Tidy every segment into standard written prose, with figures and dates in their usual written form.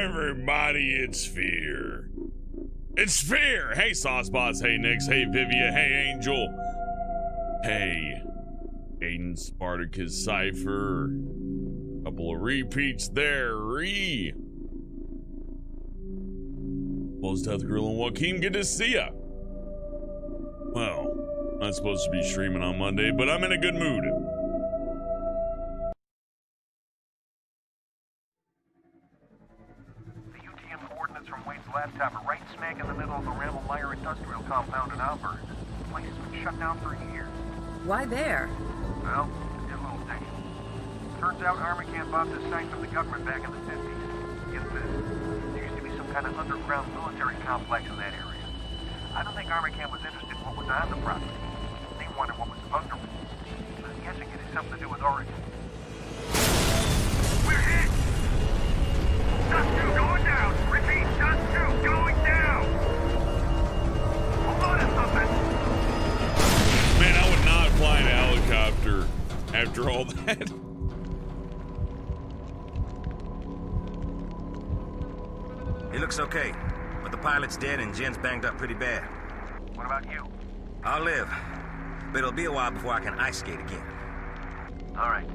everybody, it's F.E.A.R. It's F.E.A.R. Hey, Saucebots. Hey, Nix. Hey, Vivia. Hey, Angel. Hey, Aiden, Spartacus, Cypher. Couple of repeats there. Most Death Grill and Joaquin, good to see ya. Well, I'm supposed to be streaming on Monday, but I'm in a good mood. Laptop are right smack in the middle of the Rammelmeyer industrial compound in Auburn. The place has been shut down for years. Why there? Well, it's a little thing. Turns out Armacamp bought this site from the government back in the 50s. Get this, there used to be some kind of underground military complex in that area. I don't think Armacamp was interested in what was on the property. They wanted what was under it. I'm guessing it has something to do with Oregon. We're hit! Dust 2 going down! Repeat, Dust 2 going down! Hold on to something! Man, I would not fly a helicopter after all that. It looks okay, but the pilot's dead and Jen's banged up pretty bad. What about you? I'll live, but it'll be a while before I can ice skate again. All right.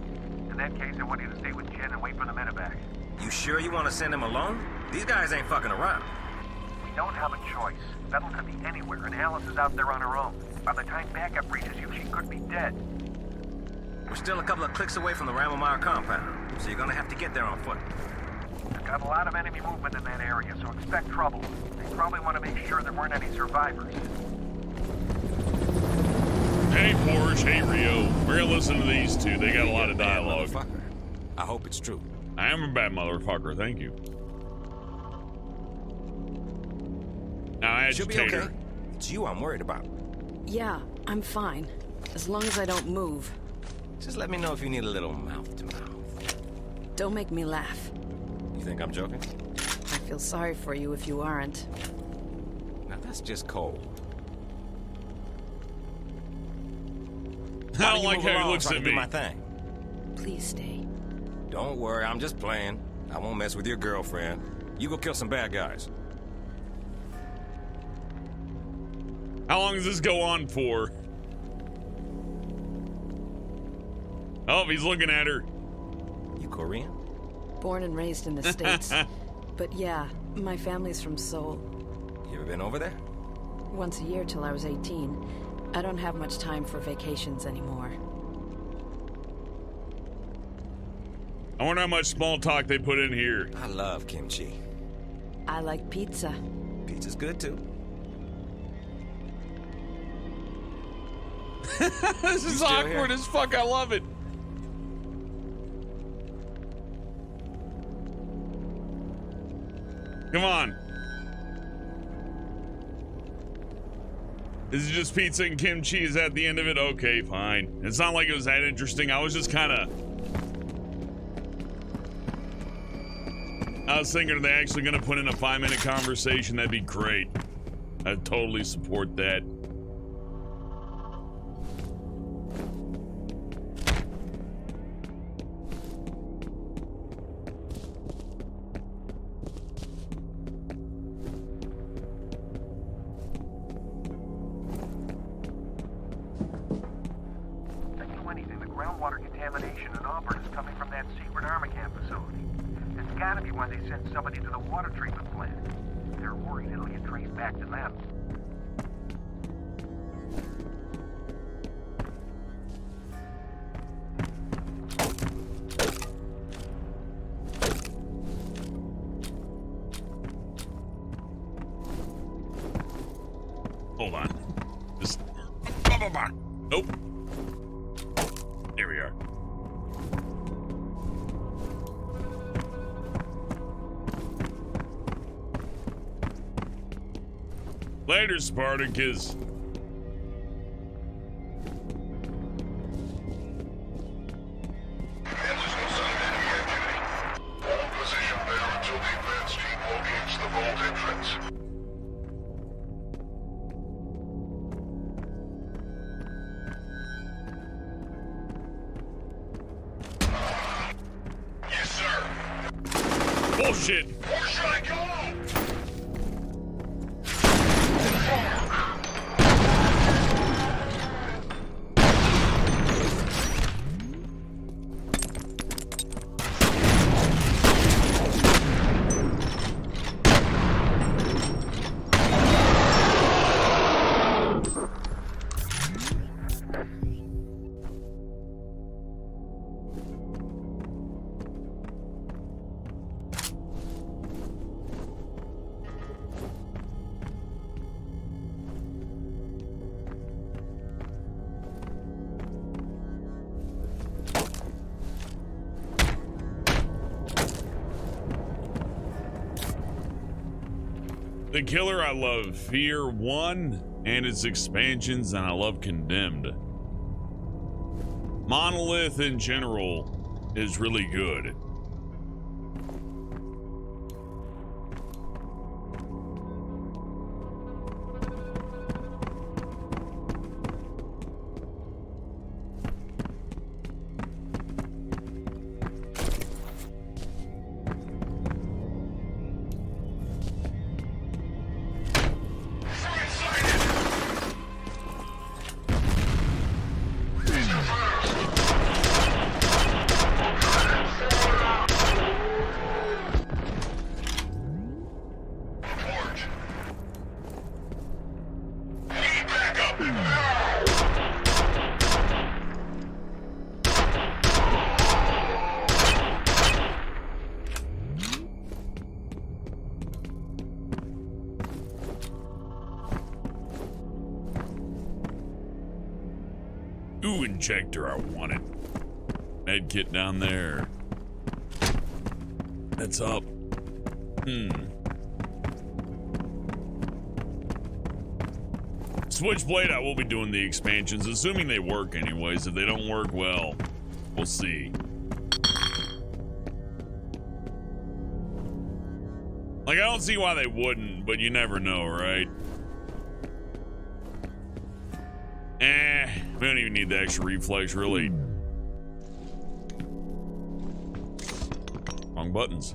In that case, I want you to stay with Jen and wait for the medevac. You sure you want to send him alone? These guys ain't fucking around. We don't have a choice. Vettel could be anywhere, and Alice is out there on her own. By the time backup reaches you, she could be dead. We're still a couple of clicks away from the Rammelmeyer compound, so you're gonna have to get there on foot. We've got a lot of enemy movement in that area, so expect trouble. They probably want to make sure there weren't any survivors. Hey, Porsche. Hey, Rio. We're gonna listen to these two. They got a lot of dialogue. I hope it's true. I am a bad motherfucker. Thank you. Now, She'll be agitator. okay. It's you I'm worried about. Yeah, I'm fine. As long as I don't move. Just let me know if you need a little mouth to mouth. Don't make me laugh. You think I'm joking? I feel sorry for you if you aren't. Now that's just cold. I don't like how he looks at me. My thing. Please stay. Don't worry, I'm just playing. I won't mess with your girlfriend. You go kill some bad guys. How long does this go on for? Oh, he's looking at her. You Korean? Born and raised in the States. But yeah, my family's from Seoul. You ever been over there? Once a year till I was 18. I don't have much time for vacations anymore. I wonder how much small talk they put in here. I love kimchi. I like pizza. Pizza's good too. This is awkward as fuck. I love it. Come on. Is it just pizza and kimchi? Is that the end of it? Okay, fine. It's not like it was that interesting. I was just kind of... I was thinking, are they actually going to put in a 5-minute conversation? That'd be great. I'd totally support that. Somebody to the water treatment plant. They're worried it'll get traced back to them. Hold on. Just... Nope. Here we are. Later, Spartacus. Bullshit. Where should I go? The Killer, I love F.E.A.R 1 and its expansions, and I love Condemned. Monolith in general is really good. Ooh, injector, I want it. Med kit down there. That's up. Switchblade, I will be doing the expansions, assuming they work anyways. If they don't work, well, we'll see. Like, I don't see why they wouldn't, but you never know, right? We don't even need the extra reflex, really. Wrong buttons.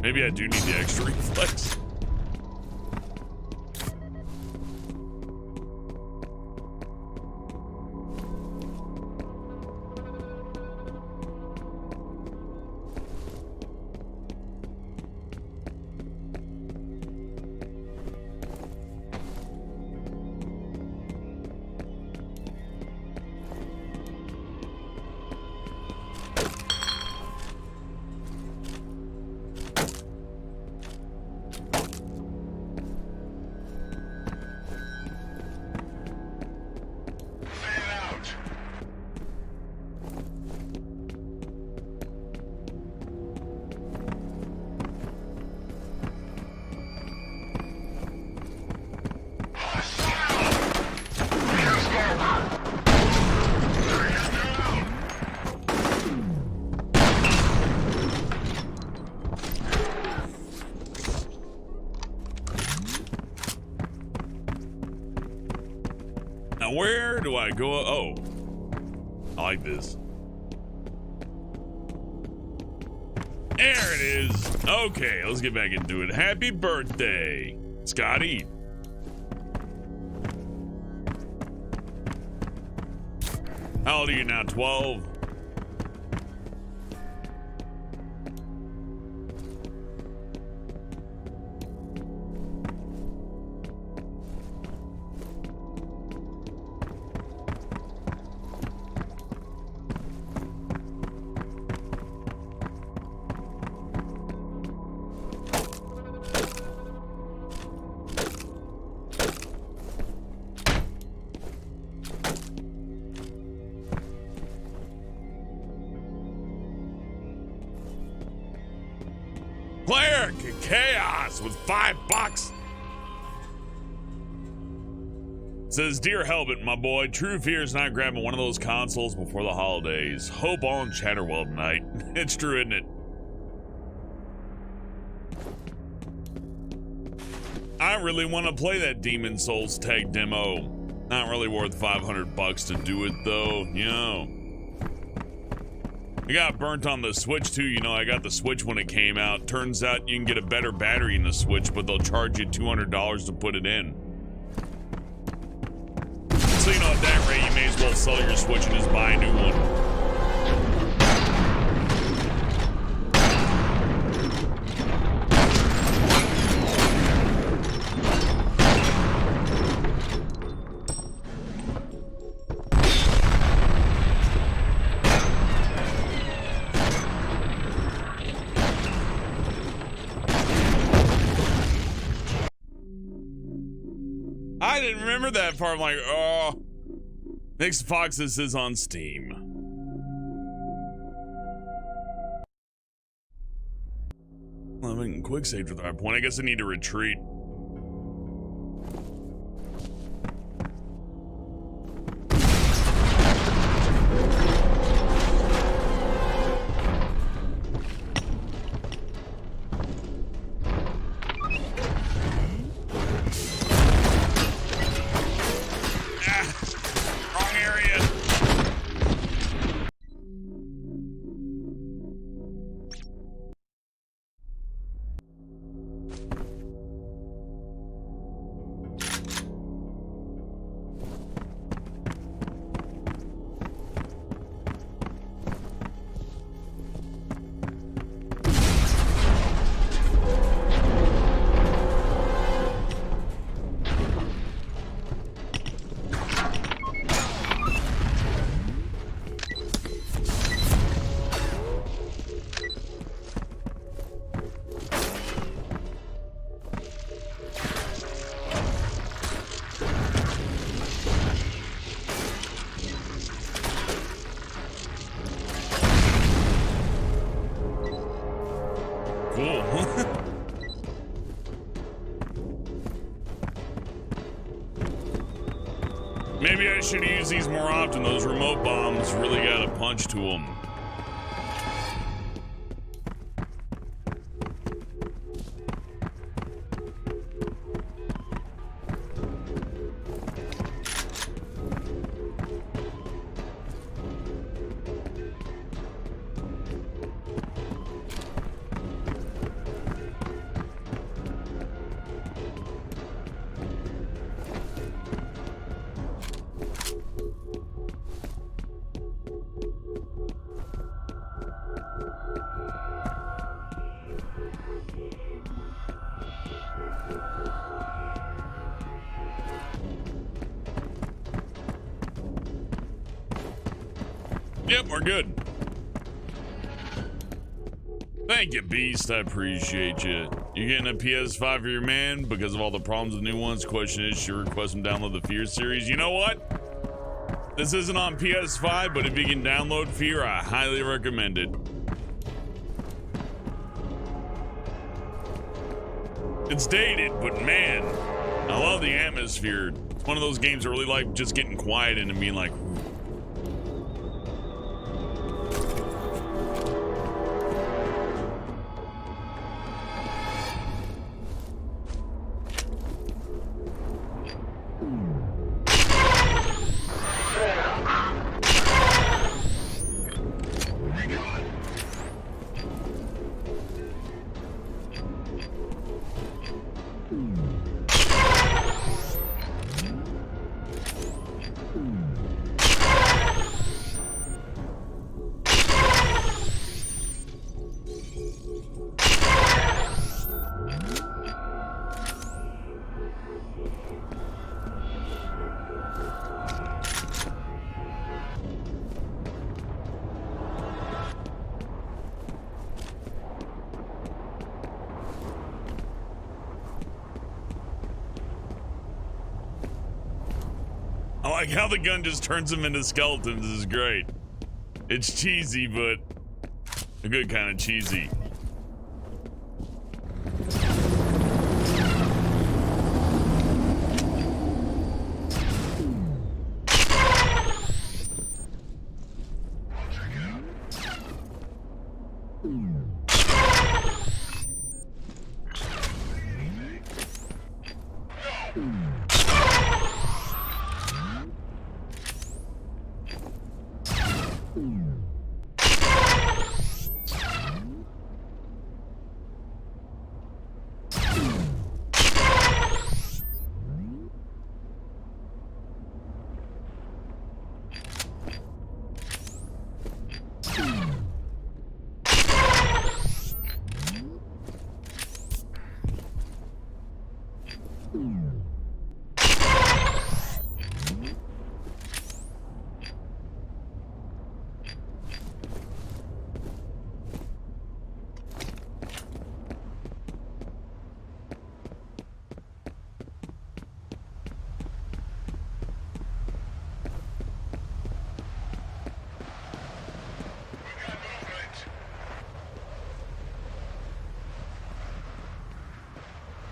Maybe I do need the extra reflex. Now where do I go? Oh, I like this. There it is. Okay, let's get back into it. Happy birthday, Scotty. How old are you now? 12? Cleric Chaos with $5. Says, Dear Helbet, my boy, true fear is not grabbing one of those consoles before the holidays. Hope all in Chatterwell tonight. It's true, isn't it? I really want to play that Demon Souls tech demo. Not really worth $500 to do it though, you know. I got burnt on the Switch too. You know, I got the Switch when it came out. Turns out you can get a better battery in the Switch, but they'll charge you $200 to put it in. So, you know, at that rate, you may as well sell your Switch and just buy a new one. I didn't remember that part. I'm like, oh. Next Fox, this is on Steam. Well, I'm in quick save at that point. I guess I need to retreat. Maybe I should use these more often. Those remote bombs really got a punch to them. Yep, we're good. Thank you, Beast. I appreciate you. You getting a PS5 for your man because of all the problems with new ones? Question is, should request him download the F.E.A.R series. You know what? This isn't on PS5, but if you can download F.E.A.R, I highly recommend it. It's dated, but man, I love the atmosphere. It's one of those games I really like just getting quiet in and being like, I like how the gun just turns them into skeletons. This is great. It's cheesy, but a good kind of cheesy.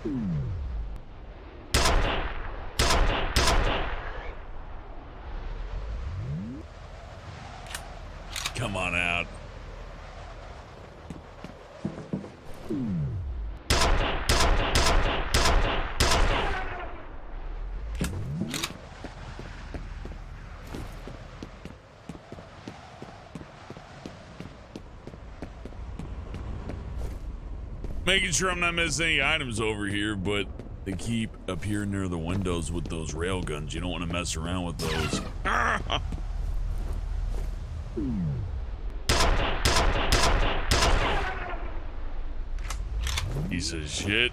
Come on out. Making sure I'm not missing any items over here, but they keep appearing near the windows with those rail guns. You don't want to mess around with those. Piece of shit.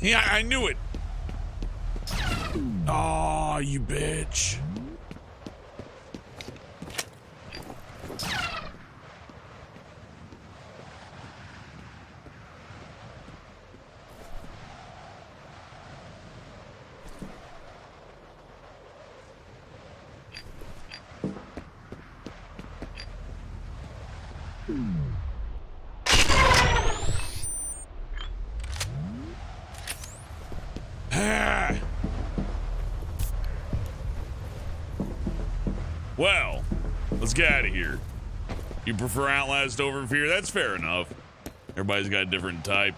Yeah, I knew it. Oh, you bitch. Well, let's get out of here. You prefer Outlast over F.E.A.R? That's fair enough. Everybody's got a different type.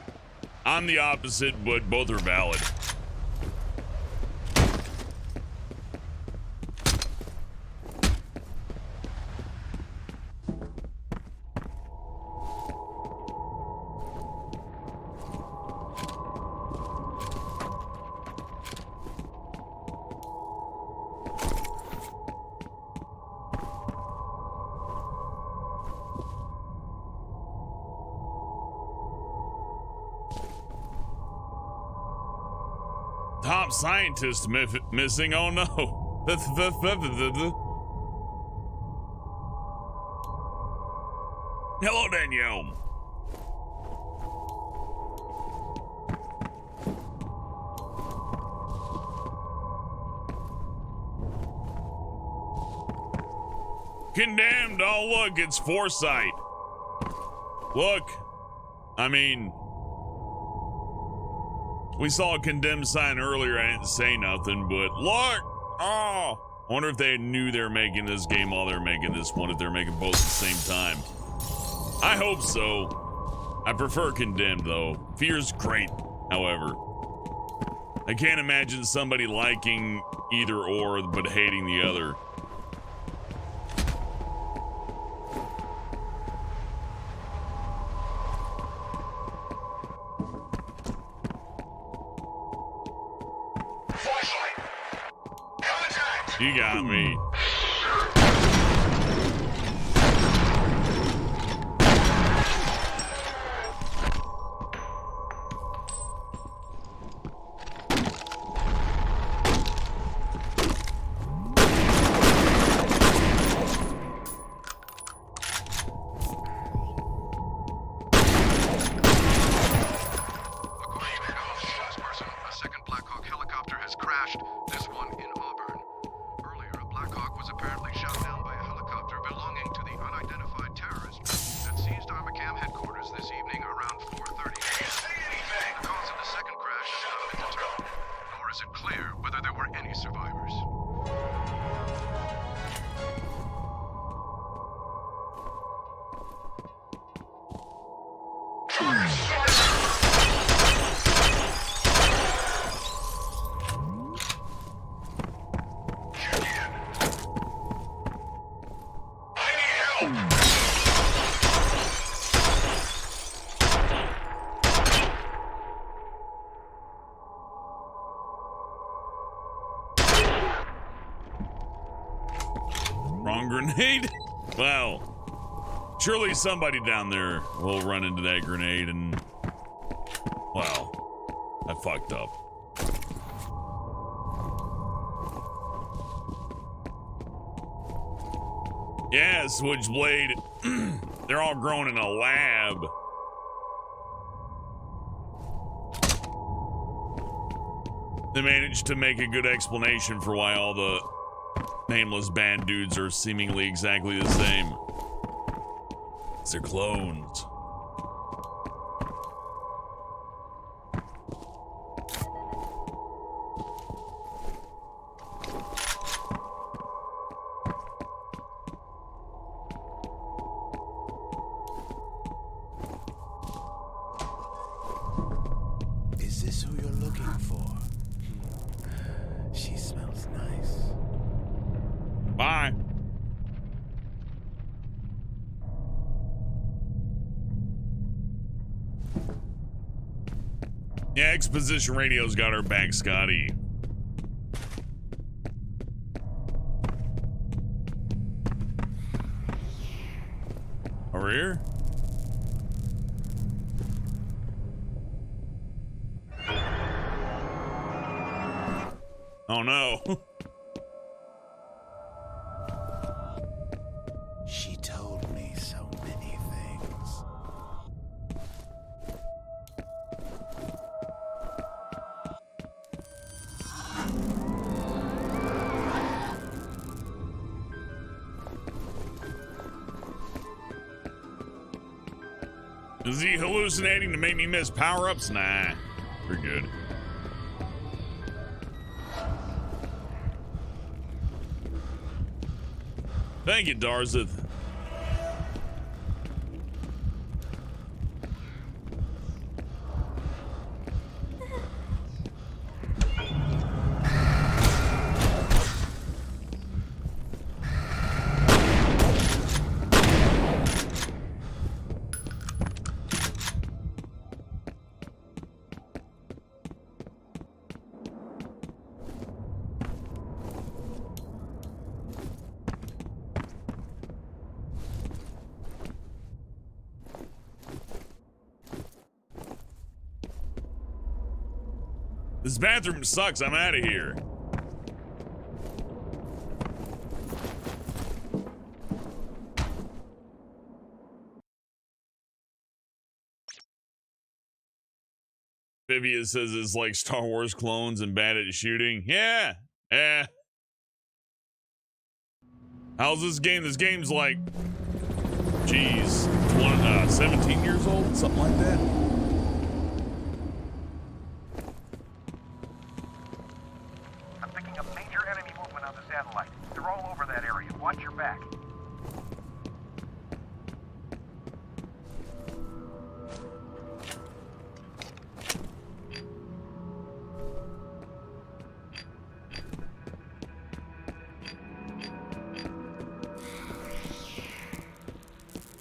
I'm the opposite, but both are valid. Top scientist missing. Oh no. Hello, Danielle. Condemned. Oh, look, it's foresight. Look, I mean, we saw a condemned sign earlier. I didn't say nothing, but look! Oh! I wonder if they knew they were making this game while they were making this one, if they're making both at the same time. I hope so. I prefer condemned, though. F.E.A.R's great, however. I can't imagine somebody liking either or, but hating the other. You got me. Wrong grenade. Well, surely somebody down there will run into that grenade and, well, I fucked up. Yeah, Switchblade. They're all grown in a lab. They managed to make a good explanation for why all the nameless band dudes are seemingly exactly the same. They're clones. Is this who you're looking for? She smells nice. Bye. Yeah, Exposition Radio's got her back, Scotty. Over here? Oh no. She told me so many things. Is he hallucinating to make me miss power-ups? Nah, we're good. Thank you, Darzith. This bathroom sucks. I'm out of here. Vivia says it's like Star Wars clones and bad at shooting. Yeah. Yeah. How's this game? This game's like, geez, 17 years old? Something like that. I'm picking up major enemy movement on the satellite. They're all over that area. Watch your back.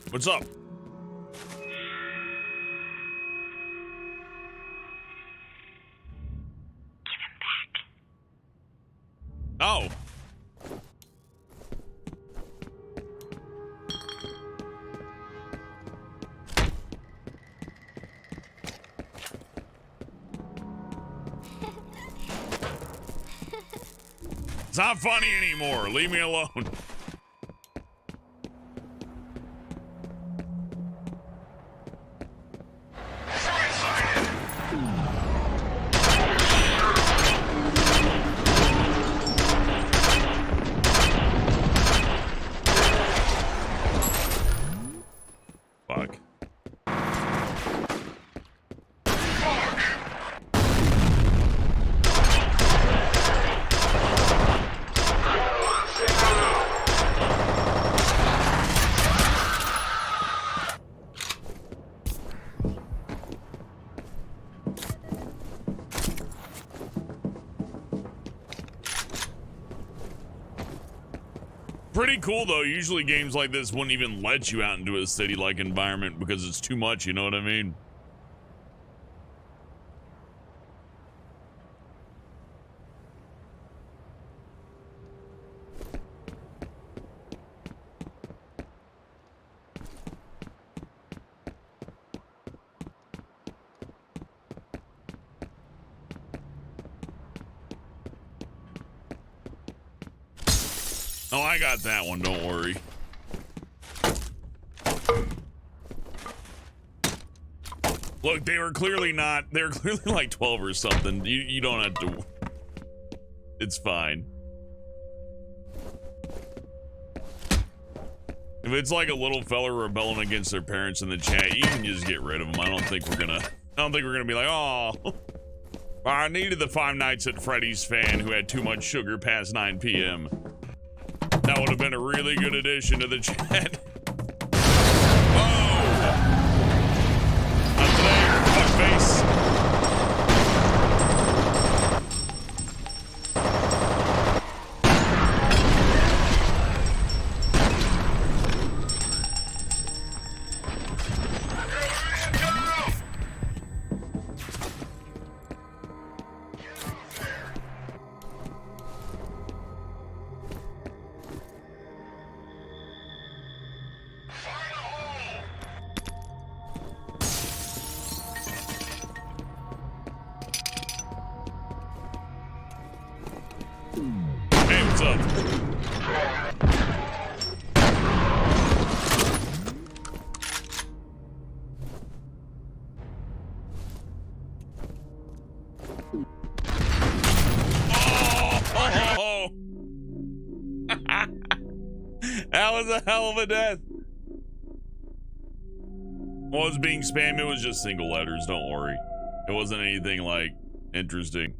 What's up? Oh. It's not funny anymore. Leave me alone. Fuck. Pretty cool though. Usually games like this wouldn't even let you out into a city-like environment because it's too much, you know what I mean? Oh, I got that one, don't worry. Look, they were clearly like 12 or something. You don't have to. It's fine. If it's like a little fella rebelling against their parents in the chat, you can just get rid of them. I don't think we're gonna be like, oh, I needed the Five Nights at Freddy's fan who had too much sugar past 9 p.m. That would have been a really good addition to the chat. Whoa! Not today, fuckface. Hey, what's up? Oh! That was a hell of a death. What was being spammed? It was just single letters, don't worry. It wasn't anything like interesting.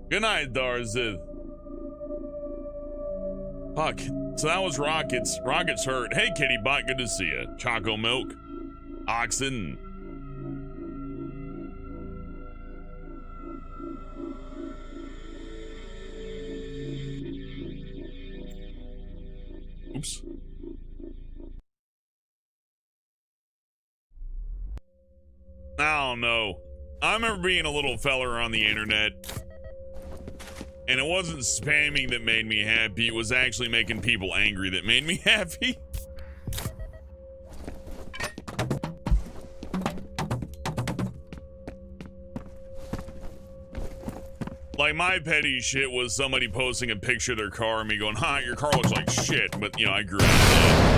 Good night, Darzith. Fuck. So that was Rockets. Rockets hurt. Hey, Kitty Bot. Good to see you. Choco Milk. Oxen. Oops. I don't know. I remember being a little feller on the internet. And it wasn't spamming that made me happy. It was actually making people angry that made me happy. Like, my petty shit was somebody posting a picture of their car and me going, huh, your car looks like shit. But, you know, I grew out of that.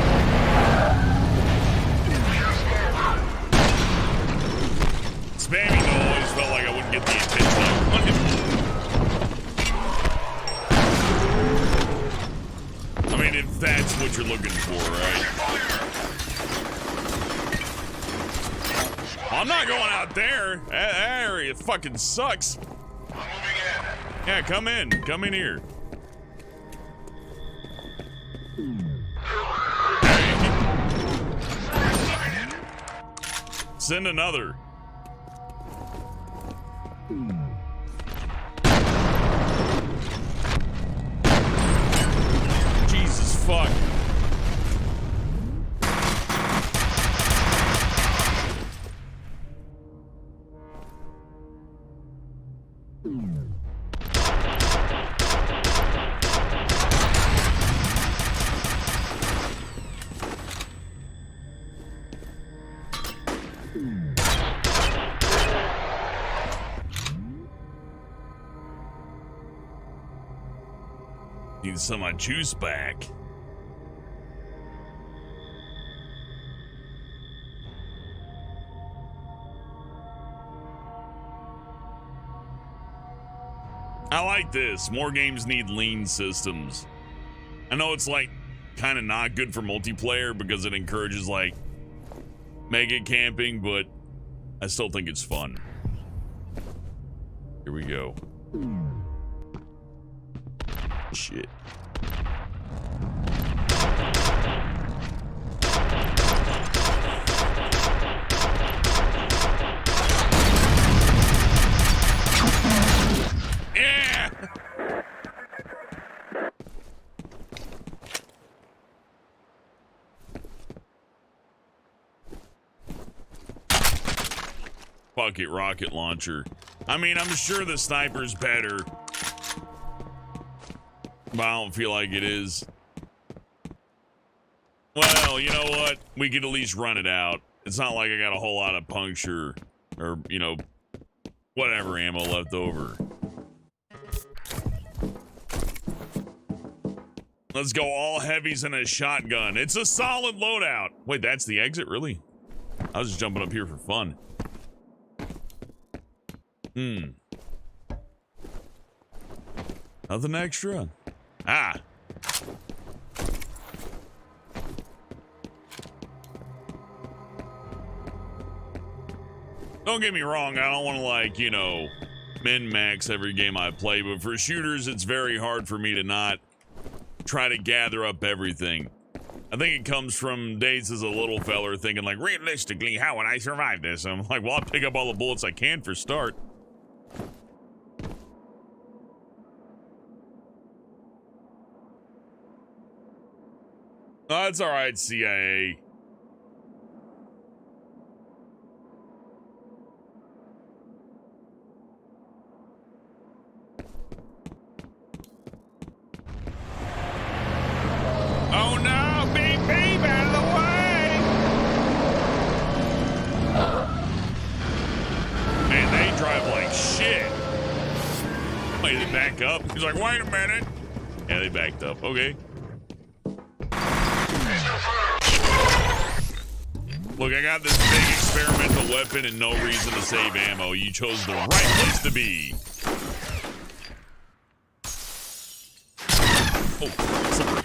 Spamming, though, always felt like I wouldn't get the attention I wanted. I mean, if that's what you're looking for, right? I'm not going out there. That area fucking sucks. Yeah, come in. Come in here. Hey. Send another. Jesus fuck. Need some of my juice back. I like this. More games need lean systems. I know it's like kind of not good for multiplayer because it encourages like mega camping, but I still think it's fun. Here we go. Shit. Yeah! Fuck it, rocket launcher. I mean, I'm sure the sniper's better. But I don't feel like it is. Well, you know what? We could at least run it out. It's not like I got a whole lot of puncture or, you know, whatever ammo left over. Let's go all heavies and a shotgun. It's a solid loadout. Wait, that's the exit, really? I was just jumping up here for fun. Nothing extra. Ah. Don't get me wrong, I don't want to, like, you know, min-max every game I play, but for shooters, it's very hard for me to not try to gather up everything. I think it comes from days as a little feller thinking, like, realistically, how would I survive this? I'm like, well, I'll pick up all the bullets I can for start. Oh, that's all right, CIA. Oh no, beep beep, out of the way! Man, they drive like shit. Wait, they back up? He's like, wait a minute. Yeah, they backed up. Okay. Look, I got this big experimental weapon and no reason to save ammo. You chose the right place to be. Oh, slippery.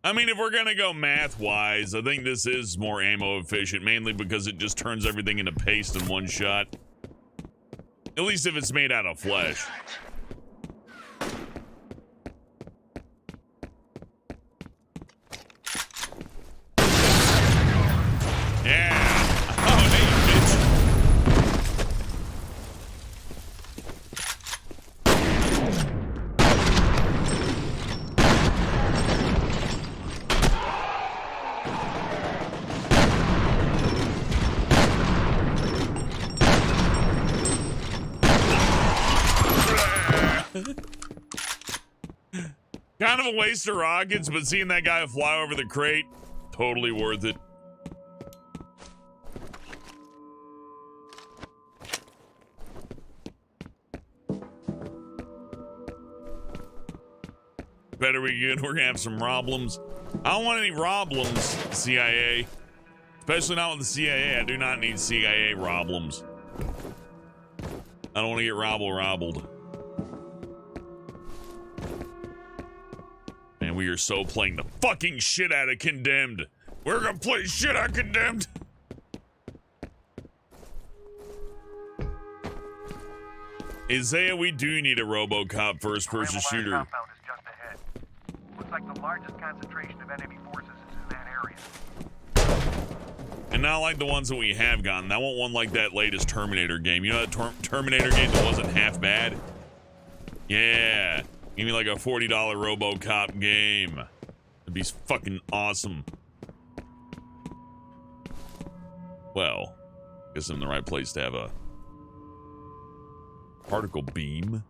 I mean, if we're gonna go math-wise, I think this is more ammo efficient, mainly because it just turns everything into paste in one shot. At least if it's made out of flesh. Yeah. Oh, hey, bitch. Kind of a waste of rockets, but seeing that guy fly over the crate, totally worth it. Better we good. We're gonna have some problems. I don't want any problems, CIA. Especially not with the CIA. I do not need CIA problems. I don't want to get robbled. Man, we are so playing the fucking shit out of Condemned. We're gonna play shit out of Condemned. Isaiah, we do need a RoboCop first-person shooter. Compound is just ahead. Looks like the largest concentration of enemy forces is in that area. And not like the ones that we have gotten. I want one like that latest Terminator game. You know that Terminator game that wasn't half bad? Yeah. Give me like a $40 RoboCop game. That'd be fucking awesome. Well, guess I'm in the right place to have a particle beam.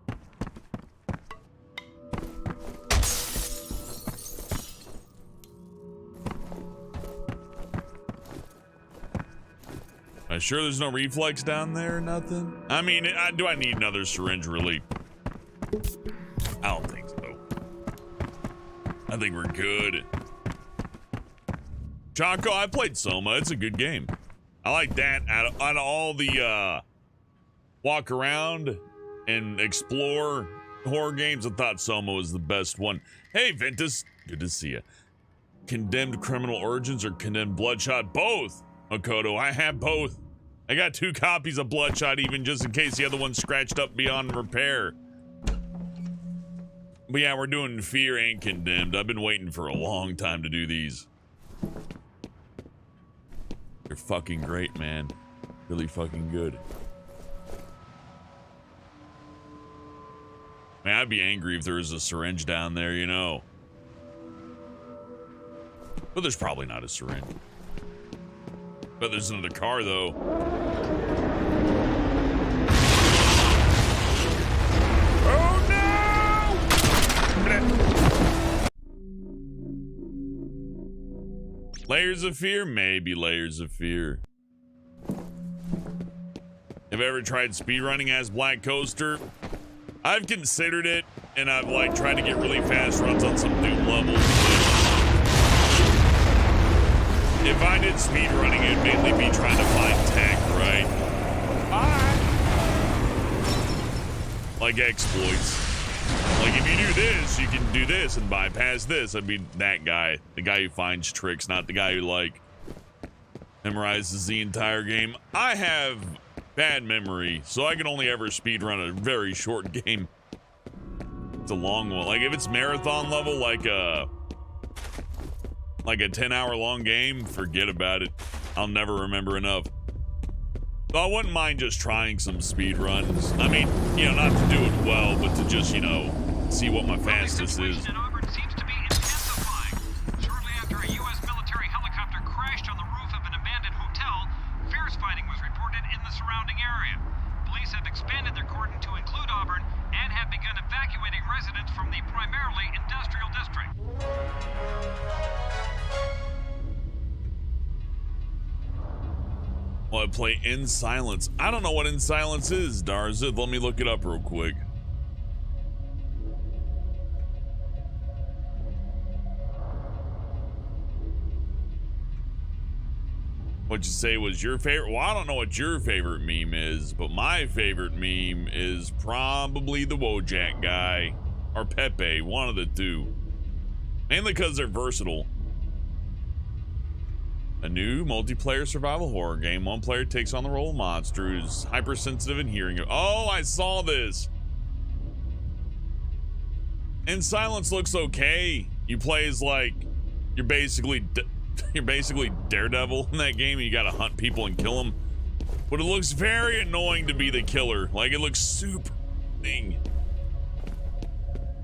Am I sure there's no reflex down there or nothing? I mean, do I need another syringe, really? I don't think so. I think we're good. Choco, I played Soma. It's a good game. I like that. Out of all the walk around and explore horror games, I thought Soma was the best one. Hey, Ventus. Good to see you. Condemned Criminal Origins or Condemned Bloodshot? Both, Makoto. I have both. I got 2 copies of Bloodshot, even just in case the other one's scratched up beyond repair. But yeah, we're doing Fear and Condemned. I've been waiting for a long time to do these. They're fucking great, man. Really fucking good. Man, I'd be angry if there was a syringe down there, you know. But there's probably not a syringe. But there's another car, though. Oh, no! Layers of Fear? Maybe Layers of Fear. Have you ever tried speedrunning as Black Coaster? I've considered it, and I've like tried to get really fast runs on some Doom levels. If I did speedrunning, it'd mainly be trying to find tech, right? Like exploits. Like if you do this, you can do this and bypass this. I'd be that guy. The guy who finds tricks, not the guy who like memorizes the entire game. I have bad memory, so I can only ever speedrun a very short game. It's a long one. Like if it's marathon level, like a 10-hour long game, forget about it. I'll never remember enough. So I wouldn't mind just trying some speed runs. I mean, you know, not to do it well, but to just, you know, see what my fastest is. In Auburn seems to be intensifying. Shortly after a U.S. military helicopter crashed on the roof of an abandoned hotel, fierce fighting was reported in the surrounding area. Police have expanded their cordon to include Auburn and have begun evacuating residents from the primarily industrial district. Well, I play In Silence. I don't know what In Silence is, Darzith. Let me look it up real quick. What'd you say was your favorite? Well, I don't know what your favorite meme is, but my favorite meme is probably the Wojak guy or Pepe, one of the two. Mainly because they're versatile. A new multiplayer survival horror game. One player takes on the role of monster who's hypersensitive and hearing it. Oh, I saw this. In Silence looks okay. You play as like you're basically Daredevil in that game. You gotta hunt people and kill them. But it looks very annoying to be the killer. Like it looks super thing.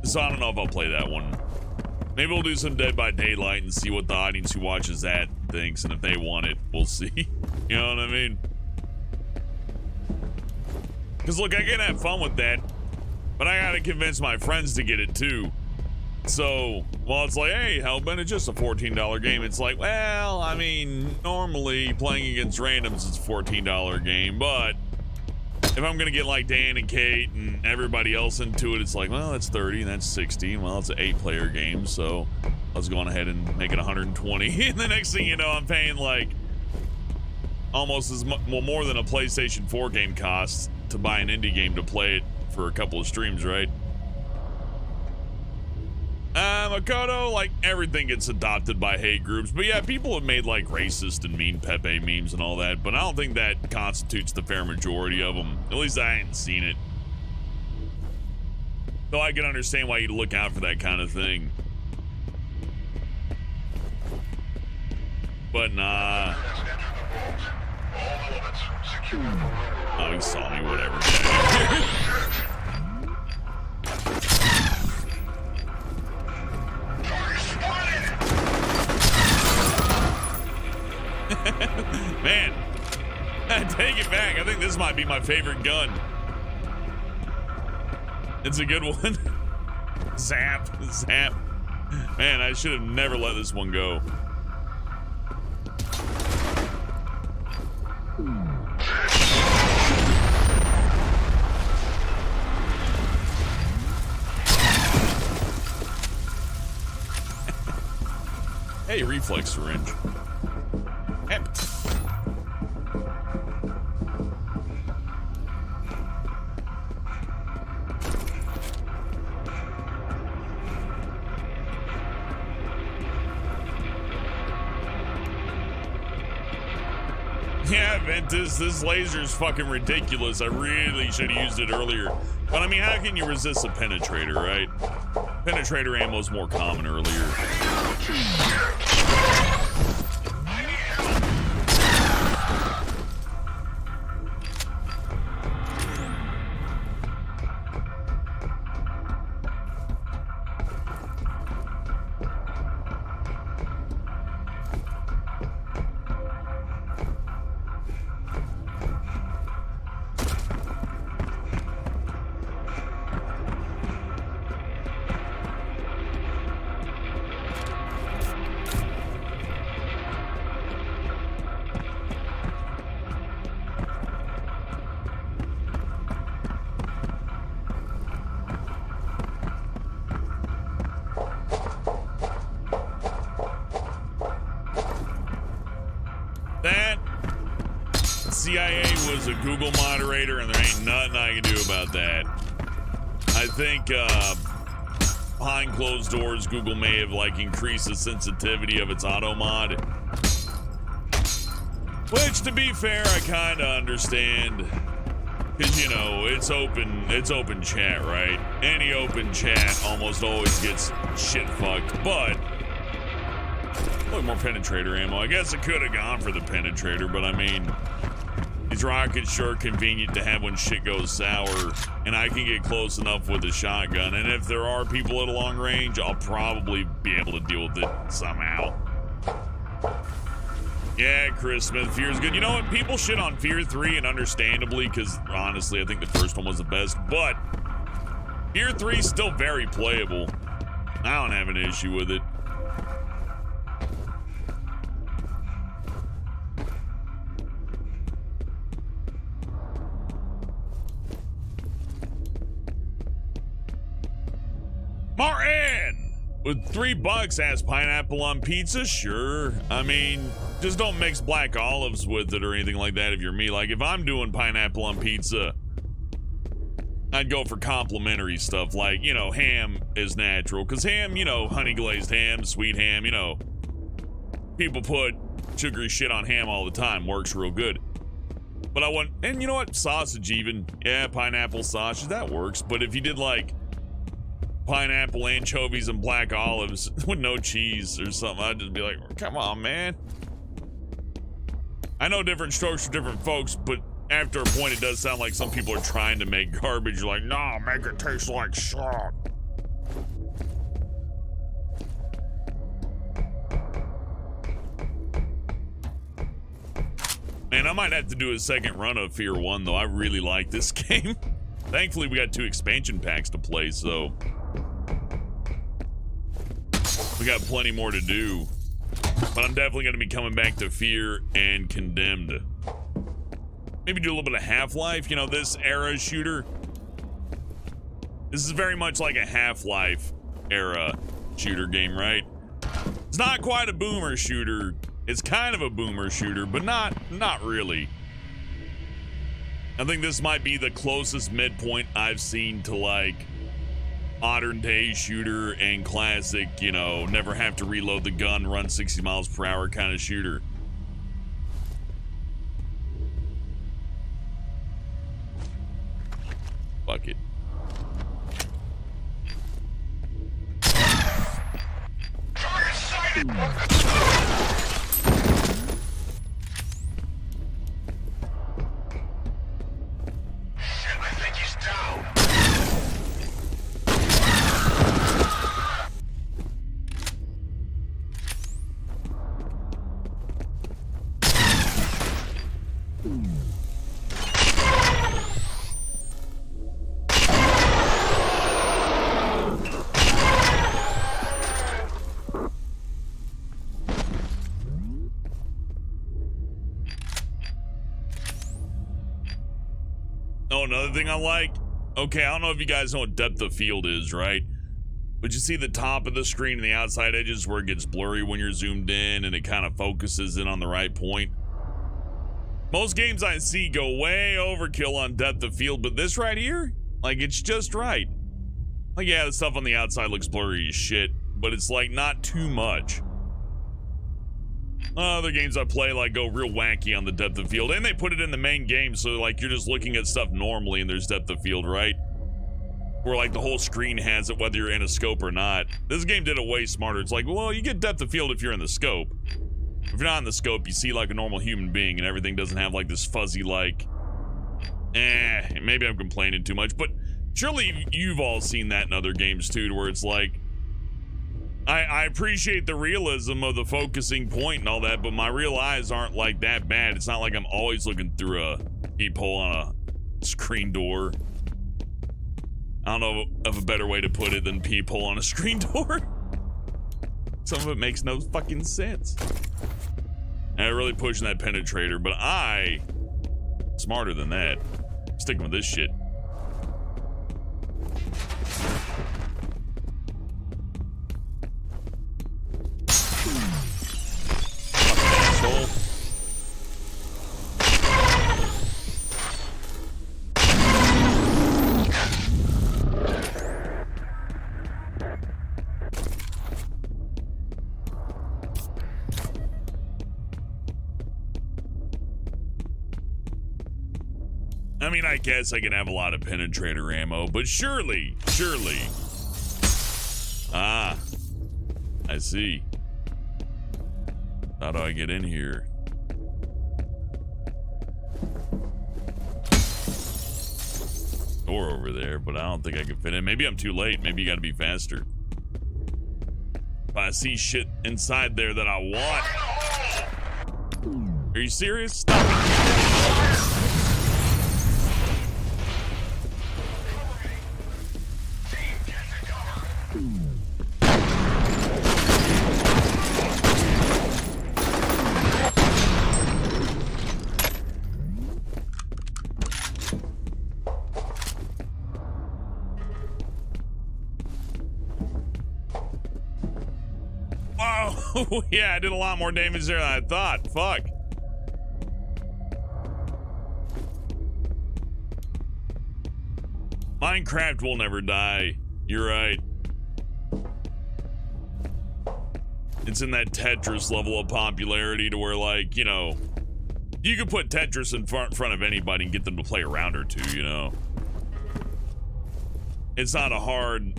So I don't know if I'll play that one. Maybe we'll do some Dead by Daylight and see what the audience who watches that thinks, and if they want it, we'll see. You know what I mean? Because look, I can have fun with that, but I gotta convince my friends to get it too. So, while it's like, hey, Hellbent, it's just a $14 game, it's like, well, I mean, normally playing against randoms is a $14 game, but if I'm gonna get like Dan and Kate and everybody else into it, it's like, well, that's 30 and that's 60. Well, it's an 8-player game, so let's go on ahead and make it 120. And the next thing you know, I'm paying like almost as much, well, more than a PlayStation 4 game costs to buy an indie game to play it for a couple of streams, right? Makoto, like everything gets adopted by hate groups, but yeah, people have made like racist and mean Pepe memes and all that, but I don't think that constitutes the fair majority of them. At least I ain't seen it. So I can understand why you'd look out for that kind of thing. But nah. Oh, he saw me, whatever. Man, I take it back. I think this might be my favorite gun. It's a good one. Zap, zap. Man, I should have never let this one go. Hey, reflex syringe. Hemp. Yeah, Ventus, this laser's fucking ridiculous. I really should have used it earlier. But I mean, how can you resist a penetrator, right? Penetrator ammo's more common earlier. CIA was a Google moderator, and there ain't nothing I can do about that. I think behind closed doors, Google may have like increased the sensitivity of its auto mod. Which, to be fair, I kind of understand. Because, you know, it's open chat, right? Any open chat almost always gets shit fucked. But, look, more penetrator ammo. I guess it could have gone for the penetrator, but I mean, these rockets sure convenient to have when shit goes sour. And I can get close enough with the shotgun. And if there are people at a long range, I'll probably be able to deal with it somehow. Yeah, Chris Smith, F.E.A.R is good. You know what? People shit on F.E.A.R 3, and understandably, because honestly, I think the first one was the best. But F.E.A.R 3 is still very playable. I don't have an issue with it. Martin! With $3, ask pineapple on pizza? Sure. I mean, just don't mix black olives with it or anything like that if you're me. Like, if I'm doing pineapple on pizza, I'd go for complimentary stuff like, you know, ham is natural. Because ham, you know, honey glazed ham, sweet ham, you know, people put sugary shit on ham all the time. Works real good. But I want, and you know what? Sausage even. Yeah, pineapple sausage, that works. But if you did like pineapple, anchovies, and black olives with no cheese or something, I'd just be like, come on, man. I know different strokes for different folks, but after a point, it does sound like some people are trying to make garbage. You're like, no, make it taste like shit. Man, I might have to do a second run of F.E.A.R 1, though. I really like this game. Thankfully, we got 2 expansion packs to play, so we got plenty more to do. But I'm definitely going to be coming back to F.E.A.R and Condemned. Maybe do a little bit of Half-Life. You know, this era shooter. This is very much like a Half-Life era shooter game, right? It's not quite a boomer shooter. It's kind of a boomer shooter, but not really. I think this might be the closest midpoint I've seen to, like, modern day shooter and classic, you know, never have to reload the gun, run 60 miles per hour kind of shooter. Fuck it. Target sighted! Oh, another thing I like. Okay, I don't know if you guys know what depth of field is, right? But you see the top of the screen and the outside edges where it gets blurry when you're zoomed in and it kind of focuses in on the right point. Most games I see go way overkill on depth of field, but this right here, like, it's just right. Like, yeah, the stuff on the outside looks blurry as shit, but it's like not too much. Other games I play like go real wacky on the depth of field, and they put it in the main game, so like you're just looking at stuff normally and there's depth of field, right? Where like the whole screen has it whether you're in a scope or not. This game did it way smarter. It's like, well, you get depth of field if you're in the scope. If you're not in the scope, you see like a normal human being and everything doesn't have like this fuzzy like, maybe I'm complaining too much, but surely you've all seen that in other games too, where it's like, I appreciate the realism of the focusing point and all that, but my real eyes aren't like that bad. It's not like I'm always looking through a peephole on a screen door. I don't know of a better way to put it than peephole on a screen door. Some of it makes no fucking sense. And I'm really pushing that penetrator, but smarter than that. Sticking with this shit. I mean, I guess I can have a lot of penetrator ammo, but surely. Ah, I see. How do I get in here? Door over there, but I don't think I can fit in. Maybe I'm too late. Maybe you gotta be faster. If I see shit inside there that I want. Are you serious? Stop it. Oh, yeah, I did a lot more damage there than I thought. Fuck. Minecraft will never die. You're right. It's in that Tetris level of popularity to where, like, you know, you could put Tetris in front of anybody and get them to play a round or two, you know. It's not a hard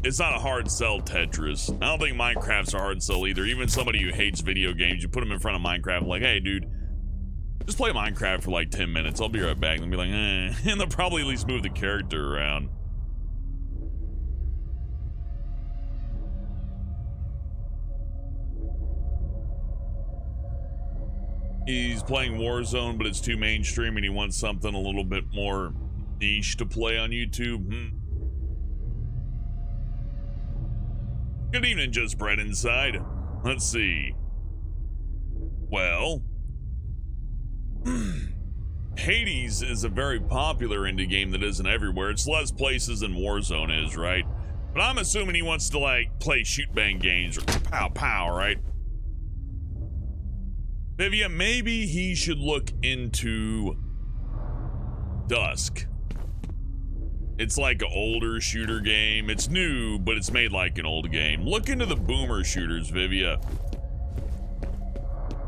sell, Tetris. I don't think Minecraft's a hard sell either. Even somebody who hates video games, you put them in front of Minecraft, like, hey, dude, just play Minecraft for like 10 minutes. I'll be right back. And they'll be like, eh. And they'll probably at least move the character around. He's playing Warzone, but it's too mainstream and he wants something a little bit more niche to play on YouTube. Good evening, Just Bread Inside. Let's see. Well, Hades is a very popular indie game that isn't everywhere. It's less places than Warzone is, right? But I'm assuming he wants to, like, play shoot-bang games or pow-pow, right? Vivian, maybe he should look into Dusk. It's like an older shooter game. It's new, but it's made like an old game. Look into the boomer shooters, Vivia.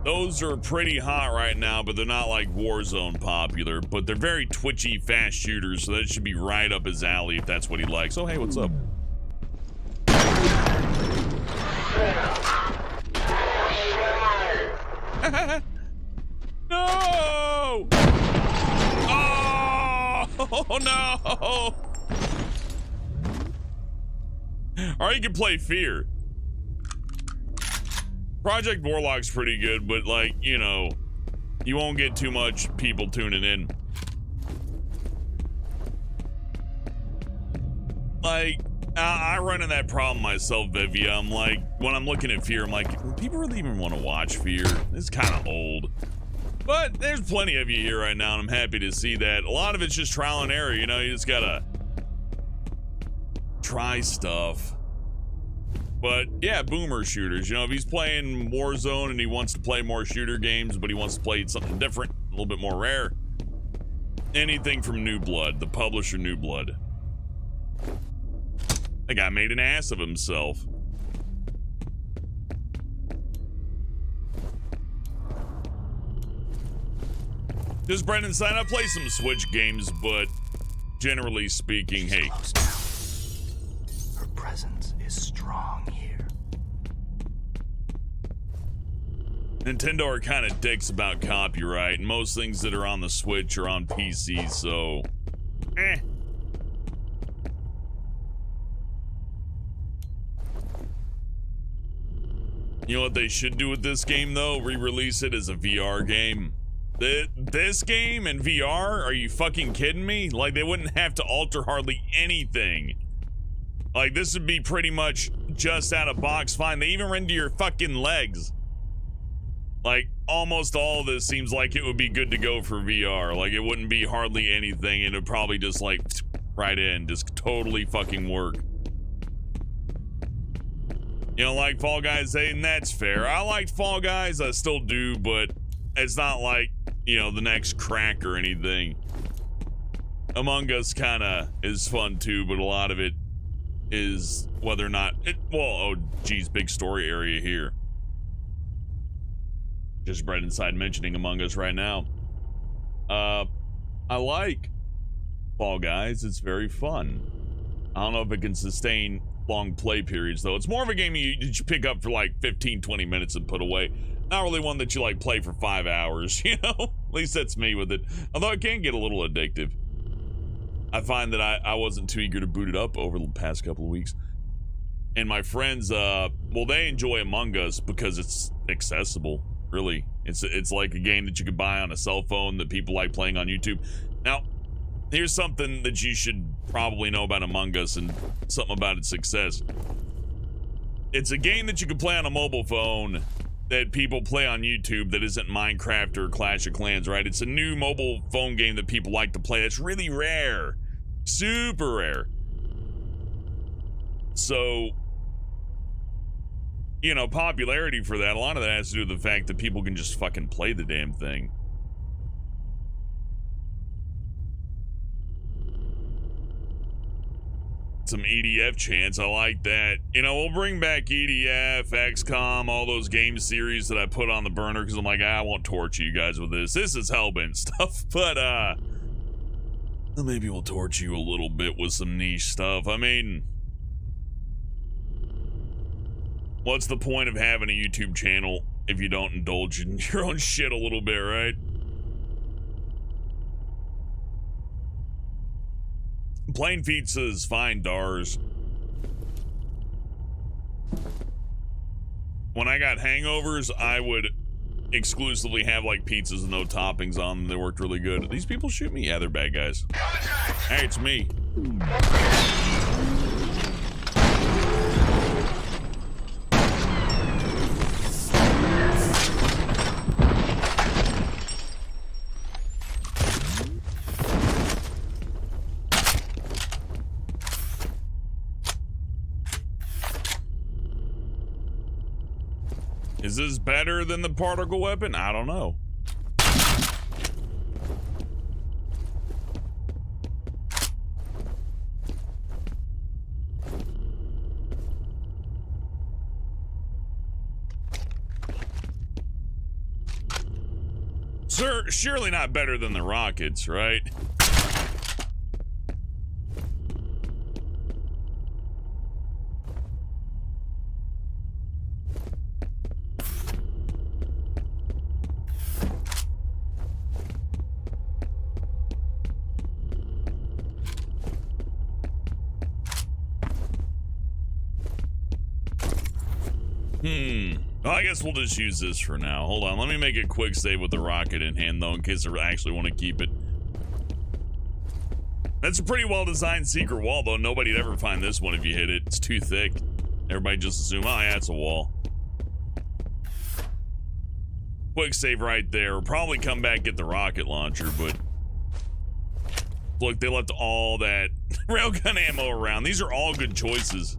Those are pretty hot right now, but they're not like Warzone popular. But they're very twitchy, fast shooters, so that should be right up his alley if that's what he likes. Oh, hey, what's up? No! Oh, no! Or you can play F.E.A.R. Project Warlock's pretty good, but, like, you know, you won't get too much people tuning in. Like, I run into that problem myself, Vivia. I'm like, when I'm looking at F.E.A.R, I'm like, do people really even want to watch F.E.A.R? It's kind of old. But there's plenty of you here right now, and I'm happy to see that. A lot of it's just trial and error, you know, you just gotta try stuff. But yeah, boomer shooters, you know, if he's playing Warzone and he wants to play more shooter games, but he wants to play something different, a little bit more rare, anything from New Blood, the publisher New Blood. That guy made an ass of himself. Just Brendan sign up, play some Switch games, but generally speaking, hey. Her presence is strong here. Nintendo are kind of dicks about copyright, and most things that are on the Switch are on PC, so eh. You know what they should do with this game, though? Re-release it as a VR game. This game and VR? Are you fucking kidding me? Like, they wouldn't have to alter hardly anything. Like, this would be pretty much just out of box fine. They even render your fucking legs. Like, almost all of this seems like it would be good to go for VR. Like, it wouldn't be hardly anything. It would probably just, like, right in. Just totally fucking work. You know, like Fall Guys, and that's fair. I liked Fall Guys, I still do, but it's not like, you know, the next crack or anything. Among Us kind of is fun too, but a lot of it is whether or not it, well, oh geez, big story area here. Just Bread Inside mentioning Among Us right now. I like Fall Guys. It's very fun. I don't know if it can sustain long play periods, though. It's more of a game you pick up for like 15, 20 minutes and put away. Not really one that you like play for 5 hours, you know? At least that's me with it. Although it can get a little addictive. I find that I wasn't too eager to boot it up over the past couple of weeks. And my friends, well, they enjoy Among Us because it's accessible, really. It's like a game that you could buy on a cell phone that people like playing on YouTube. Now, here's something that you should probably know about Among Us and something about its success. It's a game that you can play on a mobile phone that people play on YouTube that isn't Minecraft or Clash of Clans, right? It's a new mobile phone game that people like to play. That's really rare. Super rare. So, you know, popularity for that, a lot of that has to do with the fact that people can just fucking play the damn thing. Some EDF chants, I like that. You know, we'll bring back EDF, XCOM, all those game series that I put on the burner because I'm like, I won't torture you guys with this. This is Hellbent stuff, but maybe we'll torture you a little bit with some niche stuff. I mean, what's the point of having a YouTube channel if you don't indulge in your own shit a little bit, right? Plain Feet says, fine, Dars. When I got hangovers, I would exclusively have like pizzas with no toppings on them. They worked really good. These people shoot me? Yeah, they're bad guys. Hey, it's me. Is this better than the particle weapon? I don't know. Sir, surely not better than the rockets, right? Well, I guess we'll just use this for now. Hold on, let me make a quick save with the rocket in hand, though, in case I actually want to keep it. That's a pretty well-designed secret wall, though. Nobody'd ever find this one if you hit it. It's too thick. Everybody just assume, oh, yeah, it's a wall. Quick save right there. We'll probably come back, get the rocket launcher, but... Look, they left all that railgun ammo around. These are all good choices.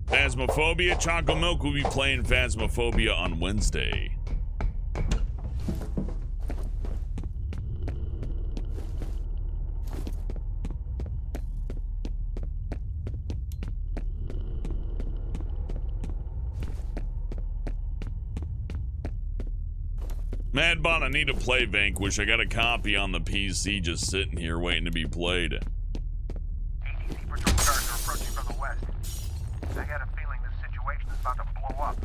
Phasmophobia. Choco Milk will be playing Phasmophobia on Wednesday. Madbot, I need to play Vanquish. I got a copy on the PC just sitting here waiting to be played. ATC patrol cars are approaching from the west. I had a feeling this situation is about to blow up.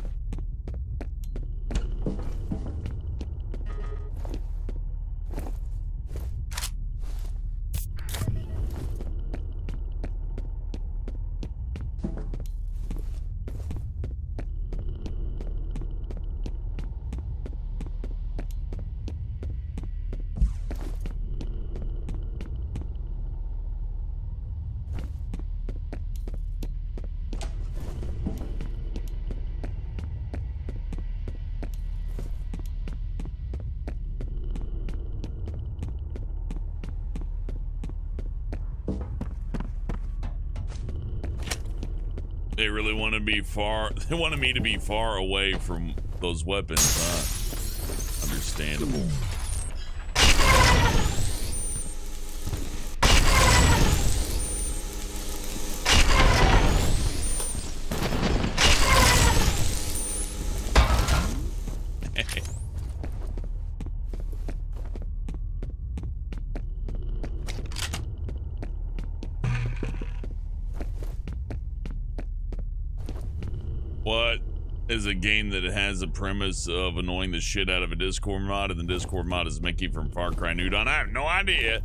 They really want to be far. They wanted me to be far away from those weapons, huh? Understandable. What is a game that has a premise of annoying the shit out of a Discord mod, and the Discord mod is Mickey from Far Cry New Dawn? I have no idea.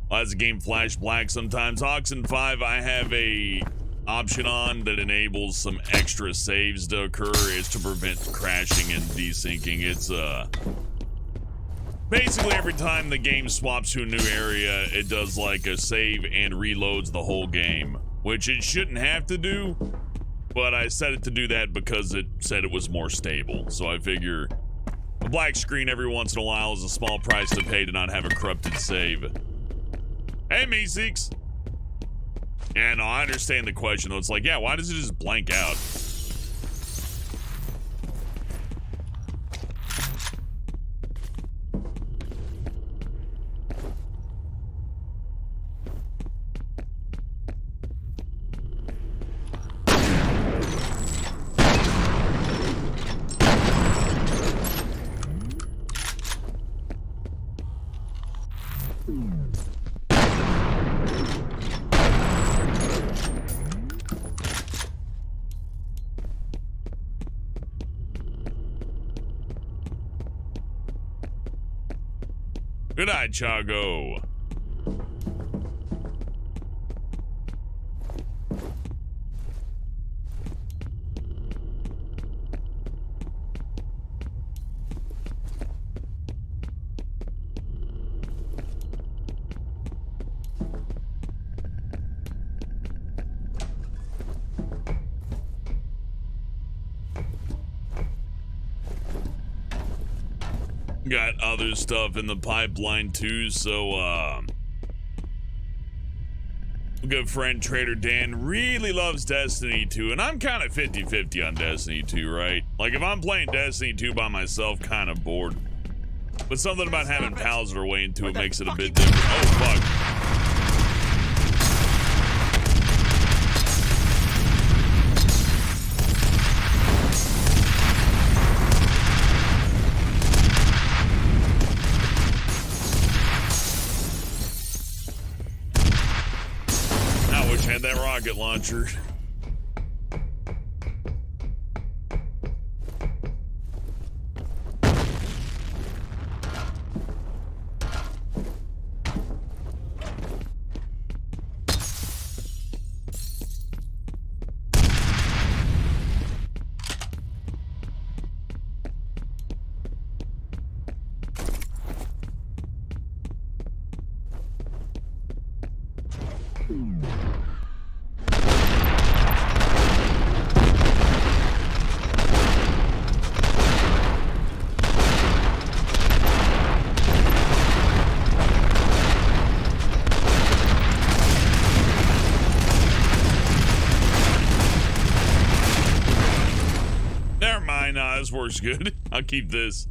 Why does the game flash black sometimes? Oxen 5, I have a option on that enables some extra saves to occur. Is to prevent crashing and desyncing. It's basically every time the game swaps to a new area, it does like a save and reloads the whole game, which it shouldn't have to do, but I set it to do that because it said it was more stable. So I figure a black screen every once in a while is a small price to pay to not have a corrupted save. Hey, Meeseeks. Yeah, no, I understand the question, though. It's like, yeah, why does it just blank out? Good night, Chago. Got other stuff in the pipeline too, so good friend Trader Dan really loves Destiny 2, and I'm kind of 50-50 on Destiny 2, right? Like, if I'm playing Destiny 2 by myself, kind of bored. But something about having pals that are way into it makes it a bit different. Oh, fuck. Had that rocket launcher. This works good. I'll keep this.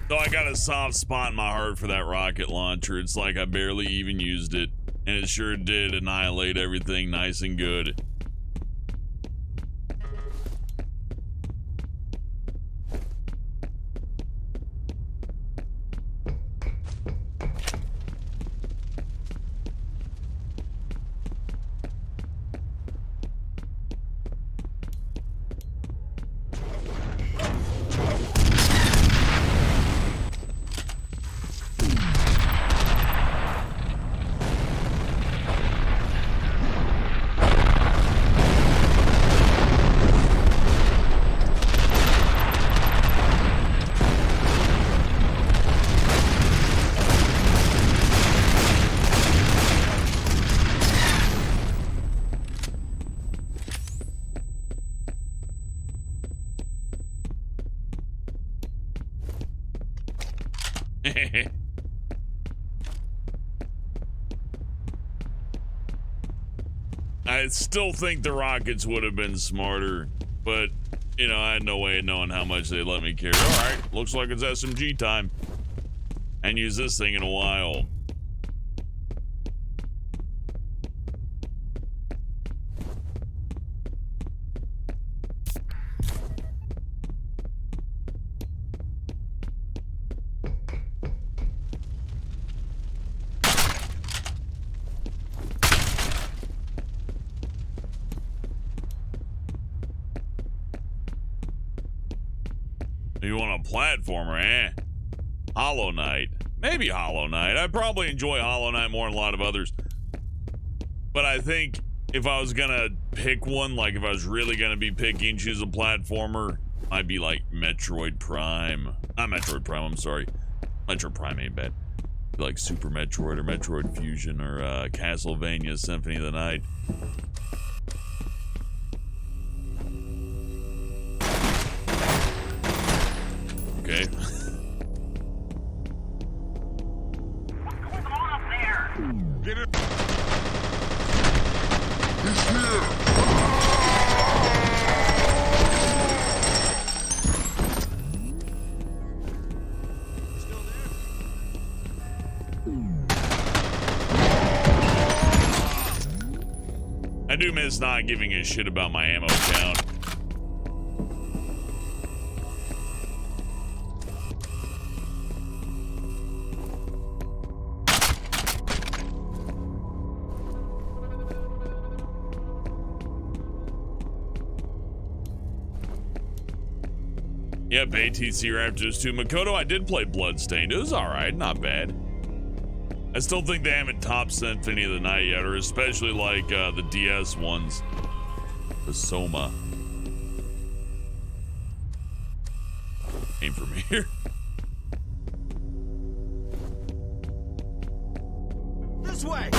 So I got a soft spot in my heart for that rocket launcher. It's like I barely even used it, and it sure did annihilate everything nice and good. I still think the rockets would have been smarter, but, you know, I had no way of knowing how much they let me carry. All right, looks like it's SMG time. And use this thing in a while. You want a platformer, eh? Hollow Knight. Maybe Hollow Knight. I probably enjoy Hollow Knight more than a lot of others. But I think if I was gonna pick one, like if I was really gonna be picky and choose a platformer, I'd be like Metroid Prime. Not Metroid Prime, I'm sorry. Metroid Prime ain't bad. Like Super Metroid or Metroid Fusion or Castlevania Symphony of the Night. Okay. What's going on up there? Get it! He's here! I do miss not giving a shit about my ammo count. Yep, ATC Raptors 2. Makoto, I did play Bloodstained. It was alright, not bad. I still think they haven't topped Symphony of the Night yet, or especially like the DS ones. The Soma. Came from here. This way!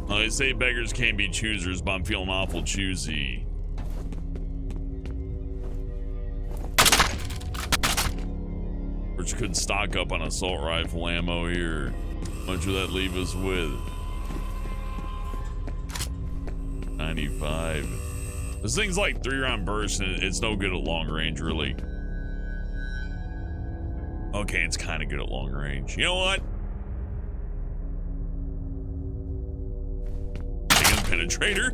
They say beggars can't be choosers, but I'm feeling awful choosy. Which could stock up on assault rifle ammo here. How much would that leave us with? 95. This thing's like 3-round burst, and it's no good at long range, really. Okay, it's kind of good at long range. You know what? Penetrator.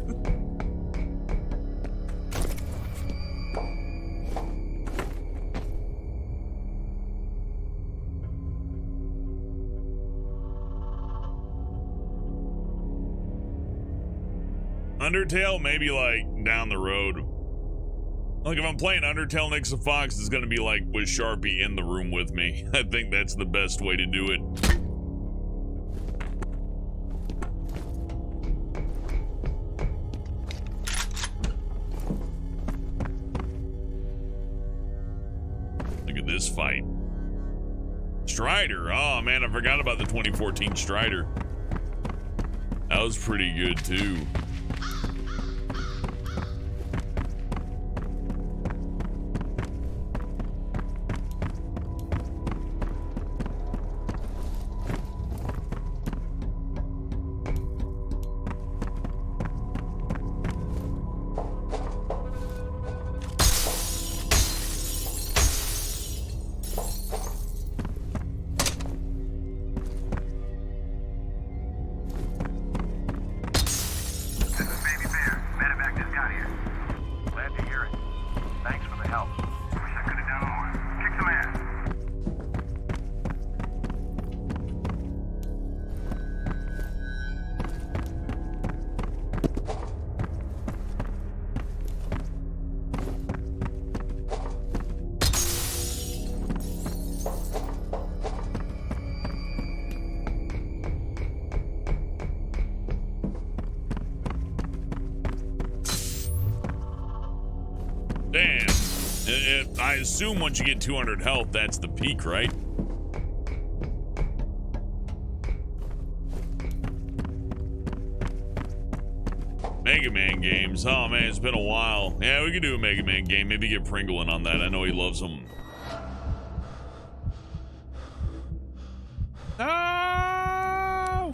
Undertale, maybe like down the road. Like if I'm playing Undertale next to Fox, it's gonna be like with Sharpie in the room with me. I think that's the best way to do it. This fight. Strider. Oh man, I forgot about the 2014 Strider. That was pretty good too. Damn. I assume once you get 200 health, that's the peak, right? Mega Man games. Oh man, it's been a while. Yeah, we could do a Mega Man game. Maybe get Pringle in on that. I know he loves them. No!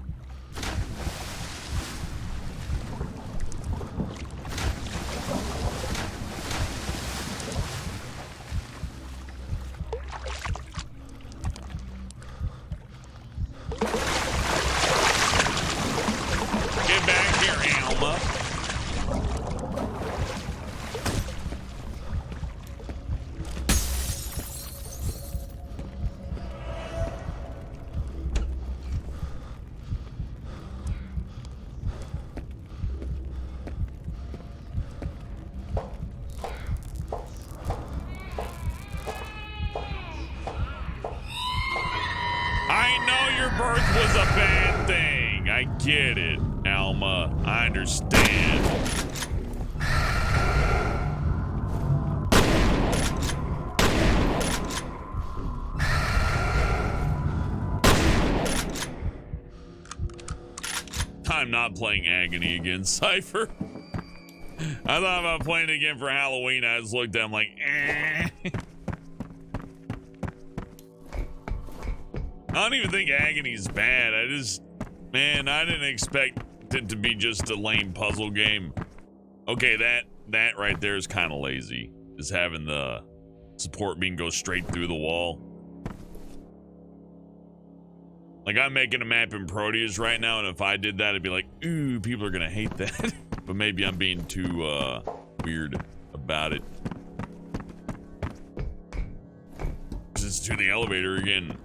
get it, Alma. I understand. I'm not playing Agony again, Cypher. I thought about playing it again for Halloween. I just looked at him like, eh. I don't even think Agony's bad. Man, I didn't expect it to be just a lame puzzle game. Okay, that right there is kind of lazy. Just having the support beam go straight through the wall. Like, I'm making a map in Proteus right now, and if I did that, it'd be like, ooh, people are gonna hate that. But maybe I'm being too weird about it. Just to the elevator again.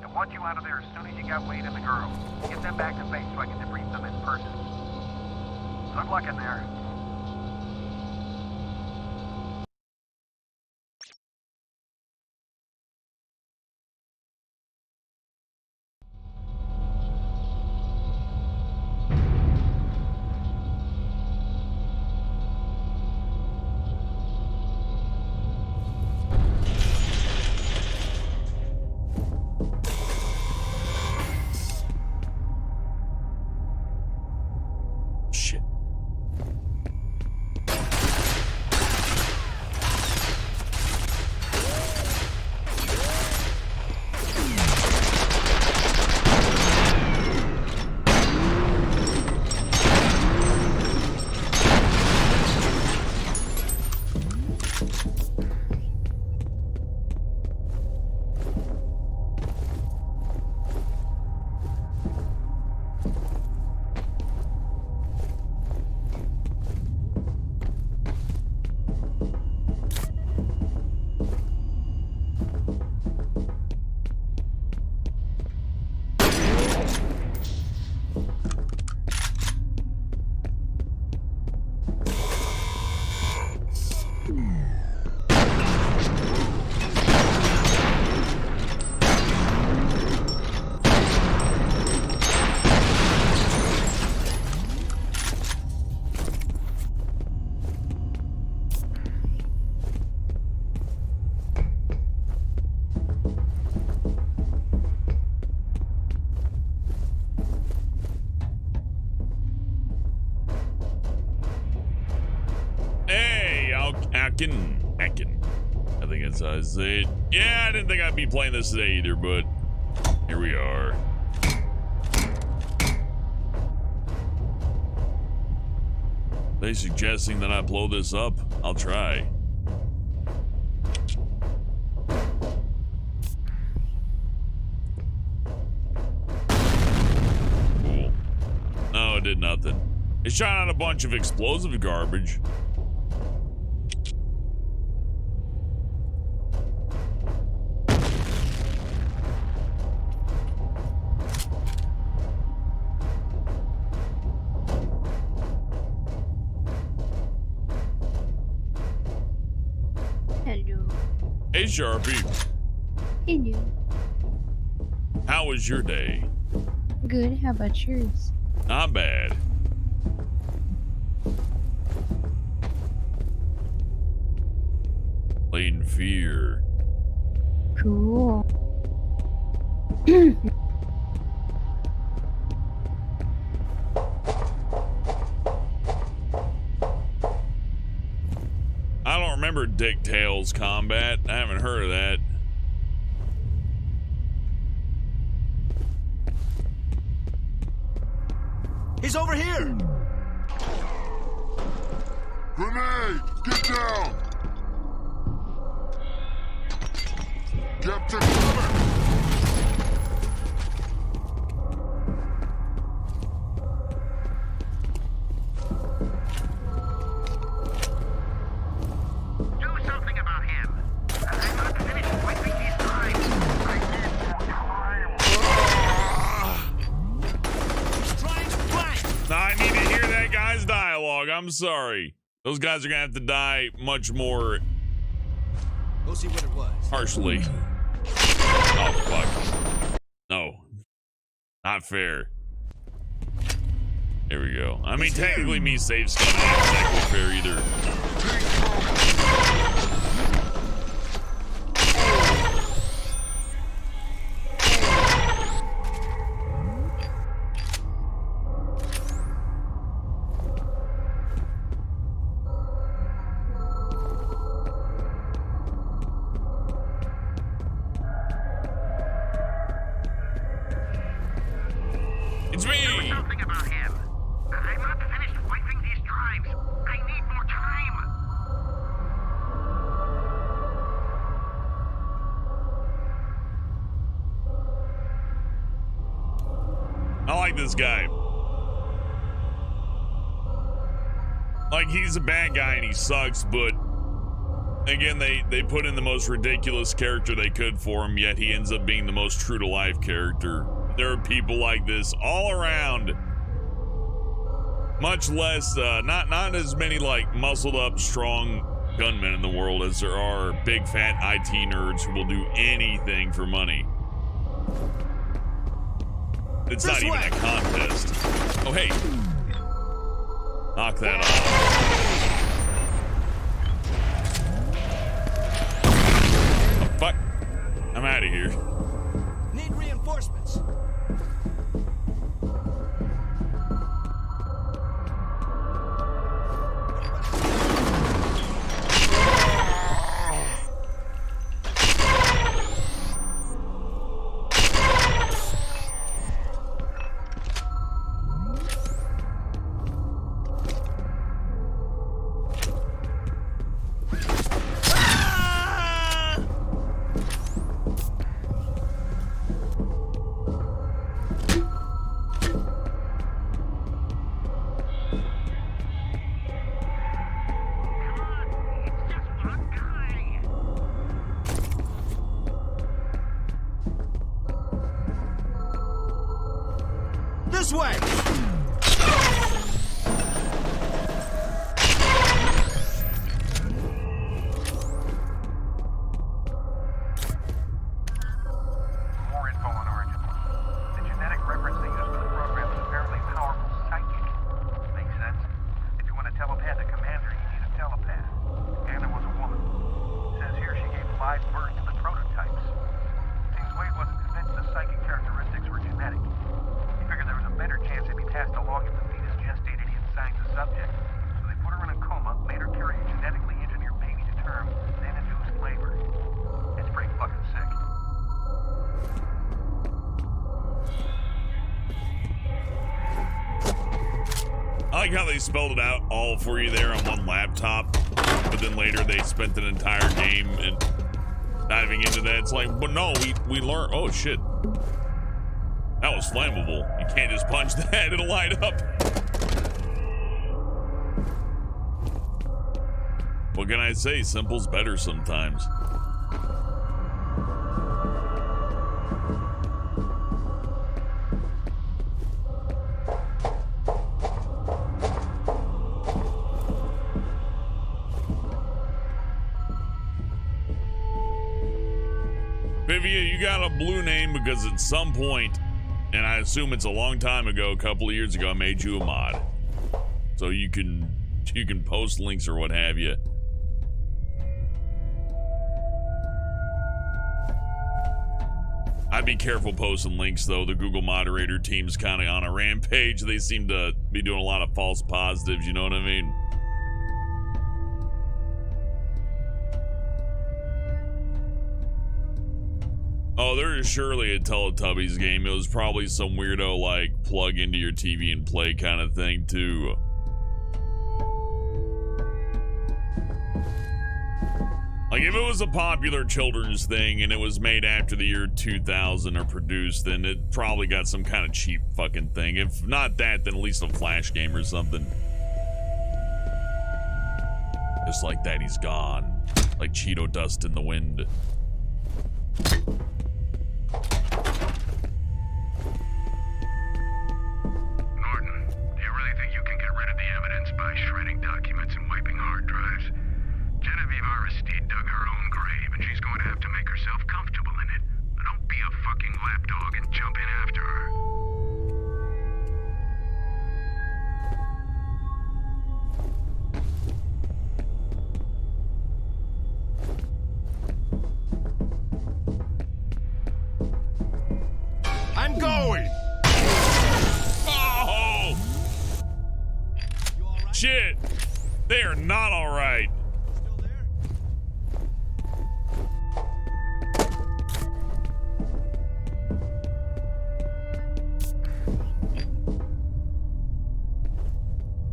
I want you out of there as soon as you got Wade and the girl. Get them back to base so I can debrief them in person. Good luck in there. Shit. Akin. I think that's how I say it. Yeah, I didn't think I'd be playing this today either, but here we are. They suggesting that I blow this up? I'll try. Cool. No, it did nothing. It shot out a bunch of explosive garbage. Hello. Hey, Sharpie. Hello. How was your day? Good. How about yours? Not bad. Playing F.E.A.R. Cool. I don't remember Dick Tails combat. I haven't heard of that. He's over here! Grenade! Get down! Captain, cover! Do something about him. I'm not finished wasting his time. I did more time. I'm sorry. Those guys are gonna have to die much more Go see what it was. harshly. Oh, fuck. No. Not fair. There we go. I mean, technically, me safe scumming ain't exactly fair either. It's me! Something about him. I'm not finished wiping these drives. I need more time. I like this guy. Like, he's a bad guy and he sucks, but again, they put in the most ridiculous character they could for him, yet he ends up being the most true to life character. There are people like this all around. Much less, not as many like muscled up, strong gunmen in the world as there are big fat IT nerds who will do anything for money. It's not even a contest. Oh, hey. Knock that off. Oh, fuck. I'm out of here. Need reinforcements. This way! More info on Origin. The genetic reference they use for the program is apparently powerful psychic. Makes sense. If you want a telepathic commander, you need a telepath. Anna was a woman. Says here she gave live birth to the prototypes. Seems Wade wasn't convinced the psychic characteristics were genetic. He figured there was a better chance it'd be passed along if the fetus gestated inside the subject. So they put her in a coma, made her carry a genetically engineered baby to term, then induced labor. It's pretty fucking sick. I like how they spelled it out all for you there on one laptop, but then later they spent an entire game and diving into that. It's like, but no, we learned. Oh shit, that was flammable. You can't just punch that; it'll light up. What can I say? Simple's better sometimes. Vivia, you got a blue name because at some point, and I assume it's a long time ago, a couple of years ago, I made you a mod. So you can post links or what have you. I'd be careful posting links though. The Google moderator team's kind of on a rampage. They seem to be doing a lot of false positives, you know what I mean? Oh, there is surely a Teletubbies game. It was probably some weirdo, like, plug into your TV and play kind of thing, too. Like, if it was a popular children's thing and it was made after the year 2000 or produced, then it probably got some kind of cheap fucking thing. If not that, then at least a Flash game or something. Just like that, he's gone. Like Cheeto dust in the wind. Norton, do you really think you can get rid of the evidence by shredding Shit. They are not all right.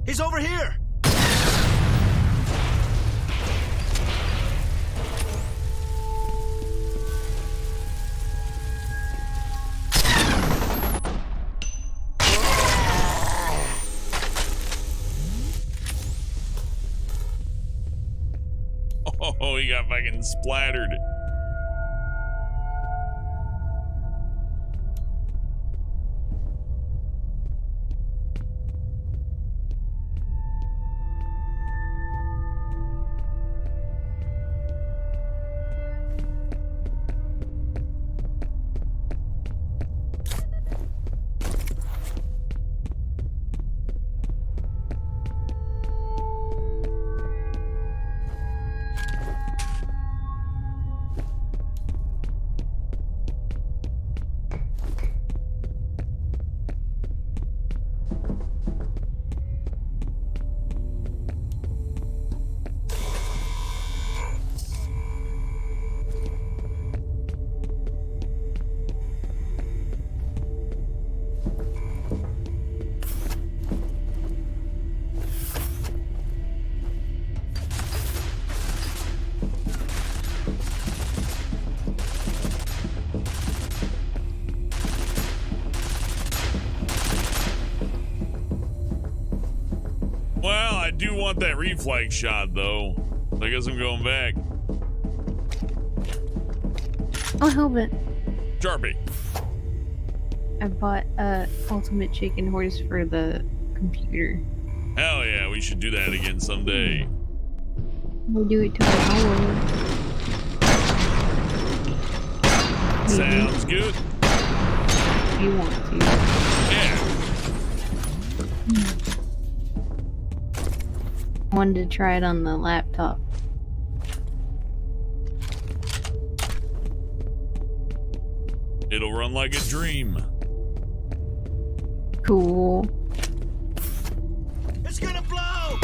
He's over here! Oh, he got fucking splattered. Well, I do want that reflex shot, though. I guess I'm going back. Oh, helmet. Sharpie. I bought a ultimate chicken horse for the computer. Hell yeah, we should do that again someday. We'll do it tomorrow. Sounds good. If you want to. Yeah. Wanted to try it on the laptop. It'll run like a dream. Cool. It's gonna blow!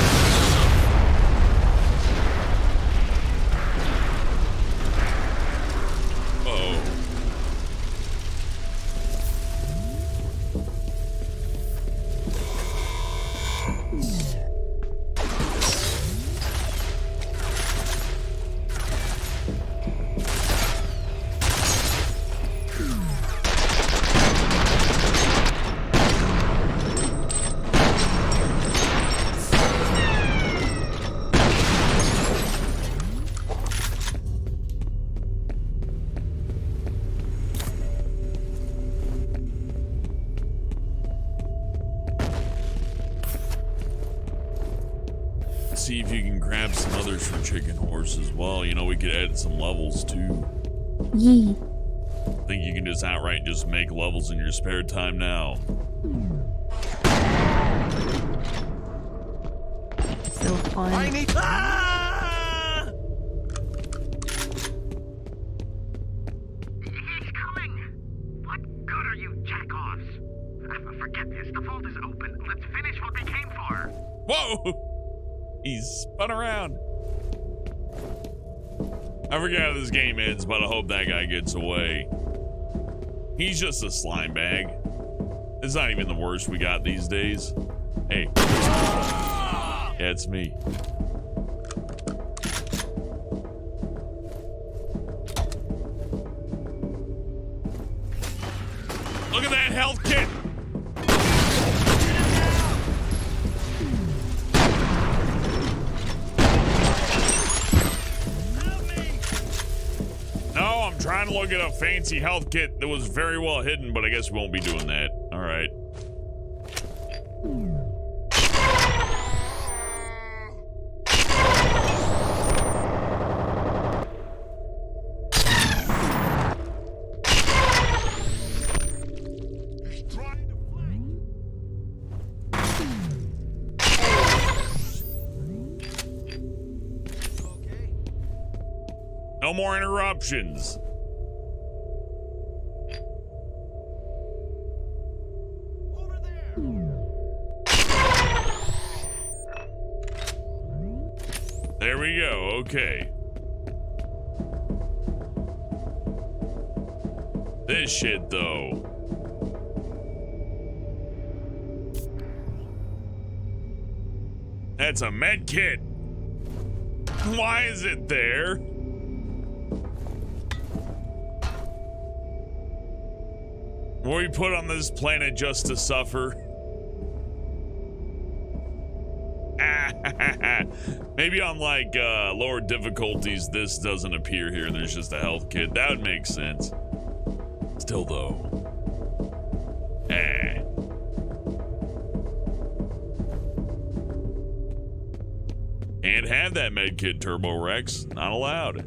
Uh-oh. See if you can grab some others from Chicken Horse as well. You know, we could add some levels too. Yee. I think you can just outright just make levels in your spare time now. So fun. I need. Ah! He's coming! What good are you jack-offs? Forget this. The vault is open. Let's finish what we came for. Whoa! He's spun around. I forget how this game ends, but I hope that guy gets away. He's just a slime bag. It's not even the worst we got these days. Hey. Yeah, it's me. Look at that health kit. No, I'm trying to look at a fancy health kit that was very well hidden, but I guess we won't be doing that. All right. No more interruptions. Over there! There we go. Okay. This shit, though. That's a med kit. Why is it there? Were we put on this planet just to suffer? Maybe on like lower difficulties, this doesn't appear here. There's just a health kit. That would make sense. Still though. Can't have that medkit, Turbo Rex. Not allowed.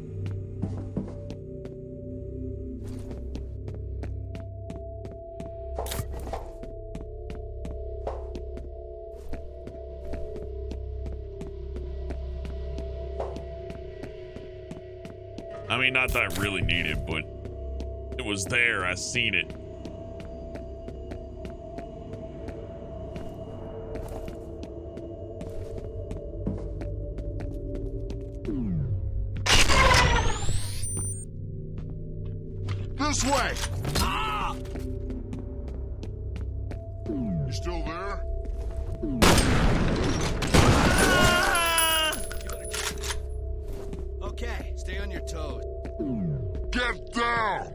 I mean, not that I really need it, but it was there. I seen it. This way! Ah! You still there? Okay, stay on your toes. Get down!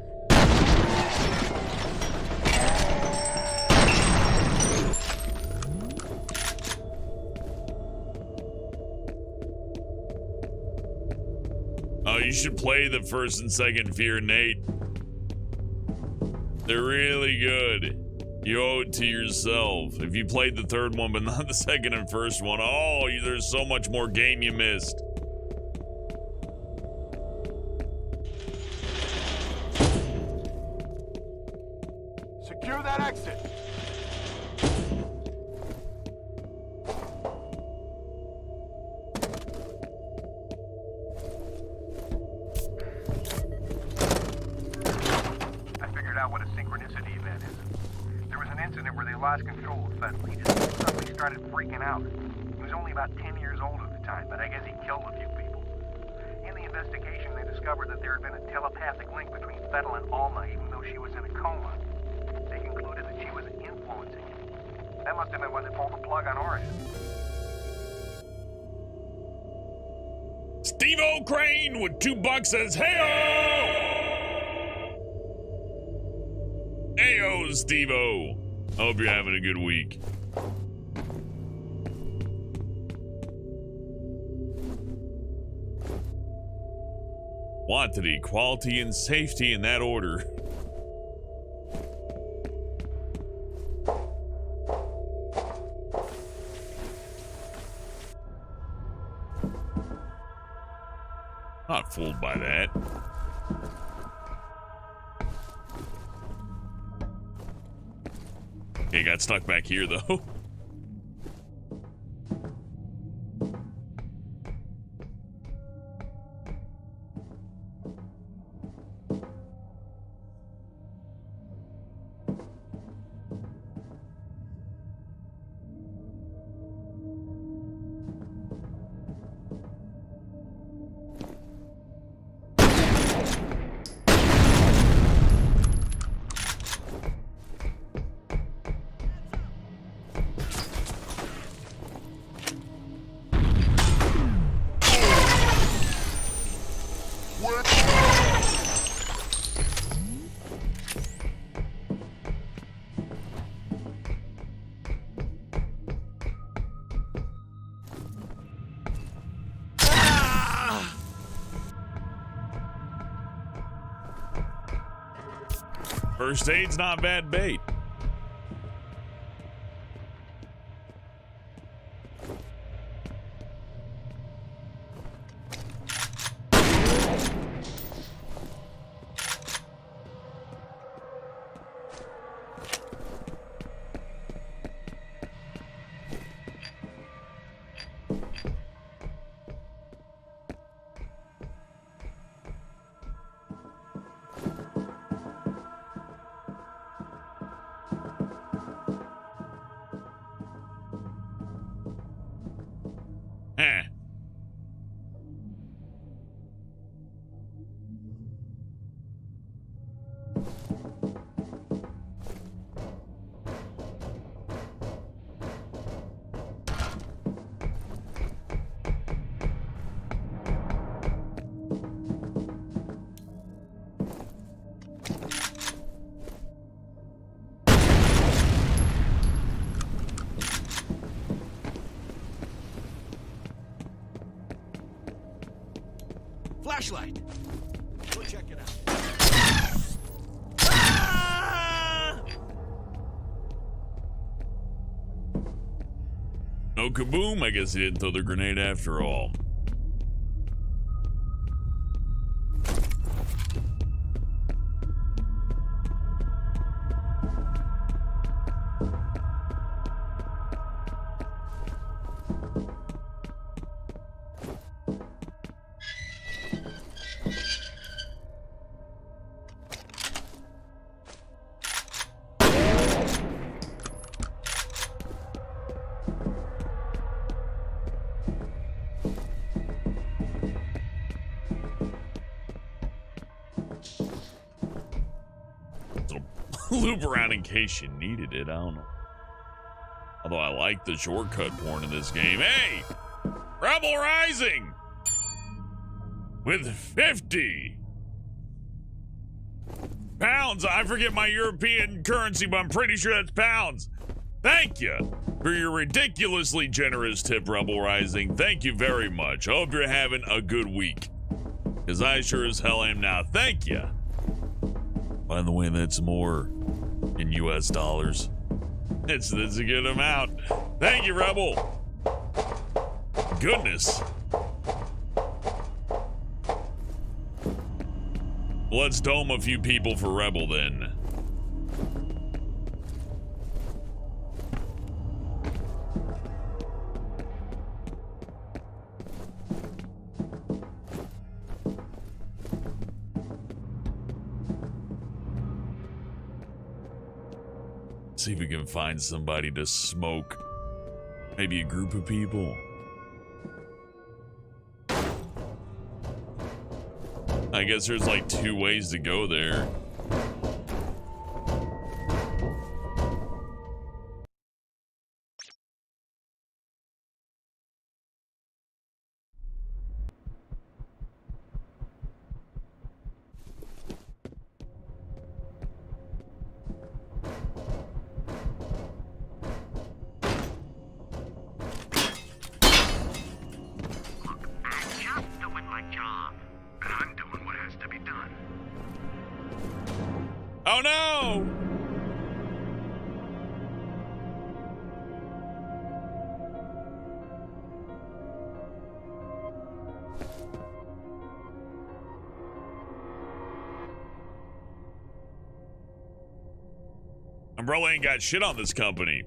Oh, you should play the first and second F.E.A.R, Nate. They're really good. You owe it to yourself. If you played the third one but not the second and first one, oh, there's so much more game you missed. Secure that exit. I figured out what a synchronicity event is. There was an incident where they lost control of Fettel. He just suddenly started freaking out. He was only about 10 years old at the time, but I guess he killed a few people. In the investigation, they discovered that there had been a telepathic link between Fettel and Alma, even though she was in a coma. They concluded that she was influencing him. That must have been when they pulled the plug on Origin. Steve O'Crane with $2 says, "Hey-o! Hey-o, Steve-o. Hope you're having a good week." Quantity, quality, and safety in that order. Not fooled by that. Okay, got stuck back here though. First aid's not bad bait. flashlight. Go check it out. No kaboom, I guess he didn't throw the grenade after all. Loop around in case you needed it. I don't know. Although I like the shortcut porn in this game. Hey! Rebel Rising! With 50 pounds. I forget my European currency, but I'm pretty sure that's pounds. Thank you for your ridiculously generous tip, Rebel Rising. Thank you very much. I hope you're having a good week. Because I sure as hell am now. Thank you. By the way, that's more in US dollars. It's a good amount. Thank you, Rebel. Goodness. Let's dome a few people for Rebel then. See if we can find somebody to smoke. Maybe a group of people. I guess there's like 2 ways to go there. Oh no! Umbrella ain't got shit on this company.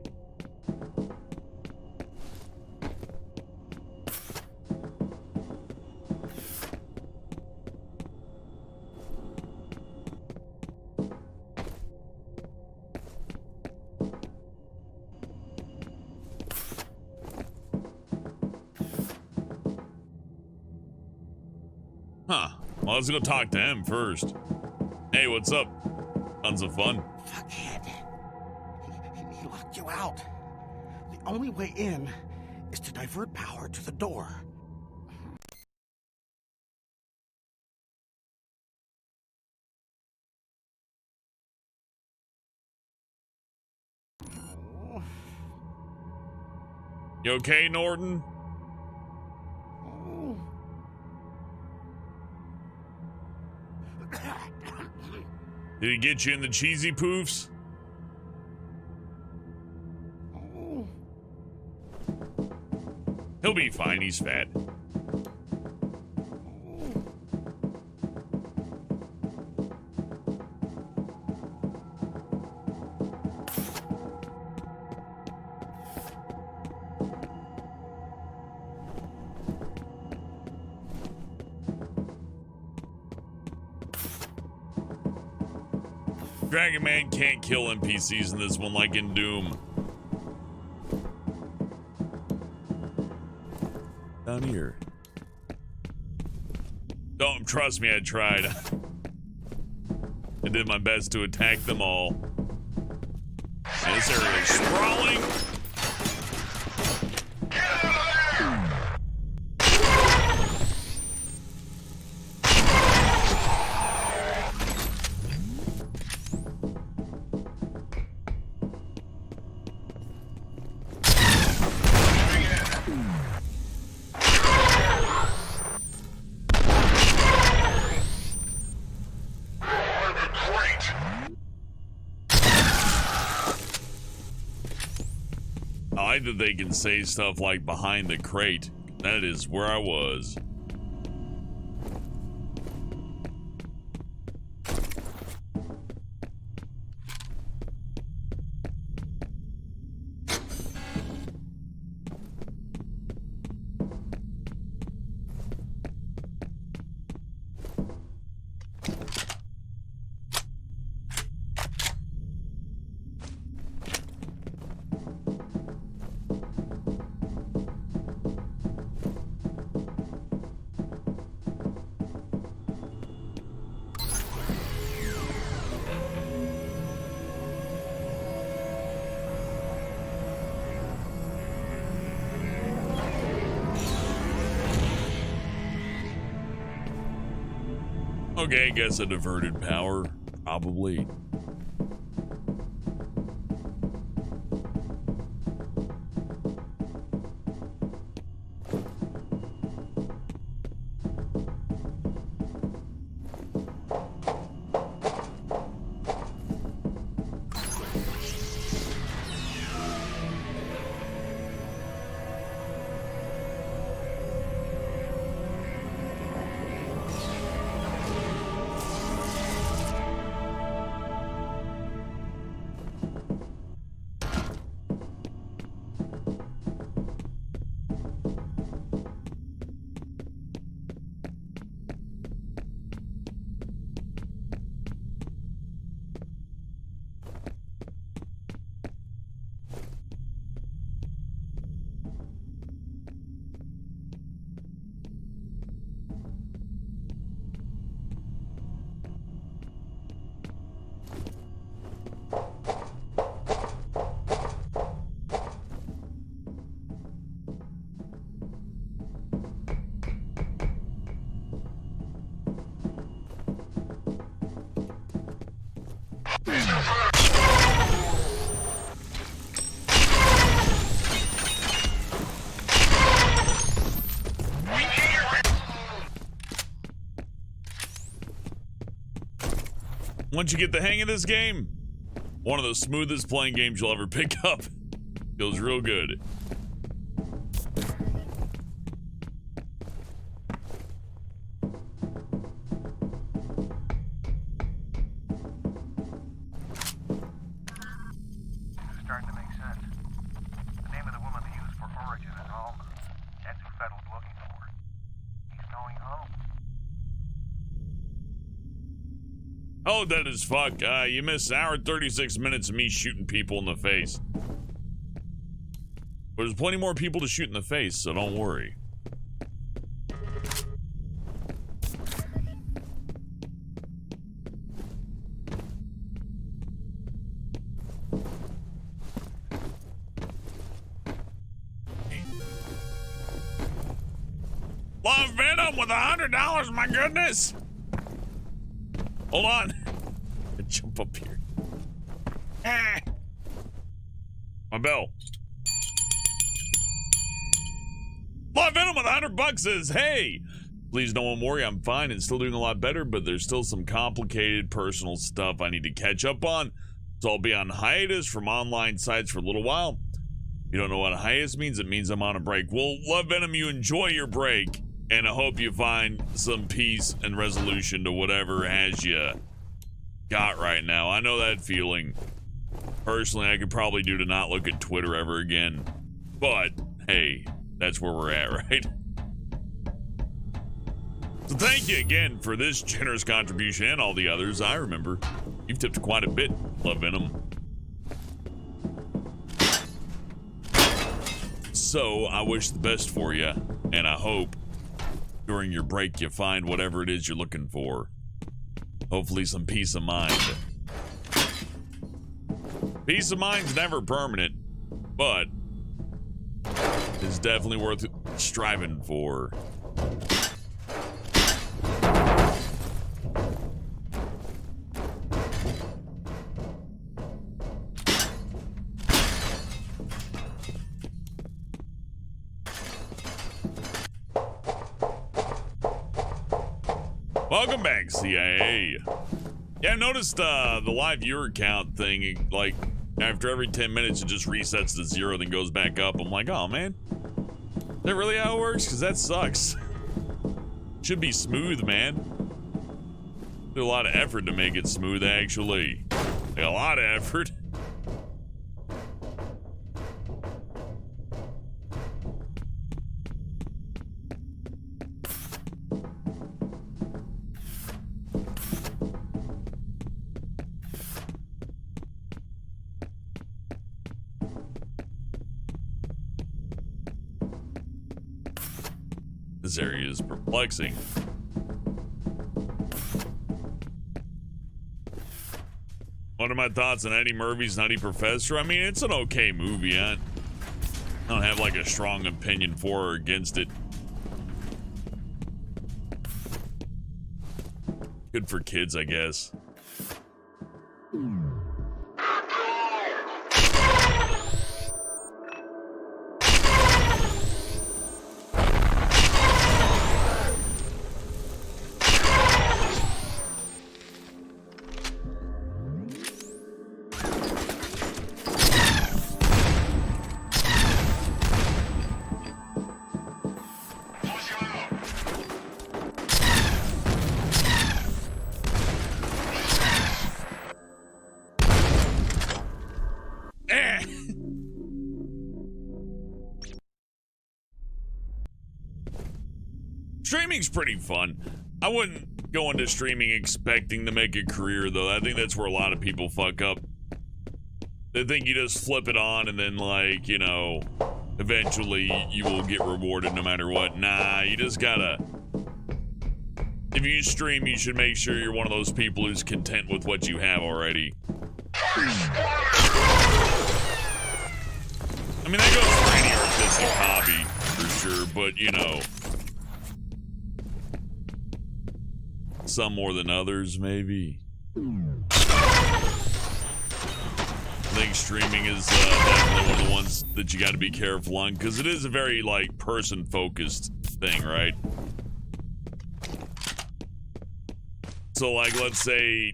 Huh. Well, let's go talk to him first. Hey, what's up? Tons of fun. Fuckhead. He locked you out. The only way in is to divert power to the door. You okay, Norton? Did he get you in the cheesy poofs? He'll be fine, he's fat. Dragon Man can't kill NPCs in this one like in Doom. Down here. Don't trust me, I tried. I did my best to attack them all. And this area is sprawling. I like that they can say stuff like behind the crate. That is where I was. Okay, guess a diverted power, probably. Once you get the hang of this game, one of the smoothest playing games you'll ever pick up. Feels real good. It's starting to make sense. The name of the woman they used for origin is Alma. That's who Fettel's looking for. He's going home. Oh, that is fuck. You missed an hour and 36 minutes of me shooting people in the face. But there's plenty more people to shoot in the face, so don't worry. Love Venom with $100, my goodness! Hold on. Jump up here. Ah. My bell. Love Venom with $100 says, hey, please don't worry, I'm fine and still doing a lot better, but there's still some complicated personal stuff I need to catch up on. So I'll be on hiatus from online sites for a little while. If you don't know what a hiatus means, it means I'm on a break. Well, Love Venom, you enjoy your break. And I hope you find some peace and resolution to whatever has you got right now. I know that feeling. Personally, I could probably do to not look at Twitter ever again. But, hey, that's where we're at, right? So thank you again for this generous contribution and all the others. I remember you've tipped quite a bit, Love Venom. So, I wish the best for you, and I hope during your break you find whatever it is you're looking for. Hopefully some peace of mind. Peace of mind's never permanent, but it's definitely worth striving for. Welcome back, CIA. Yeah, I noticed the live viewer count thing, like, After every 10 minutes, it just resets to 0, then goes back up. I'm like, oh man, is that really how it works? Because that sucks. Should be smooth, man. Do a lot of effort to make it smooth, actually. Like, a lot of effort. This area is perplexing. What are my thoughts on Eddie Murphy's Nutty Professor? I mean, it's an okay movie. I don't have like a strong opinion for or against it. Good for kids, I guess. Streaming's pretty fun. I wouldn't go into streaming expecting to make a career, though. I think that's where a lot of people fuck up. They think you just flip it on and then, like, you know, eventually you will get rewarded no matter what. Nah, you just gotta... If you stream, you should make sure you're one of those people who's content with what you have already. I mean, that goes for any artistic hobby, for sure, but, you know... Some more than others, maybe. I think streaming is definitely one of the ones that you got to be careful on, because it is a very, like, person-focused thing, right? So, like, let's say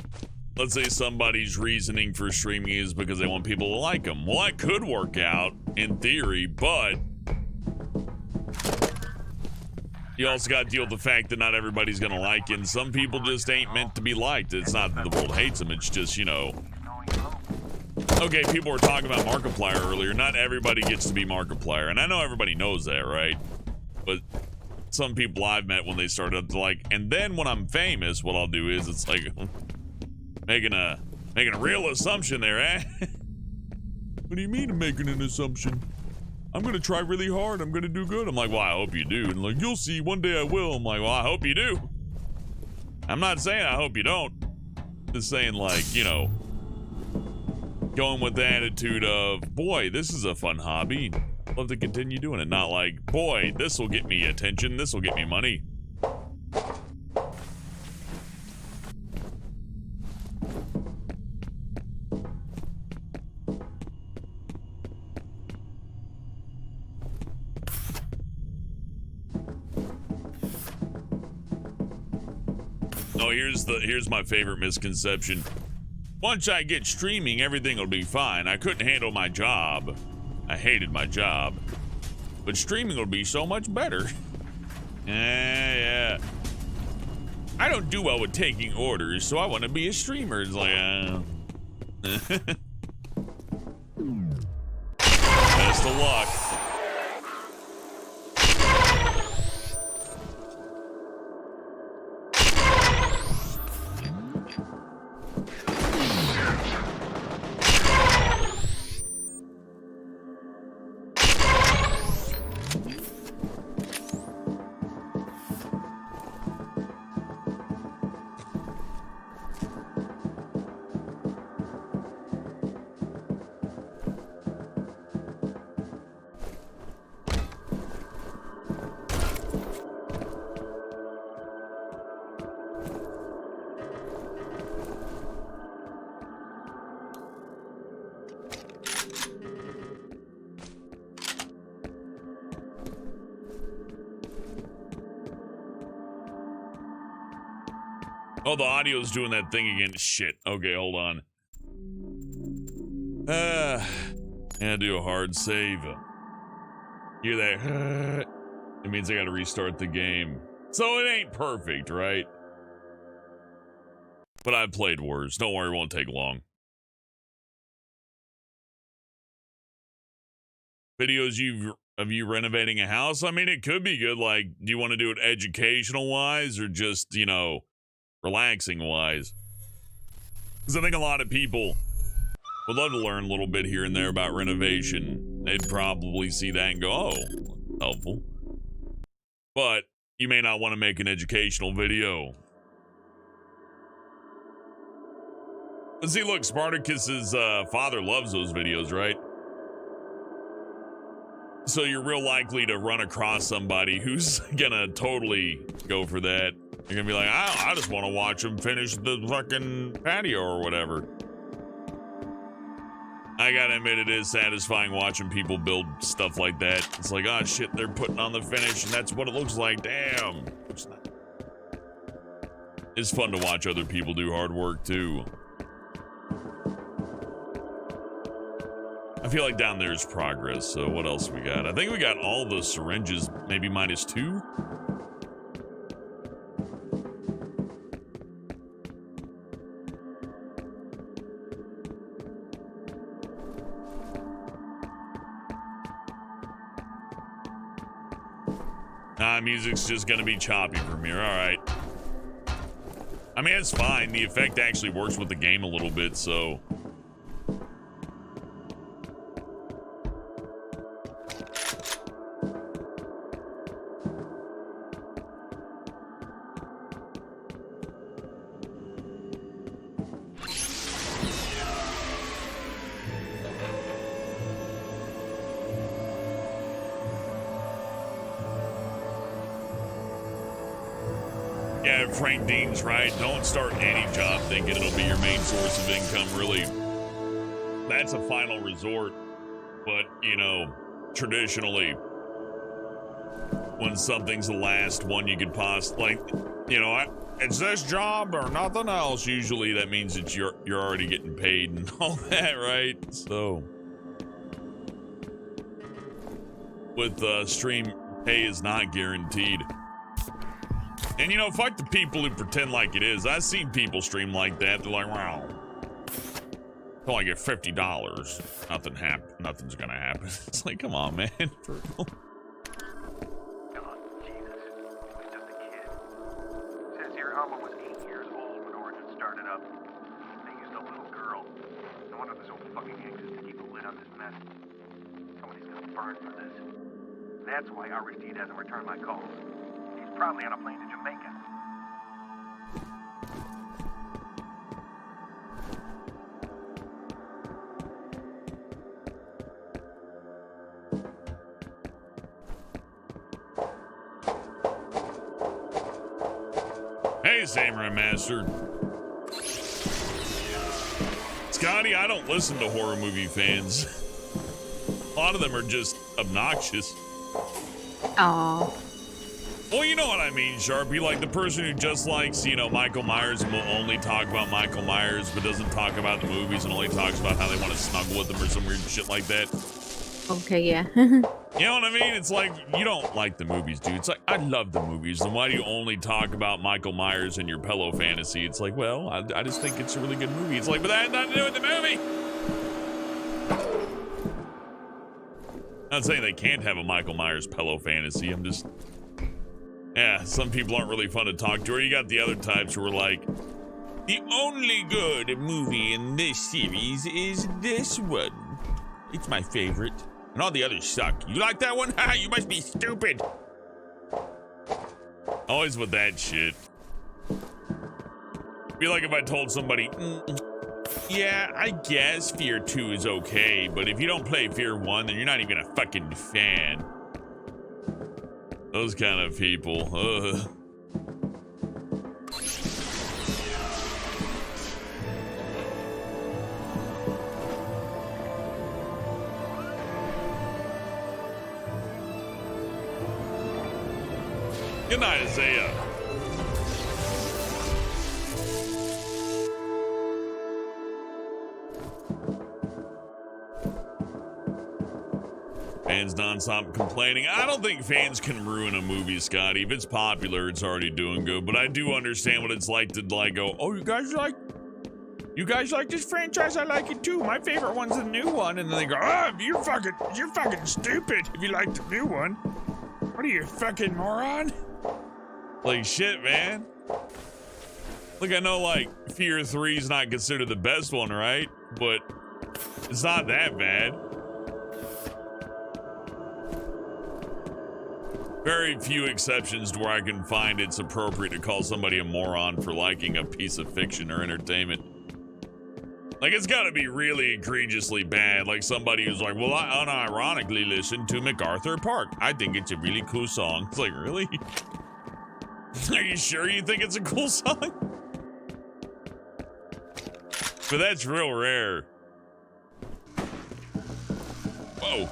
somebody's reasoning for streaming is because they want people to like them. Well, that could work out, in theory, but... You also got to deal with the fact that not everybody's going to like you, and some people just ain't meant to be liked. It's not that the world hates them, it's just, you know... Okay, people were talking about Markiplier earlier. Not everybody gets to be Markiplier, and I know everybody knows that, right? But some people I've met when they started to like... And then when I'm famous, what I'll do is, it's like... making a real assumption there, eh? What do you mean I'm making an assumption? I'm gonna try really hard. I'm gonna do good. I'm like, well, I hope you do. And like, you'll see. One day I will. I'm like, well, I hope you do. I'm not saying I hope you don't. Just saying, like, you know, going with the attitude of, boy, this is a fun hobby. Love to continue doing it. Not like, boy, this will get me attention. This will get me money. Oh, here's my favorite misconception. Once I get streaming, everything will be fine. I couldn't handle my job. I hated my job. But streaming will be so much better. Yeah. I don't do well with taking orders, so I want to be a streamer. It's like, best of luck. Oh, the audio's doing that thing again. Shit. Okay, hold on. And do a hard save. Hear that? It means I gotta restart the game. So it ain't perfect, right? But I've played worse. Don't worry, it won't take long. Videos of you renovating a house? I mean, it could be good. Like, do you want to do it educational wise or just, you know, relaxing wise? Because I think a lot of people would love to learn a little bit here and there about renovation. They'd probably see that and go, oh, helpful. But you may not want to make an educational video. But see, look, Spartacus's father loves those videos, right? So you're real likely to run across somebody who's gonna totally go for that. You're gonna be like, I just want to watch him finish the fucking patio or whatever. I gotta admit, it is satisfying watching people build stuff like that. It's like, oh shit, they're putting on the finish and that's what it looks like. Damn. It's fun to watch other people do hard work too. I feel like down there is progress, so what else we got? I think we got all the syringes, maybe -2. Music's just gonna be choppy from here, alright. I mean, it's fine. The effect actually works with the game a little bit, so... Yeah, Frank Dean's right. Don't start any job thinking it'll be your main source of income, really. That's a final resort. But, you know, traditionally, when something's the last one you could possibly, like, you know, it's this job or nothing else. Usually that means that you're already getting paid and all that, right? So, with stream, pay is not guaranteed. And, you know, fuck the people who pretend like it is. I've seen people stream like that. They're like, wow, until I get $50, nothing's gonna happen. It's like, come on, man. For real. Oh, Jesus. He was just a kid. Says here Alma was 8 years old when Origin started up. They used a little girl. No wonder there's so fucking anxious to keep a lid on this mess. Somebody's gonna burn for this. That's why Aristide hasn't returned my calls. Probably on a plane to Jamaica. Hey, Samurai Master. Scotty, I don't listen to horror movie fans. A lot of them are just obnoxious. Aww. Well, you know what I mean, Sharpie. Like the person who just likes, you know, Michael Myers and will only talk about Michael Myers, but doesn't talk about the movies and only talks about how they want to snuggle with them or some weird shit like that. Okay, yeah. You know what I mean? It's like, you don't like the movies, dude. It's like, I love the movies. Then why do you only talk about Michael Myers and your pillow fantasy? It's like, well, I just think it's a really good movie. It's like, but that had nothing to do with the movie. Not saying they can't have a Michael Myers pillow fantasy. I'm just... Yeah, some people aren't really fun to talk to. Or you got the other types who are like, the only good movie in this series is this one. It's my favorite. And all the others suck. You like that one? Ha! You must be stupid. Always with that shit. Be like if I told somebody, yeah, I guess F.E.A.R 2 is okay, but if you don't play F.E.A.R 1, then you're not even a fucking fan. Those kind of people. Good night, Isaiah. nonstop complaining. I don't think fans can ruin a movie, Scotty. If it's popular, it's already doing good. But I do understand what it's like to like go, oh, you guys like this franchise? I like it too. My favorite one's the new one. And then they go, oh, you're fucking stupid if you like the new one. What are you, fucking moron? Like, shit, man. Look, I know, like, F.E.A.R 3 is not considered the best one, right? But it's not that bad. Very few exceptions to where I can find it's appropriate to call somebody a moron for liking a piece of fiction or entertainment. Like, it's gotta be really egregiously bad. Like somebody who's like, well, I unironically listened to MacArthur Park. I think it's a really cool song. It's like, really? Are you sure you think it's a cool song? But that's real rare. Whoa.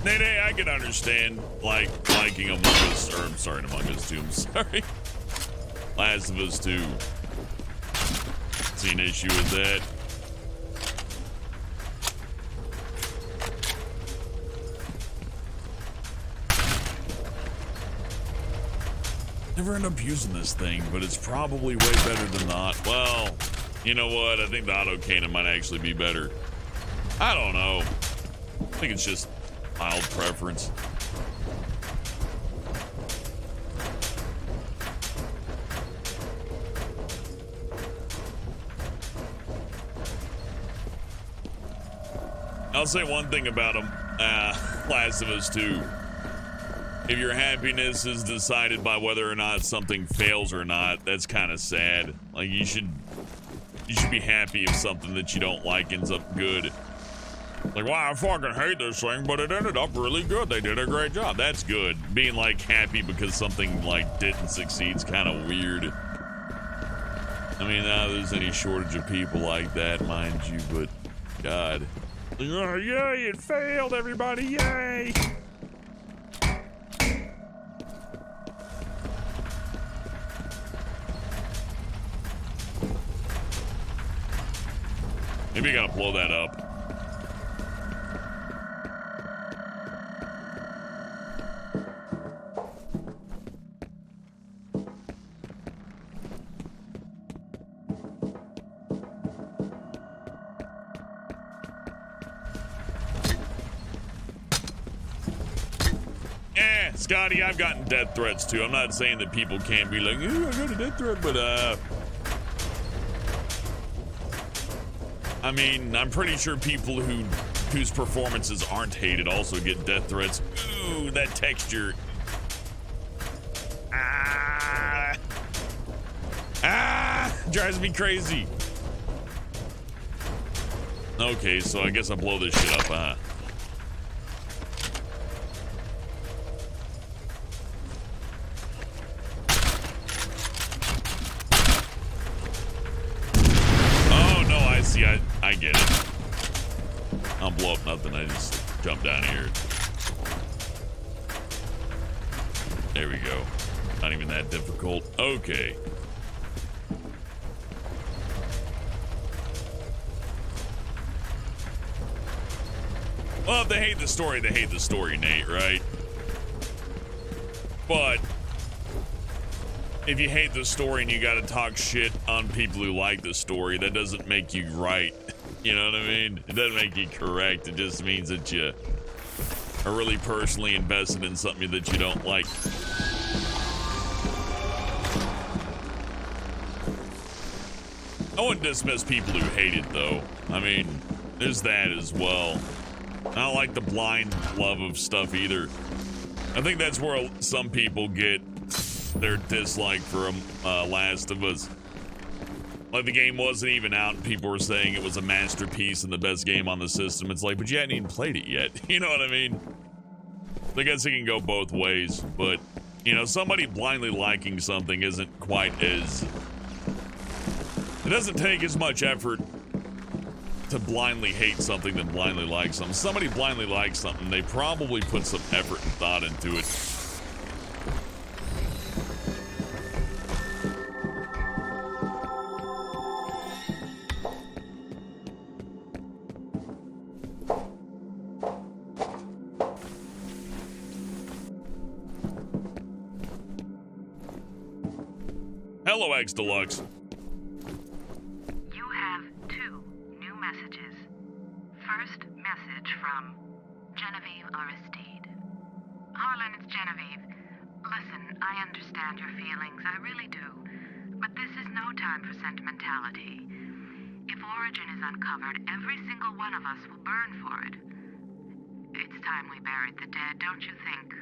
Nay, I can understand, like, liking Among Us, or I'm sorry, Among Us 2, I'm sorry. Last of Us 2. See an issue with that. Never end up using this thing, but it's probably way better than not. Well, you know what? I think the auto cannon might actually be better. I don't know. I think it's just mild preference. I'll say one thing about them. Last of Us 2. If your happiness is decided by whether or not something fails or not, that's kind of sad. Like, you should be happy if something that you don't like ends up good. Like, wow, I fucking hate this thing, but it ended up really good. They did a great job. That's good. Being, like, happy because something, like, didn't succeed is kind of weird. I mean, not there's any shortage of people like that, mind you, but God. Oh, yay, it failed, everybody, yay! Maybe I gotta blow that up. Scotty, I've gotten death threats too. I'm not saying that people can't be like, ooh, I got a death threat, but I mean, I'm pretty sure people whose performances aren't hated also get death threats. Ooh, that texture. Drives me crazy. Okay, so I guess I blow this shit up, huh? I get it. I'll blow up nothing. I just jump down here. There we go. Not even that difficult. Okay. Well, if they hate the story, they hate the story, Nate, right? But if you hate the story and you gotta talk shit on people who like the story, that doesn't make you right. You know what I mean? It doesn't make you correct. It just means that you are really personally invested in something that you don't like. I wouldn't dismiss people who hate it, though. I mean, there's that as well. I don't like the blind love of stuff either. I think that's where some people get their dislike for Last of Us. Like, the game wasn't even out and people were saying it was a masterpiece and the best game on the system. It's like, but you hadn't even played it yet. You know what I mean? I guess it can go both ways, but, you know, somebody blindly liking something isn't quite as... It doesn't take as much effort to blindly hate something than blindly like something. Somebody blindly likes something, they probably put some effort and thought into it. Hello, X Deluxe. You have 2 new messages. First message from Genevieve Aristide. Harlan, it's Genevieve. Listen, I understand your feelings, I really do. But this is no time for sentimentality. If Origin is uncovered, every single one of us will burn for it. It's time we buried the dead, don't you think?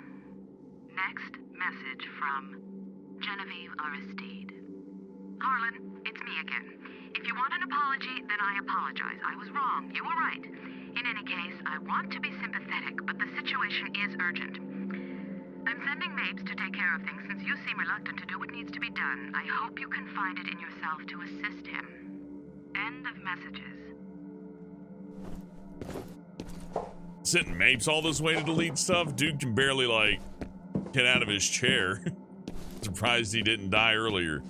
Next message from Genevieve Aristide. Harlan, it's me again. If you want an apology, then I apologize. I was wrong. You were right. In any case, I want to be sympathetic, but the situation is urgent. I'm sending Mapes to take care of things since you seem reluctant to do what needs to be done. I hope you can find it in yourself to assist him. End of messages. Sitting Mapes all this way to delete stuff? Dude can barely, like, get out of his chair. Surprised he didn't die earlier.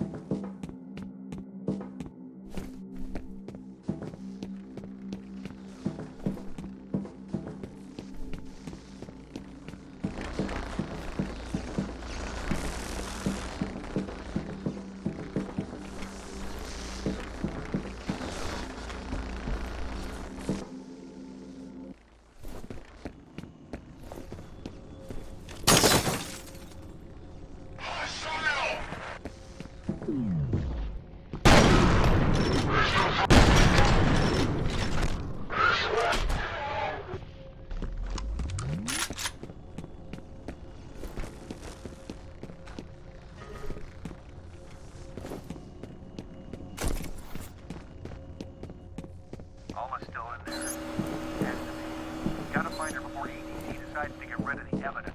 Alma's still in there. Has to be. Gotta find her before EDC decides to get rid of the evidence.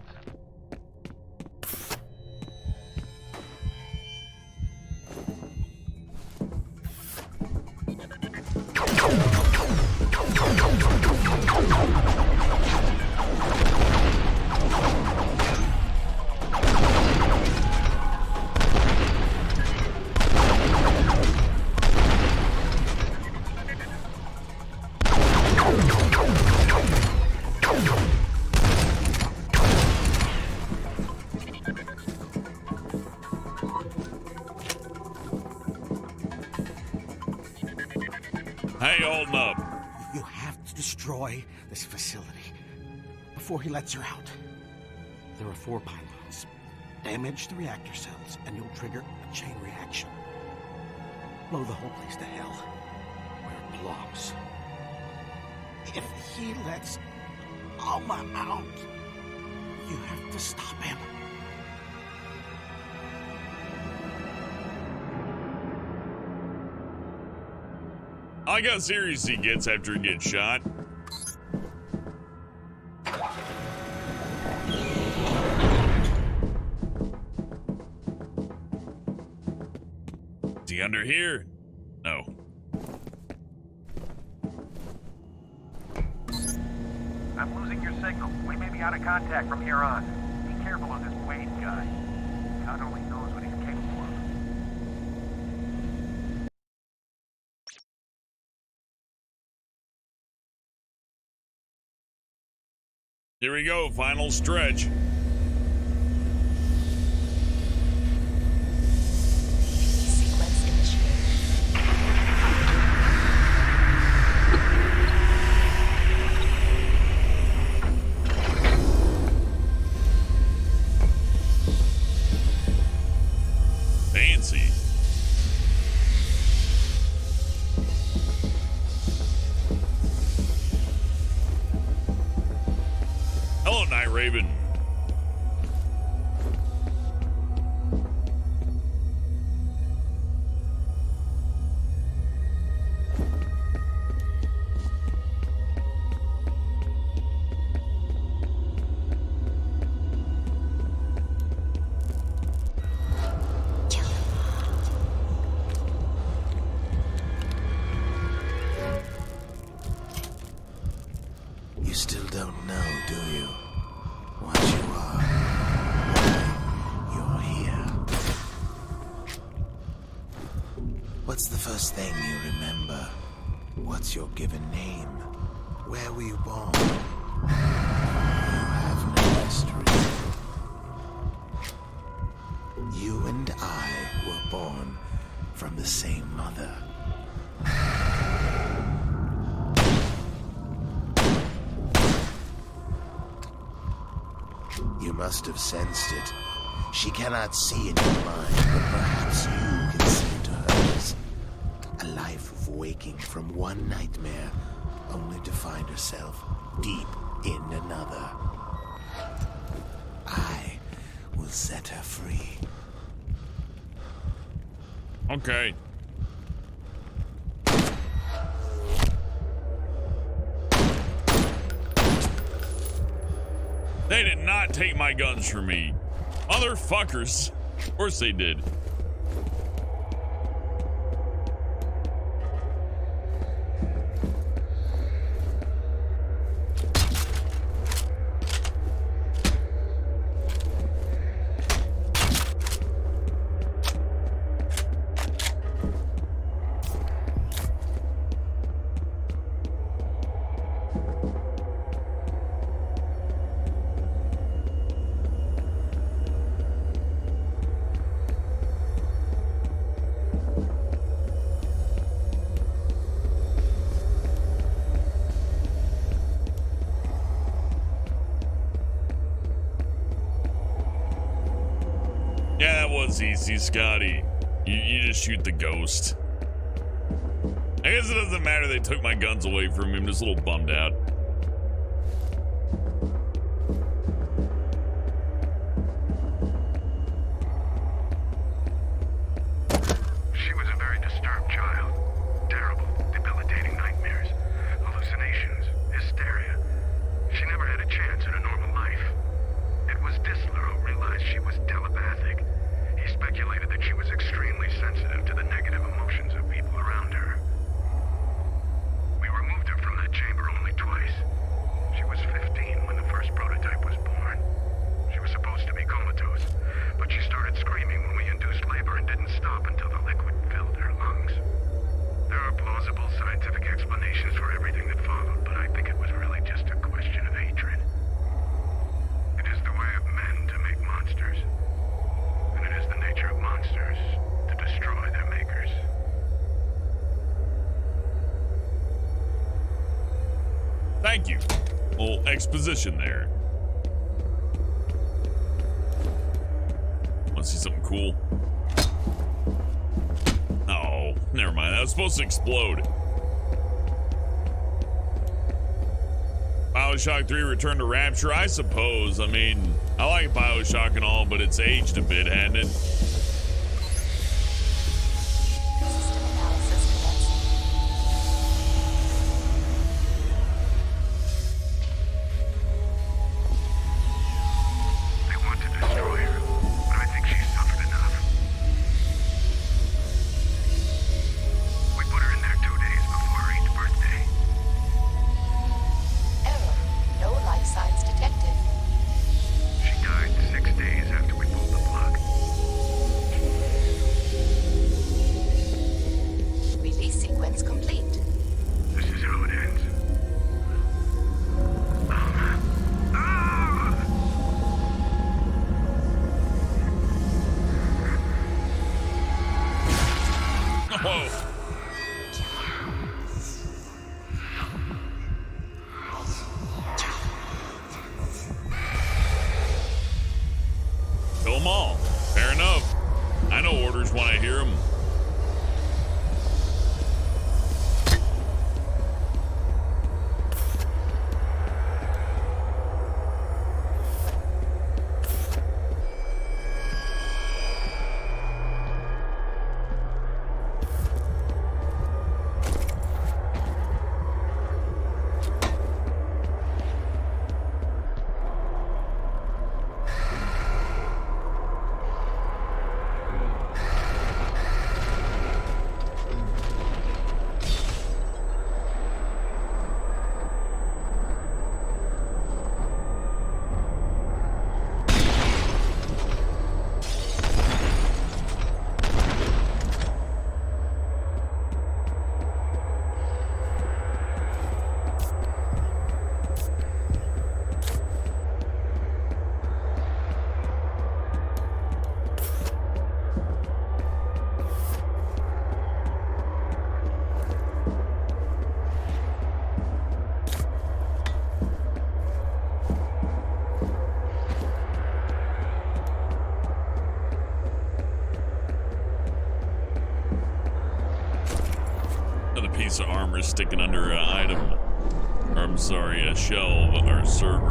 Hey, holding up. You have to destroy this facility before he lets her out. There are 4 pylons. Damage the reactor cells, and you'll trigger a chain reaction. Blow the whole place to hell, where it belongs. If he lets Alma out, you have to stop him. I like how serious he gets after he gets shot. Is he under here? No. I'm losing your signal. We may be out of contact from here on. Be careful of this Wade guy. God only knows what he's capable of. Here we go, final stretch. Sequence initiated. Fancy. Hello, Night Raven. You still don't know, do you? What you are. Why you're here. What's the first thing you remember? What's your given name? Where were you born? You have no history. You and I were born from the same mother. You must have sensed it. She cannot see in your mind, but perhaps you can see into hers. A life of waking from one nightmare, only to find herself deep in another. I will set her free. Okay. They did not take my guns from me. Motherfuckers. Of course they did. Yeah, that was easy, Scotty. You just shoot the ghost. I guess it doesn't matter they took my guns away from me. I'm just a little bummed out. She was a very disturbed child. Terrible, debilitating nightmares, hallucinations, hysteria. She never had a chance at a normal life. It was Disler who realized she was telepathic. He speculated that she was extremely sensitive to the negative emotions of people around her. We removed her from that chamber only twice. She was 15 when the first prototype was born. She was supposed to be comatose, but she started screaming when we induced labor and didn't stop until the liquid filled her lungs. There are plausible scientific explanations for everything that followed, but I think it was really just a question of hatred. It is the way of men to make monsters, and it is the nature of monsters to destroy their makers. Thank you. Little exposition there. Want to see something cool? Oh, never mind. That was supposed to explode. BioShock 3 Return to Rapture, I suppose. I mean, I like BioShock and all, but it's aged a bit, hasn't it? System analysis commencing. They want to destroy her, but I think she's suffered enough. We put her in there 2 days before her 8th birthday. Error. No life signs detected. She died 6 days after we pulled the plug. armor sticking under an item. Or I'm sorry, a shelf or server.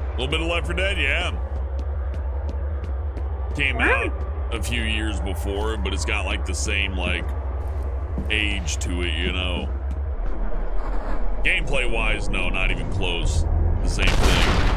A little bit of Left 4 Dead, yeah. Came out a few years before, but it's got like the same like age to it, you know. Gameplay wise, no, not even close. The same thing.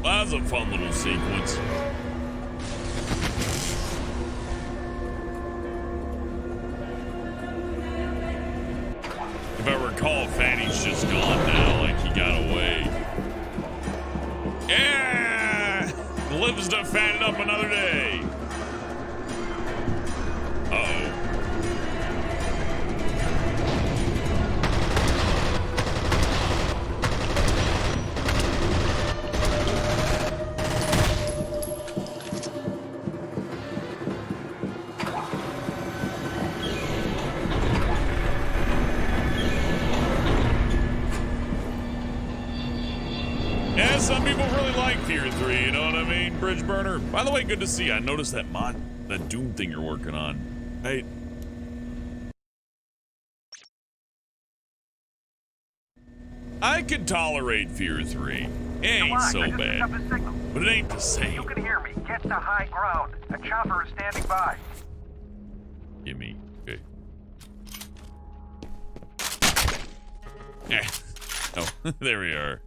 That was a fun little sequence. If I recall, Fatty's just gone now, like he got away. Yeah! Lives to fatten up another day. Uh-oh. Yeah, some people really like F.E.A.R 3, you know what I mean? Bridge burner. By the way, good to see you. I noticed that that Doom thing you're working on. Hey. I could tolerate F.E.A.R 3. It ain't so bad. But it ain't the same. You can hear me. Get to high ground. A chopper is standing by. Gimme. Okay. Oh, there we are.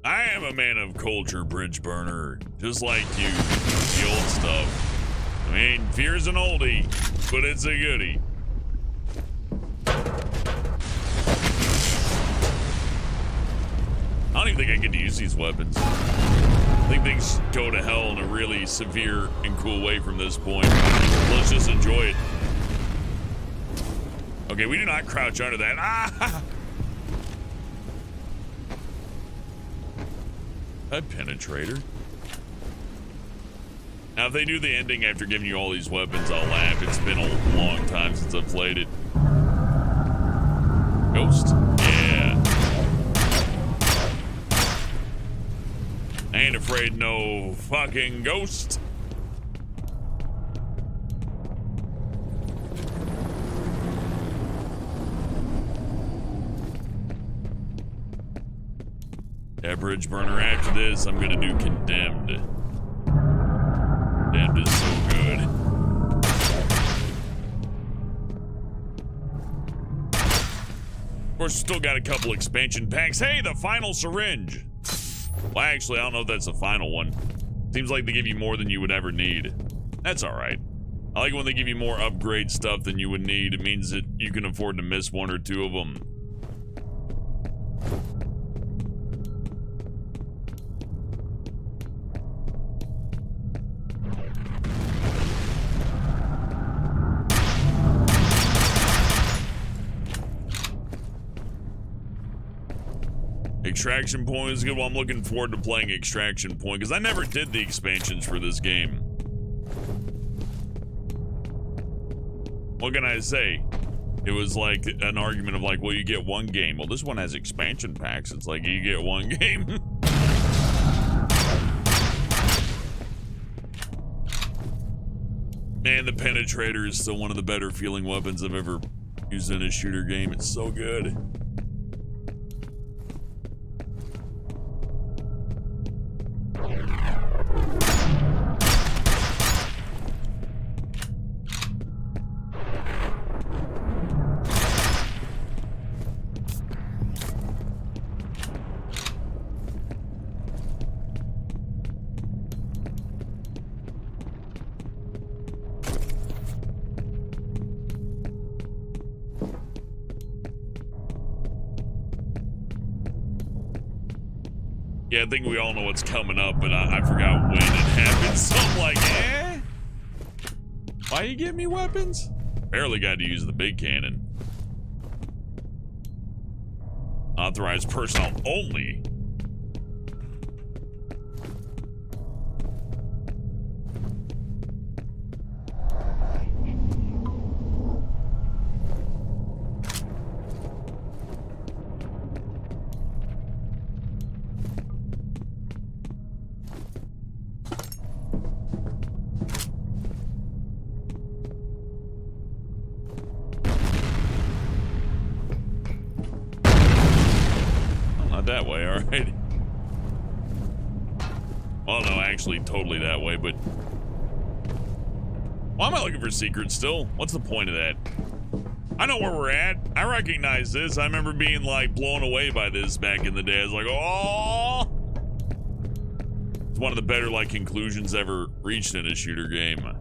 I am a man of culture, Bridge Burner. Just like you, the old stuff. I mean, F.E.A.R's an oldie, but it's a goodie. I don't even think I get to use these weapons. I think things go to hell in a really severe and cool way from this point. Let's just enjoy it. Okay, we do not crouch under that. Ah! A penetrator. Now, if they do the ending after giving you all these weapons, I'll laugh. It's been a long time since I've played it. Ghost? Yeah. I ain't afraid no fucking ghost. Yeah, Bridge Burner, after this, I'm gonna do Condemned. Condemned is so good. Of course, still got a couple expansion packs. Hey, the final syringe! Well, actually, I don't know if that's the final one. Seems like they give you more than you would ever need. That's alright. I like when they give you more upgrade stuff than you would need. It means that you can afford to miss one or two of them. Extraction Point is good. Well, I'm looking forward to playing Extraction Point because I never did the expansions for this game. What can I say? It was like an argument of like, well, you get one game. Well, this one has expansion packs. It's like you get one game. Man, the Penetrator is still one of the better feeling weapons I've ever used in a shooter game. It's so good. Yeah, I think we all know what's coming up, but I forgot when it happened, so I'm like, eh? Why you give me weapons? Barely got to use the big cannon. Authorized personnel only. That way, all right. Well, no, actually, totally that way, but why am I looking for secrets still? What's the point of that? I know where we're at. I recognize this. I remember being like blown away by this back in the day. I was like, oh, it's one of the better like conclusions ever reached in a shooter game.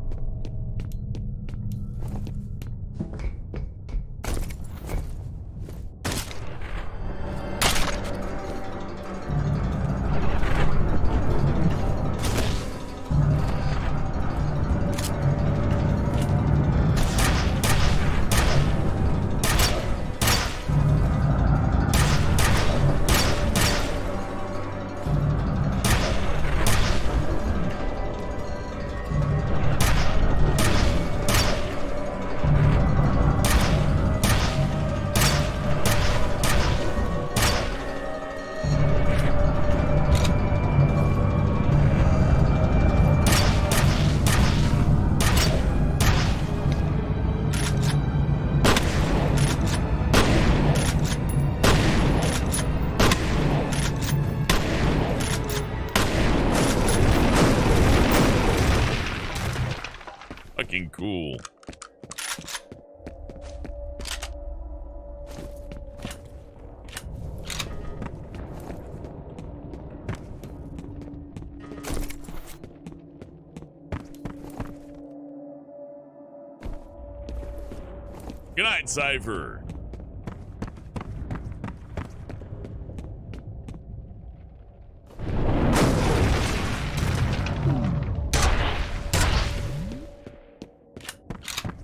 Good night, Cypher.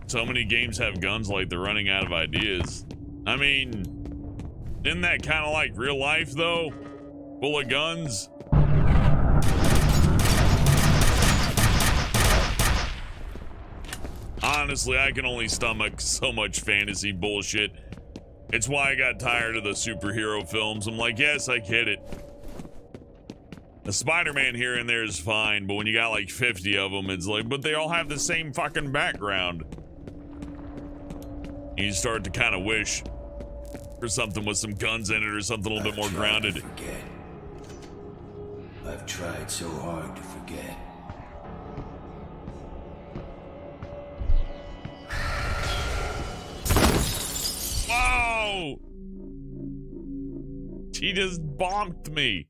So many games have guns like they're running out of ideas. I mean, isn't that kind of like real life though? Full of guns? Honestly, I can only stomach so much fantasy bullshit. It's why I got tired of the superhero films. I'm like, yes, I get it. A Spider-Man here and there is fine, but when you got like 50 of them, it's like, but they all have the same fucking background. You start to kind of wish for something with some guns in it or something a little bit more grounded. I've tried so hard to forget. Whoa! She just bonked me.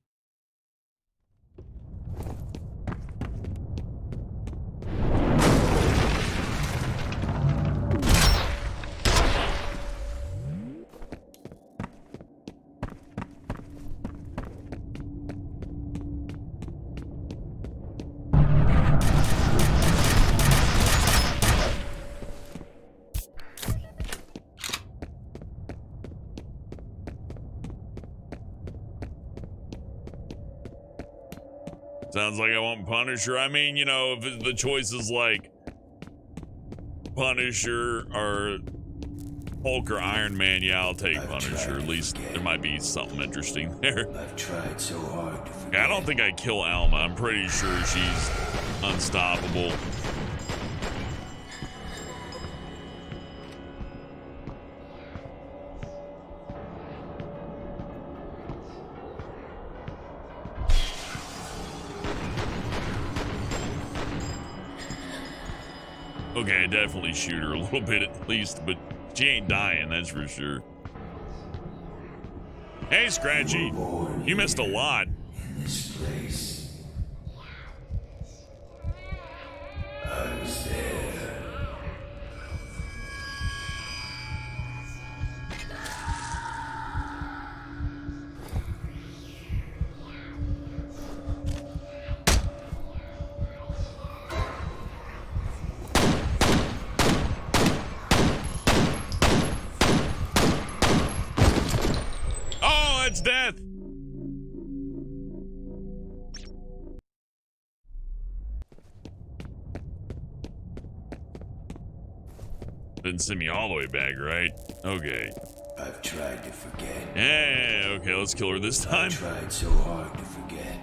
Sounds like I want Punisher. I mean, you know, if the choice is like Punisher or Hulk or Iron Man, yeah, I'll take Punisher. At least there might be something interesting there. I've tried so hard to forget. Yeah, I don't think I kill Alma. I'm pretty sure she's unstoppable. Okay, I definitely shoot her a little bit at least, but she ain't dying, that's for sure. Hey, Scratchy, you missed a lot. In this place, I was there. It's death. Didn't send me all the way back, right? Okay. I've tried to forget. Yeah, okay, let's kill her this time. I've tried so hard to forget.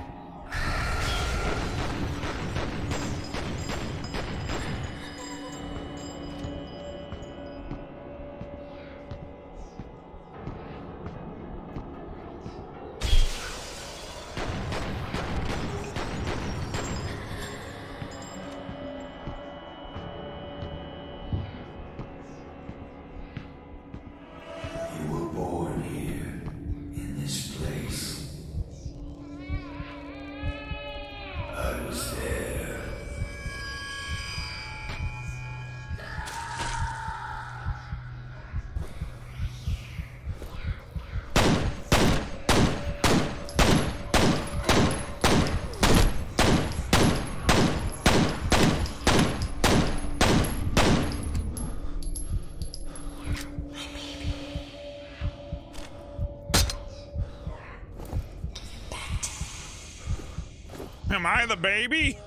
Am I the baby?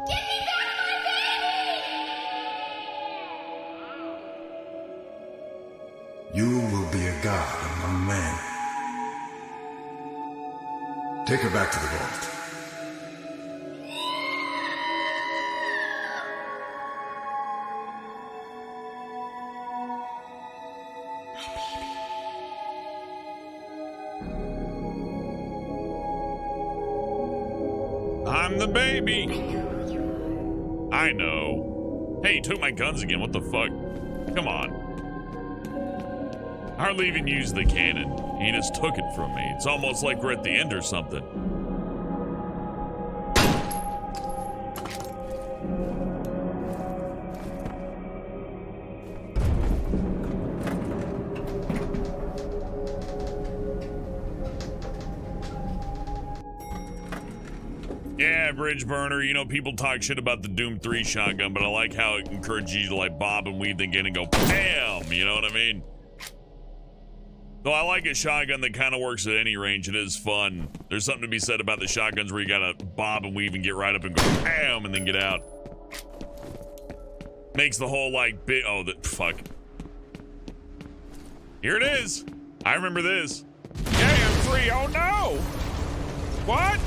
Give me back my baby! You will be a god among men. Take her back to the vault. I'm the baby. I know. Hey, you took my guns again. What the fuck? Come on. I hardly even used the cannon. He just took it from me. It's almost like we're at the end or something. Yeah, bridge burner. You know, people talk shit about the Doom 3 shotgun, but I like how it encourages you to like bob and weave again and go bam. You know what I mean? Though I like a shotgun that kind of works at any range. It is fun. There's something to be said about the shotguns where you gotta bob and weave and get right up and go bam and then get out. Makes the whole like bit. Oh, fuck. Here it is. I remember this. Yeah, I'm free. Oh no. What?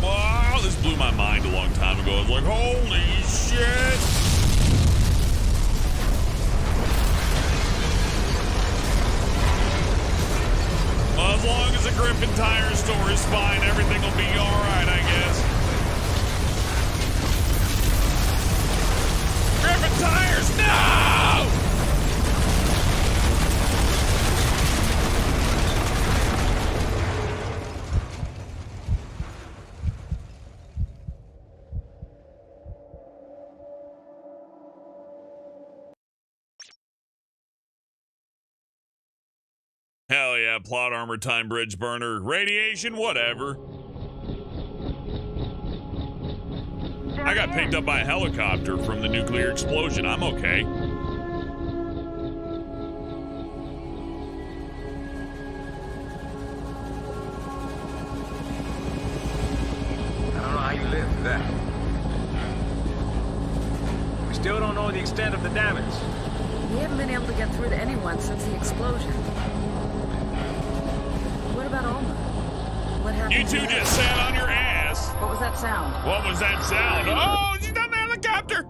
Wow, this blew my mind a long time ago. I was like, holy shit. Well, as long as the Griffin tire store is fine, everything will be alright, I guess. Griffin tires, no! Hell yeah, plot armor time, bridge burner, radiation, whatever. I got picked up by a helicopter from the nuclear explosion. I'm okay. I don't know how you live through that. We still don't know the extent of the damage. We haven't been able to get through to anyone since the explosion. What about Alma? What happened? You two just sat on your ass. What was that sound? What was that sound? Oh, she's on the helicopter.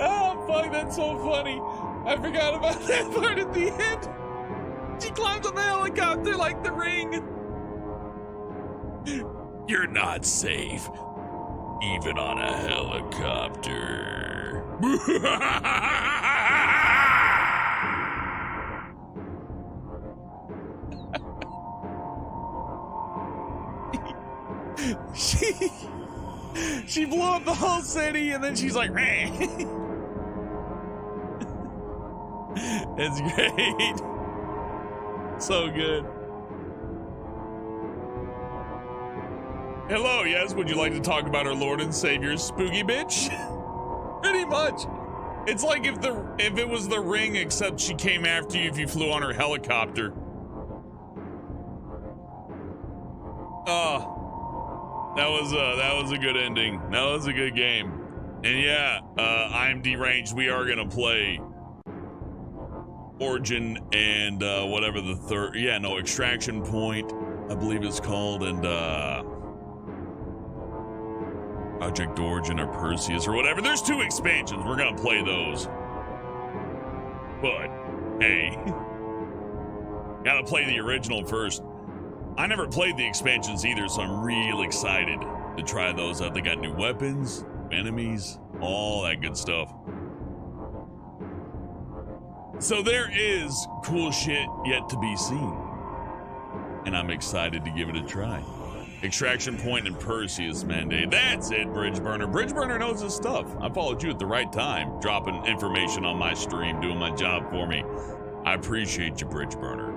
Oh, fuck, that's so funny. I forgot about that part at the end. She climbs on the helicopter like the Ring. You're not safe, even on a helicopter. She blew up the whole city, and then she's like, it's great. So good. Hello, yes, would you like to talk about our Lord and Savior, spooky bitch? Pretty much. It's like if it was the Ring, except she came after you if you flew on her helicopter. Oh, that was a good ending. That was a good game. And yeah, I'm deranged. We are gonna play Origin and whatever the third, Extraction Point, I believe it's called, and Project Origin or Perseus or whatever. There's 2 expansions. We're gonna play those. But hey, gotta play the original first. I never played the expansions either, so I'm real excited to try those out. They got new weapons, enemies, all that good stuff. So there is cool shit yet to be seen, and I'm excited to give it a try. Extraction Point and Perseus Mandate. That's it, Bridge Burner. Bridge Burner knows his stuff. I followed you at the right time, dropping information on my stream, doing my job for me. I appreciate you, Bridge Burner.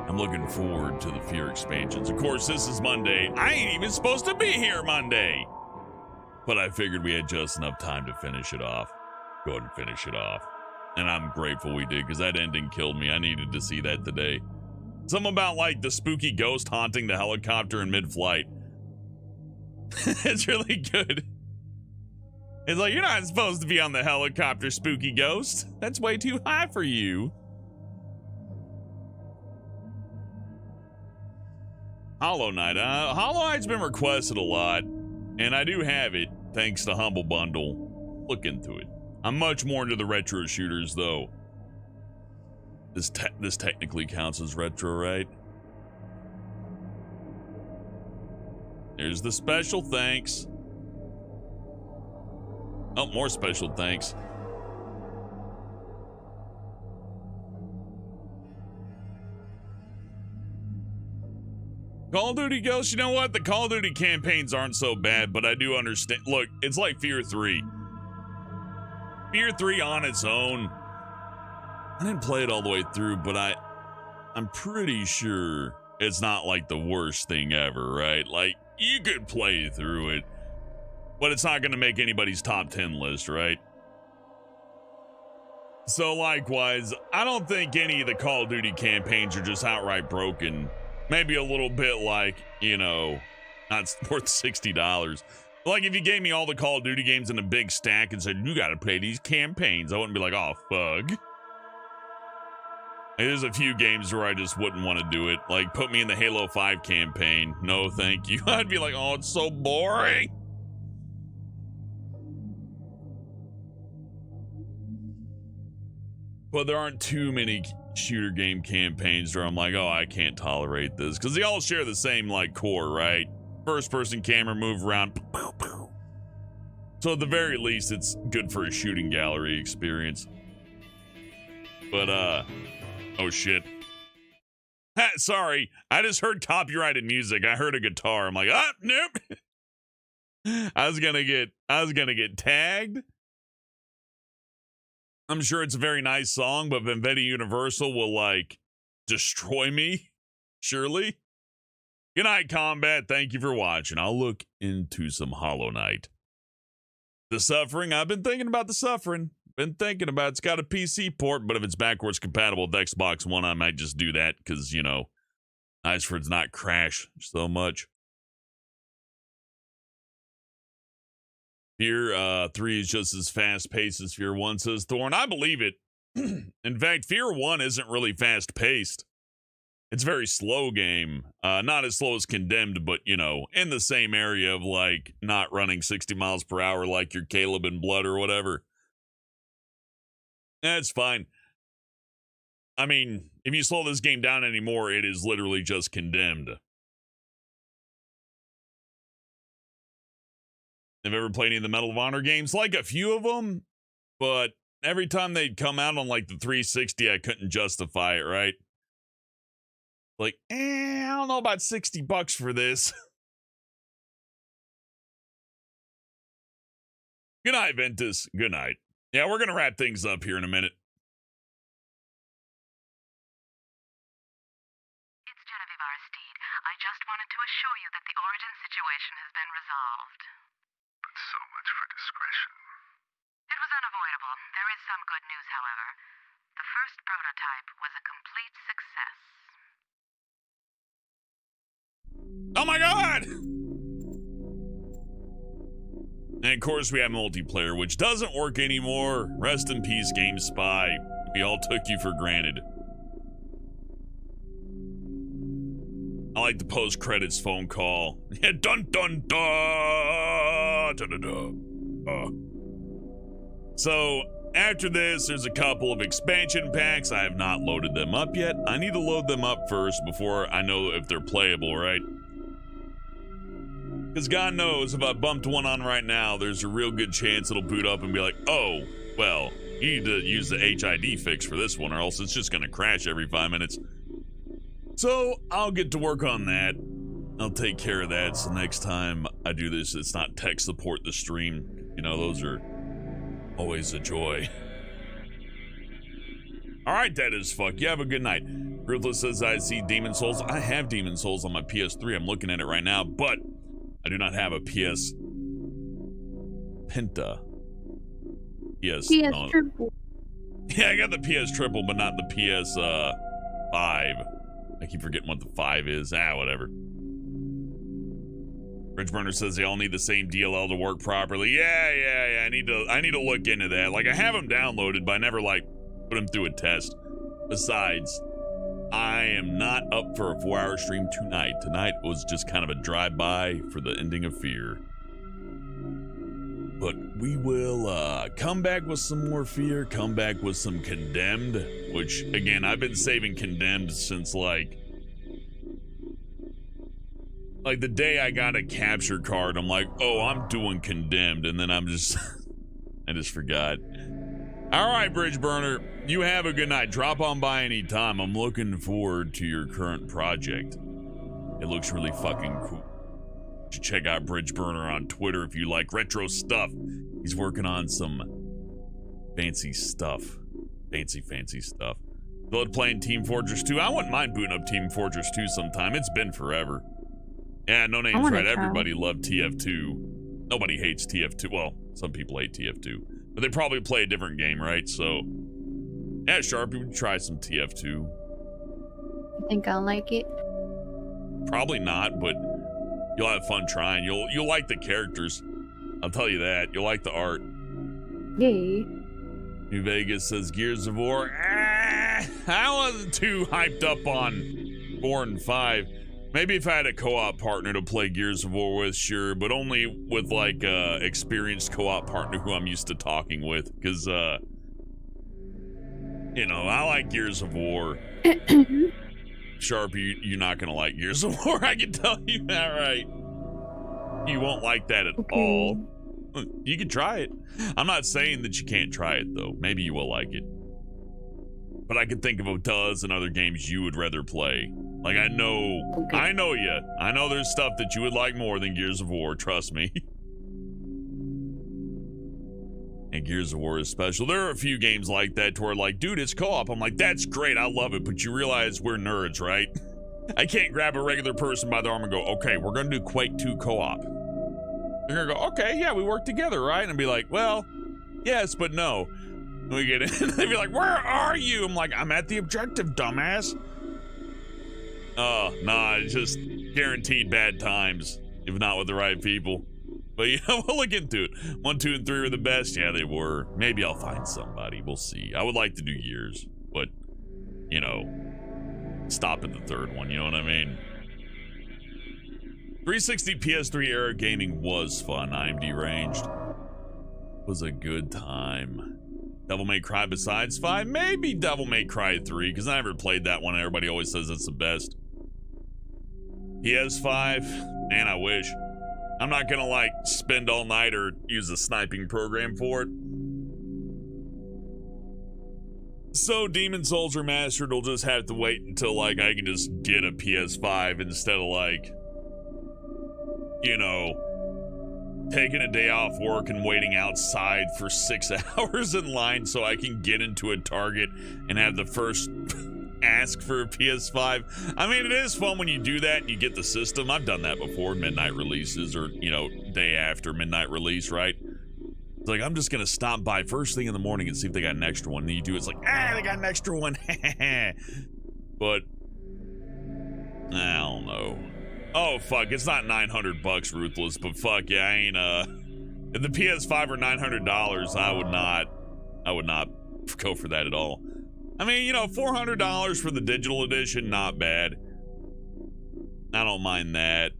I'm looking forward to the F.E.A.R expansions. Of course, this is Monday. I ain't even supposed to be here Monday. But I figured we had just enough time to finish it off. Go ahead and finish it off. And I'm grateful we did, because that ending killed me. I needed to see that today. Something about, like, the spooky ghost haunting the helicopter in mid-flight. It's really good. It's like, you're not supposed to be on the helicopter, spooky ghost. That's way too high for you. Hollow Knight. Hollow Knight's been requested a lot, and I do have it, thanks to Humble Bundle. Look into it. I'm much more into the retro shooters, though. This technically counts as retro, right? There's the special thanks. Oh, more special thanks. Call of Duty Ghost, you know what? The Call of Duty campaigns aren't so bad, but I do understand. Look, it's like F.E.A.R 3. F.E.A.R 3 on its own, I didn't play it all the way through, but I'm pretty sure it's not like the worst thing ever, right? Like, you could play through it, but it's not going to make anybody's top 10 list, right? So likewise, I don't think any of the Call of Duty campaigns are just outright broken. Maybe a little bit like, you know, not worth $60. Like if you gave me all the Call of Duty games in a big stack and said, you got to play these campaigns, I wouldn't be like, oh, fuck. There's a few games where I just wouldn't want to do it. Like, put me in the Halo 5 campaign. No, thank you. I'd be like, oh, it's so boring. But there aren't too many shooter game campaigns where I'm like, oh, I can't tolerate this. Because they all share the same, like, core, right? First-person camera, move around. So at the very least, it's good for a shooting gallery experience. But, oh, shit. Ha, sorry, I just heard copyrighted music. I heard a guitar. I'm like, ah, nope. I was gonna get tagged. I'm sure it's a very nice song, but Vendetta Universal will, like, destroy me, surely. Good night, Combat. Thank you for watching. I'll look into some Hollow Knight. The Suffering, I've been thinking about The Suffering. It's got a PC port, but if it's backwards compatible with Xbox One, I might just do that because, you know, nice for it to not crash so much. F.E.A.R 3 is just as fast-paced as F.E.A.R 1, says Thorn. I believe it. In fact, F.E.A.R 1 isn't really fast-paced. It's a very slow game. Not as slow as Condemned, but, you know, in the same area of, like, not running 60 miles per hour like your Caleb in Blood or whatever. That's fine. I mean, if you slow this game down anymore, it is literally just Condemned. Have you ever played any of the Medal of Honor games? Like a few of them, but every time they'd come out on like the 360, I couldn't justify it, right? Like, I don't know about $60 for this. Good night, Ventus. Good night. Yeah, we're going to wrap things up here in a minute. It's Genevieve Aristide. I just wanted to assure you that the origin situation has been resolved. But so much for discretion. It was unavoidable. There is some good news, however. The first prototype was a complete success. Oh my god! And of course we have multiplayer, which doesn't work anymore. Rest in peace, GameSpy. We all took you for granted. I like the post-credits phone call. Yeah, dun dun dun! Dun dun dun. So, after this, there's a couple of expansion packs. I have not loaded them up yet. I need to load them up first before I know if they're playable, right? Because God knows, if I bumped one on right now, there's a real good chance it'll boot up and be like, oh, well, you need to use the HID fix for this one, or else it's just going to crash every 5 minutes. So, I'll get to work on that. I'll take care of that, so next time I do this, it's not tech support the stream. You know, those are always a joy. Alright, that is fuck. You have a good night. Ruthless says, I see Demon Souls. I have Demon Souls on my PS3. I'm looking at it right now, but I do not have a PS Penta. PS Triple. Yeah, I got the PS Triple, but not the PS 5. I keep forgetting what the 5 is. Whatever. Bridgeburner says they all need the same DLL to work properly. Yeah. I need to look into that. Like, I have them downloaded, but I never, like, put them through a test. Besides, I am not up for a 4-hour stream tonight. Tonight was just kind of a drive-by for the ending of F.E.A.R. But we will come back with some more F.E.A.R, come back with some Condemned, which, again, I've been saving Condemned since, like the day I got a capture card. I'm like, oh, I'm doing Condemned, and then I'm just, I just forgot. All right, Bridgeburner, you have a good night. Drop on by anytime. I'm looking forward to your current project. It looks really fucking cool. You should check out Bridgeburner on Twitter if you like retro stuff. He's working on some Fancy stuff. Fancy stuff. Blood playing Team Fortress 2. I wouldn't mind booting up Team Fortress 2 sometime. It's been forever. Yeah, no name's right. Everybody loved TF2. Nobody hates TF2. Well, some people hate TF2. But they probably play a different game, right? So, yeah, Sharpie would try some TF2. You think I'll like it? Probably not, but you'll have fun trying. You'll like the characters. I'll tell you that. You'll like the art. Yay. New Vegas says Gears of War. I wasn't too hyped up on 4 and 5. Maybe if I had a co-op partner to play Gears of War with, sure, but only with like a experienced co-op partner who I'm used to talking with, because you know, I like Gears of War. Sharp, you're not gonna like Gears of War. I can tell you that, right? You won't like that at all. You can try it. I'm not saying that you can't try it though. Maybe you will like it. But I can think of a dozen other games you would rather play. Like I know you. I know there's stuff that you would like more than Gears of War, trust me. And Gears of War is special. There are a few games like that where like, dude, it's co-op. I'm like, that's great, I love it, but you realize we're nerds, right? I can't grab a regular person by the arm and go, okay, we're gonna do Quake 2 co-op. They're gonna go, okay, yeah, we work together, right? And be like, well, yes, but no. And we get in, they'd be like, where are you? I'm like, I'm at the objective, dumbass. Oh, nah, it's just guaranteed bad times, if not with the right people. But, you know, we'll look into it. 1, 2, and 3 were the best. Yeah, they were. Maybe I'll find somebody. We'll see. I would like to do years, but, you know, stop at the third one. You know what I mean? 360 PS3 era gaming was fun. I'm deranged. Was a good time. Devil May Cry besides 5? Maybe Devil May Cry 3, because I never played that one. Everybody always says it's the best. PS5? Man, I wish. I'm not gonna, like, spend all night or use a sniping program for it. So, Demon Souls Remastered will just have to wait until, like, I can just get a PS5 instead of, like, you know, taking a day off work and waiting outside for 6 hours in line so I can get into a Target and have the first ask for a PS5. I mean, it is fun when you do that and you get the system. I've done that before, midnight releases or, you know, day after midnight release, right? It's like, I'm just going to stop by first thing in the morning and see if they got an extra one. And you do, it's like, they got an extra one. But, I don't know. Oh, fuck, it's not $900, Ruthless, but fuck, yeah, I ain't, if the PS5 were $900, I would not go for that at all. I mean, you know, $400 for the digital edition, not bad. I don't mind that.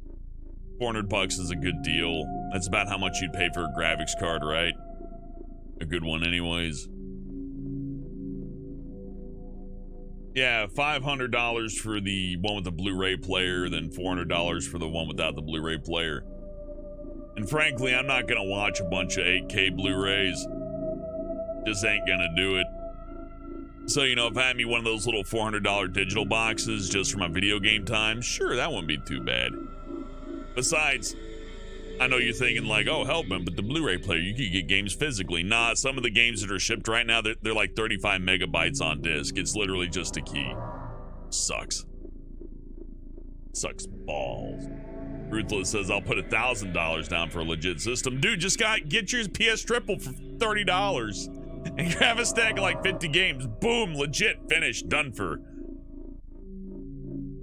$400 is a good deal. That's about how much you'd pay for a graphics card, right? A good one anyways. Yeah, $500 for the one with the Blu-ray player, then $400 for the one without the Blu-ray player. And frankly, I'm not gonna watch a bunch of 8K Blu-rays. Just ain't gonna do it. So, you know, if I had me one of those little $400 digital boxes just for my video game time, sure, that wouldn't be too bad. Besides, I know you're thinking like, oh, help man, but the Blu-ray player, you can get games physically. Nah, some of the games that are shipped right now, they're like 35 megabytes on disc. It's literally just a key. Sucks. Sucks balls. Ruthless says, I'll put $1,000 down for a legit system. Dude, just get your PS Triple for $30. And grab a stack of like 50 games. Boom, legit, finished, done for.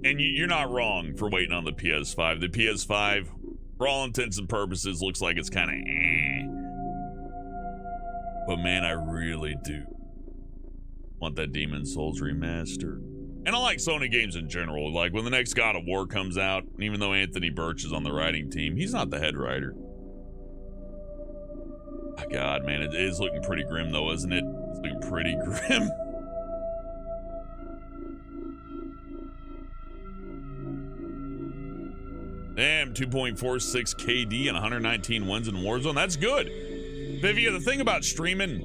And you're not wrong for waiting on the PS5. The PS5, for all intents and purposes, looks like it's kind of But man, I really do want that Demon Souls remastered. And I like Sony games in general. Like when the next God of War comes out, even though Anthony Birch is on the writing team, he's not the head writer. Oh God, man, it is looking pretty grim though, isn't it? It's looking pretty grim. Damn, 2.46 KD and 119 wins in Warzone. That's good. Vivia, the thing about streaming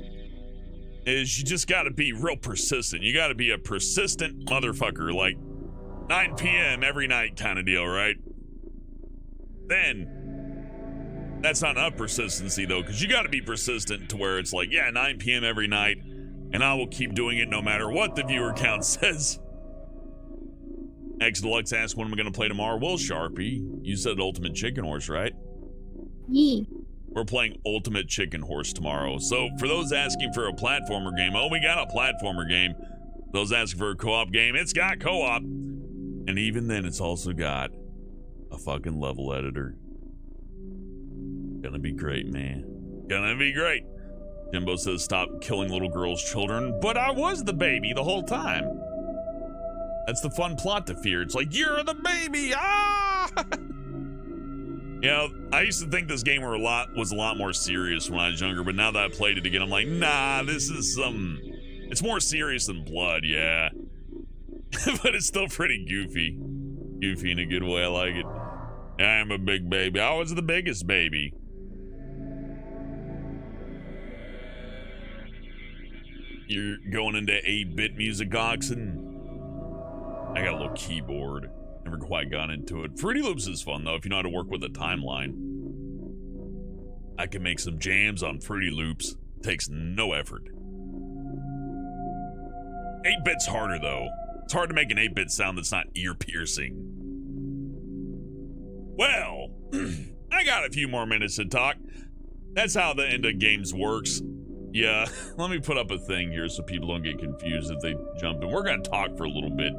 is you just gotta be real persistent. You gotta be a persistent motherfucker, like 9 p.m. every night kind of deal, right? Then That's not enough persistency, though, because you got to be persistent to where it's like, yeah, 9 p.m. every night, and I will keep doing it no matter what the viewer count says. X Deluxe asks, when am I going to play tomorrow? Well, Sharpie, you said Ultimate Chicken Horse, right? Yeah. We're playing Ultimate Chicken Horse tomorrow. So for those asking for a platformer game, oh, we got a platformer game. Those asking for a co-op game, it's got co-op. And even then, it's also got a fucking level editor. Gonna be great, man. Gonna be great. Jimbo says, stop killing little girls' children. But I was the baby the whole time. That's the fun plot to F.E.A.R. It's like, you're the baby! Ah! You know, I used to think this game was a lot more serious when I was younger, but now that I played it again, I'm like, nah, this is it's more serious than blood, yeah. But it's still pretty goofy. Goofy in a good way, I like it. I'm a big baby. I was the biggest baby. You're going into 8-bit music, Oxen? I got a little keyboard. Never quite got into it. Fruity Loops is fun, though, if you know how to work with a timeline. I can make some jams on Fruity Loops. Takes no effort. 8-bit's harder, though. It's hard to make an 8-bit sound that's not ear-piercing. Well, I got a few more minutes to talk. That's how the end of games works. Yeah, let me put up a thing here so people don't get confused if they jump in. We're going to talk for a little bit.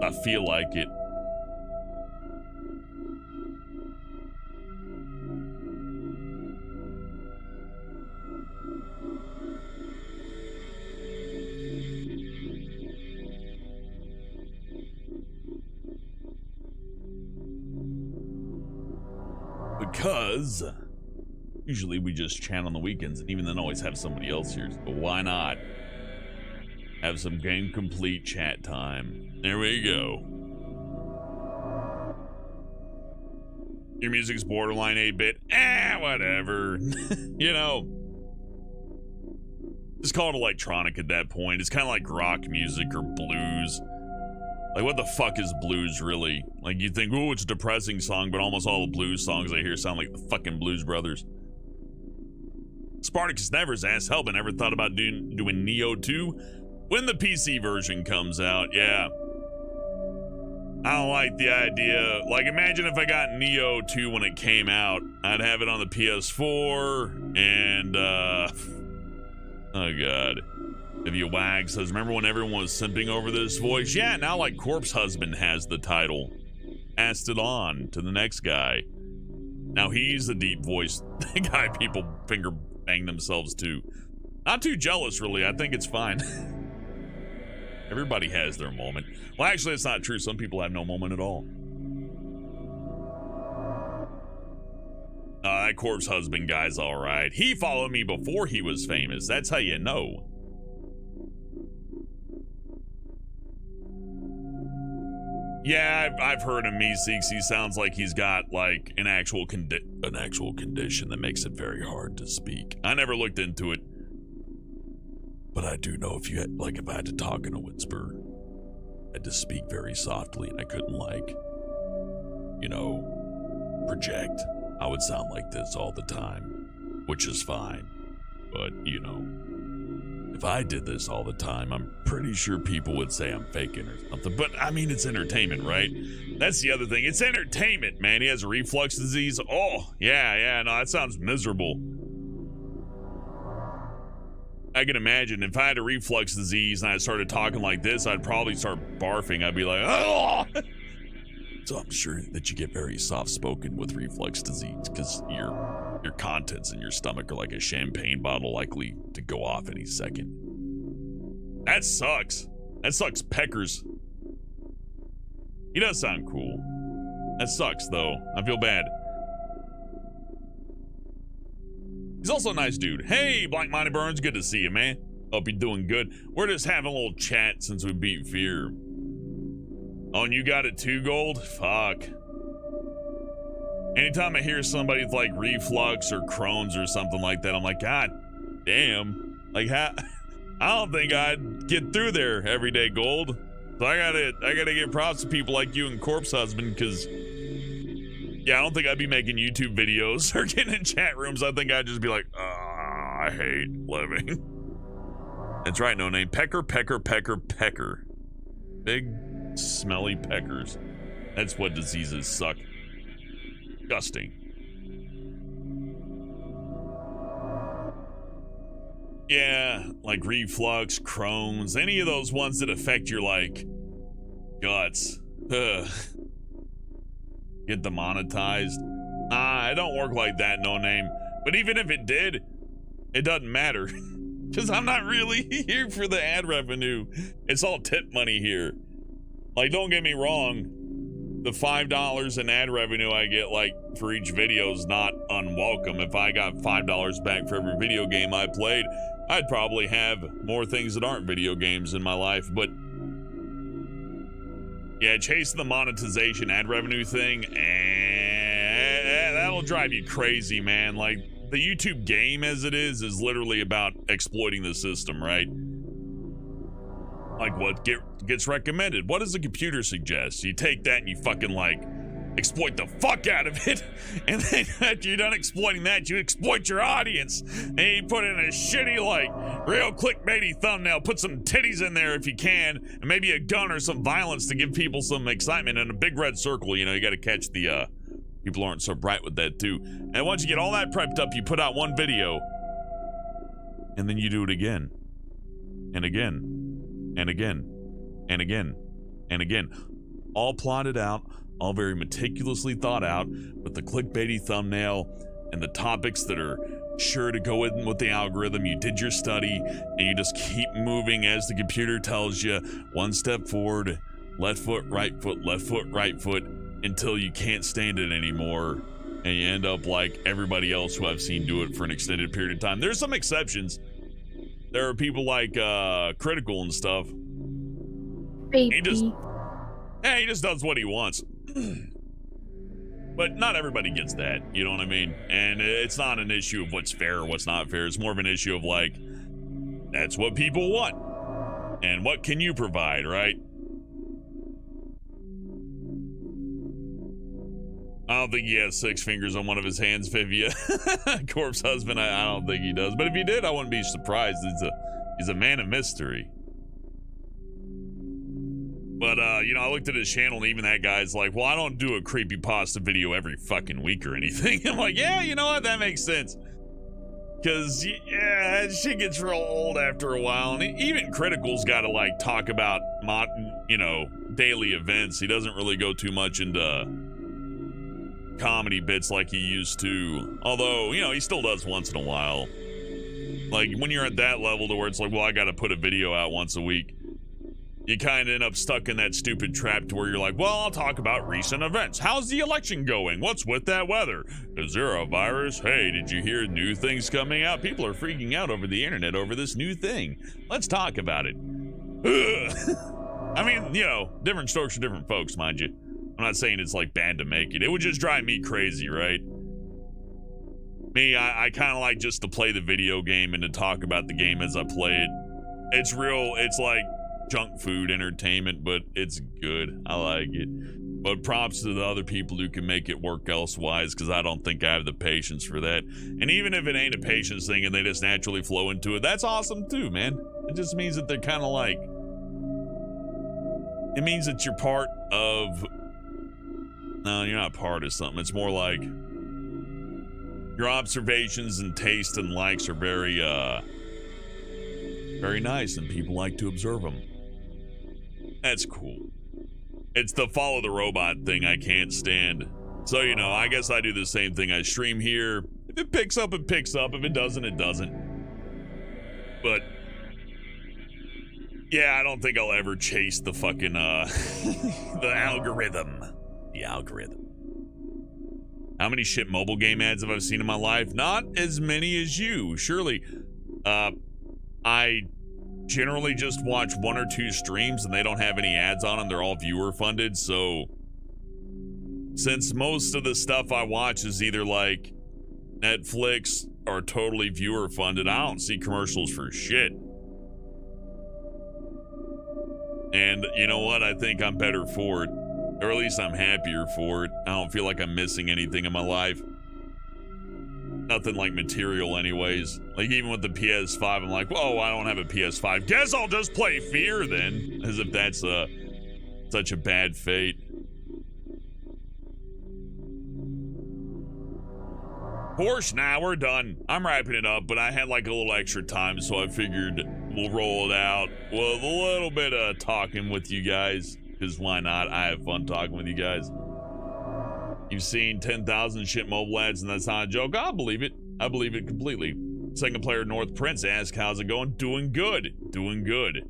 I feel like it. Because usually we just chat on the weekends, and even then always have somebody else here. So why not have some game complete chat time? There we go. Your music's borderline 8-bit. Whatever. You know. Just call it electronic at that point. It's kind of like rock music or blues. Like, what the fuck is blues, really? Like, you think, oh, it's a depressing song, but almost all the blues songs I hear sound like the fucking Blues Brothers. Spartacus Nevers asks, help, I never thought about doing Neo 2 when the PC version comes out. Yeah. I don't like the idea. Like, imagine if I got Neo 2 when it came out. I'd have it on the PS4, and, oh, God. If you wag says, remember when everyone was simping over this voice? Yeah, now like Corpse Husband has the title. Passed it on to the next guy. Now he's the deep voice guy people finger bang themselves to. Not too jealous, really. I think it's fine. Everybody has their moment. Well, actually, it's not true. Some people have no moment at all. That Corpse Husband guy's all right. He followed me before he was famous. That's how you know. Yeah, I've heard him, Meeseeks. He sounds like he's got like an actual condition that makes it very hard to speak. I never looked into it, but I do know if I had to talk in a whisper, I had to speak very softly, and I couldn't project. I would sound like this all the time, which is fine. But if I did this all the time, I'm pretty sure people would say I'm faking or something. But, I mean, it's entertainment, right? That's the other thing. It's entertainment, man. He has reflux disease. Oh, yeah, no, that sounds miserable. I can imagine if I had a reflux disease and I started talking like this, I'd probably start barfing. I'd be like, oh! So I'm sure that you get very soft-spoken with reflux disease because your contents in your stomach are like a champagne bottle likely to go off any second. That sucks. That sucks peckers. He does sound cool. That sucks, though. I feel bad. He's also a nice dude. Hey, Black Mighty Burns, good to see you, man. Hope you're doing good. We're just having a little chat since we beat F.E.A.R. Oh, and you got it too, Gold? Fuck. Anytime I hear somebody with like reflux or Crohn's or something like that, I'm like, God damn. Like, I don't think I'd get through there every day, Gold. So I gotta give props to people like you and Corpse Husband, because Yeah, I don't think I'd be making YouTube videos or getting in chat rooms. I think I'd just be like, I hate living. That's right, no name. Pecker, pecker, pecker, pecker. Big, smelly peckers. That's what diseases suck. Disgusting. Yeah, like reflux, Crohn's, any of those ones that affect your, like, guts. Ugh. Get demonetized. Nah, it don't work like that, no name. But even if it did, it doesn't matter. Because I'm not really here for the ad revenue. It's all tip money here. Like, don't get me wrong. The $5 in ad revenue I get, like, for each video is not unwelcome. If I got $5 back for every video game I played, I'd probably have more things that aren't video games in my life. But yeah, chasing the monetization ad revenue thing, that'll drive you crazy, man. Like, the YouTube game as it is literally about exploiting the system, right? Like, what gets recommended? What does the computer suggest? You take that and you fucking, like, exploit the fuck out of it. And then after you're done exploiting that, you exploit your audience. And you put in a shitty, like, real clickbaity thumbnail. Put some titties in there if you can. And maybe a gun or some violence to give people some excitement. And a big red circle, you know, you got to catch the, people aren't so bright with that too. And once you get all that prepped up, you put out one video. And then you do it again. And again. And again. And again. And again. All plotted out. All very meticulously thought out, with the clickbaity thumbnail and the topics that are sure to go in with the algorithm. You did your study, and you just keep moving as the computer tells you. One step forward, left foot, right foot, until you can't stand it anymore, and you end up like everybody else who I've seen do it for an extended period of time. There's some exceptions. There are people like Critical and stuff. Baby. He just does what he wants. But not everybody gets that, you know what I mean? And it's not an issue of what's fair or what's not fair. It's more of an issue of, like, that's what people want. And what can you provide, right? I don't think he has 6 fingers on one of his hands, Vivia. Corpse husband, I don't think he does. But if he did, I wouldn't be surprised. He's a man of mystery. But, you know, I looked at his channel, and even that guy's like, well, I don't do a creepypasta video every fucking week or anything. I'm like, yeah, you know what? That makes sense. Because, yeah, shit gets real old after a while. And even Critical's got to, like, talk about, you know, daily events. He doesn't really go too much into comedy bits like he used to. Although, you know, he still does once in a while. Like, when you're at that level to where it's like, well, I got to put a video out once a week. You kind of end up stuck in that stupid trap to where you're like, well, I'll talk about recent events. How's the election going? What's with that weather? Is there a virus? Hey, did you hear new things coming out? People are freaking out over the internet over this new thing. Let's talk about it. I mean, you know, different strokes for different folks, mind you. I'm not saying it's like bad to make it. It would just drive me crazy, right? Me, I kind of like just to play the video game and to talk about the game as I play it. It's real, it's like junk food entertainment, but it's good. I like it. But props to the other people who can make it work elsewise, because I don't think I have the patience for that. And even if it ain't a patience thing and they just naturally flow into it, that's awesome too, man. It just means that they're kind of like, it means that you're part of, no, you're not part of something. It's more like your observations and taste and likes are very nice, and people like to observe them. That's cool. It's the follow the robot thing I can't stand. So, you know, I guess I do the same thing. I stream here. If it picks up, it picks up. If it doesn't, it doesn't. But yeah, I don't think I'll ever chase the fucking the algorithm. The algorithm. How many shit mobile game ads have I seen in my life? Not as many as you, surely. I generally just watch 1 or 2 streams and they don't have any ads on them. They're all viewer funded. So since most of the stuff I watch is either like Netflix or totally viewer funded, I don't see commercials for shit. And you know what? I think I'm better for it, Or at least I'm happier for it. I don't feel like I'm missing anything in my life. Nothing like material anyways. Like even with the PS5, I'm like, whoa, I don't have a PS5. Guess I'll just play F.E.A.R then. As if that's such a bad fate. Porsche, nah, we're done. I'm wrapping it up, but I had like a little extra time, so I figured we'll roll it out with a little bit of talking with you guys. Because why not? I have fun talking with you guys. You've seen 10,000 shit mobile ads, and that's not a joke. I'll believe it. I believe it completely. Second player North Prince asks, how's it going? Doing good. Doing good.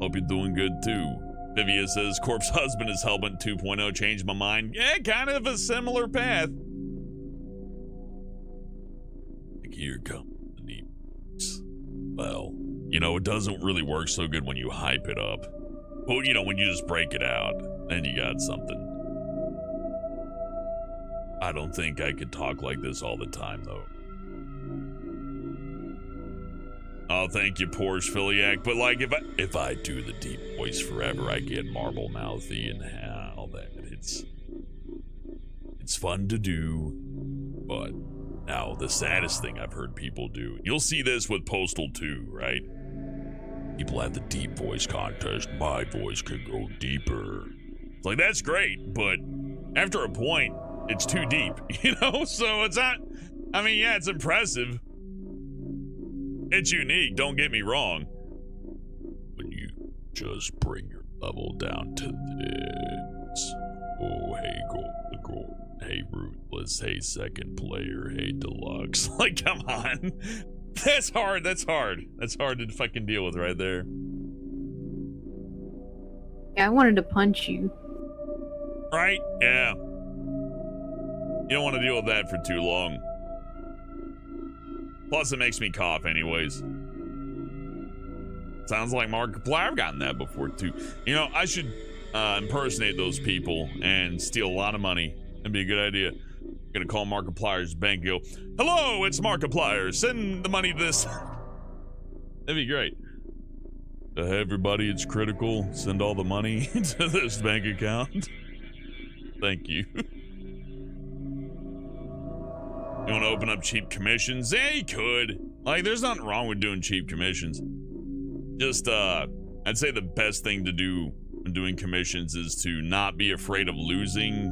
Hope you're doing good too. Vivia says, Corpse Husband is Hellbent 2.0. Changed my mind. Yeah, kind of a similar path. Here comes the news. Well, you know, it doesn't really work so good when you hype it up. Well, you know, when you just break it out, then you got something. I don't think I could talk like this all the time, though. Oh, thank you, Porsche Philiac. But, like, if I do the deep voice forever, I get marble mouthy and all that. It's fun to do, but now the saddest thing I've heard people do. You'll see this with Postal 2, right? People at the deep voice contest, my voice can go deeper. It's like, that's great, but after a point, it's too deep, you know? So it's not, I mean, yeah, it's impressive. It's unique, don't get me wrong. When you just bring your level down to this. Oh, hey, Gold. Hey, Ruthless. Hey, Second Player. Hey, Deluxe. Like, come on. That's hard. That's hard to fucking deal with right there. Yeah, I wanted to punch you. Right? Yeah. You don't want to deal with that for too long. Plus, it makes me cough anyways. Sounds like Markiplier. I've gotten that before, too. You know, I should impersonate those people and steal a lot of money. That'd be a good idea. I'm gonna call Markiplier's bank and go, hello, it's Markiplier. Send the money to this. That'd be great. Hey, everybody, it's critical. Send all the money to this bank account. Thank you. You want to open up cheap commissions? Yeah, you could. Like, there's nothing wrong with doing cheap commissions. Just, I'd say the best thing to do when doing commissions is to not be afraid of losing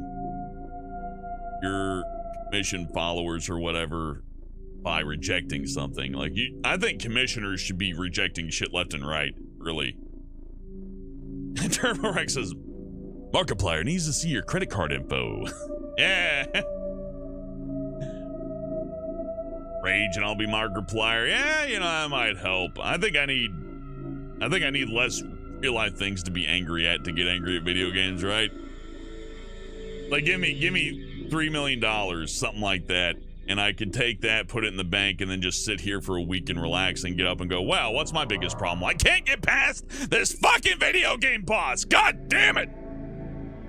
your commission followers or whatever by rejecting something. Like, I think commissioners should be rejecting shit left and right, really. Turbo Rex says, Markiplier needs to see your credit card info. Yeah. Rage and I'll be Markiplier. Yeah, you know, that might help. I think I need less real life things to be angry at to get angry at video games, right? Like, give me $3 million, something like that, and I could take that, put it in the bank, and then just sit here for a week and relax and get up and go, well, what's my biggest problem? I can't get past this fucking video game boss. God damn it.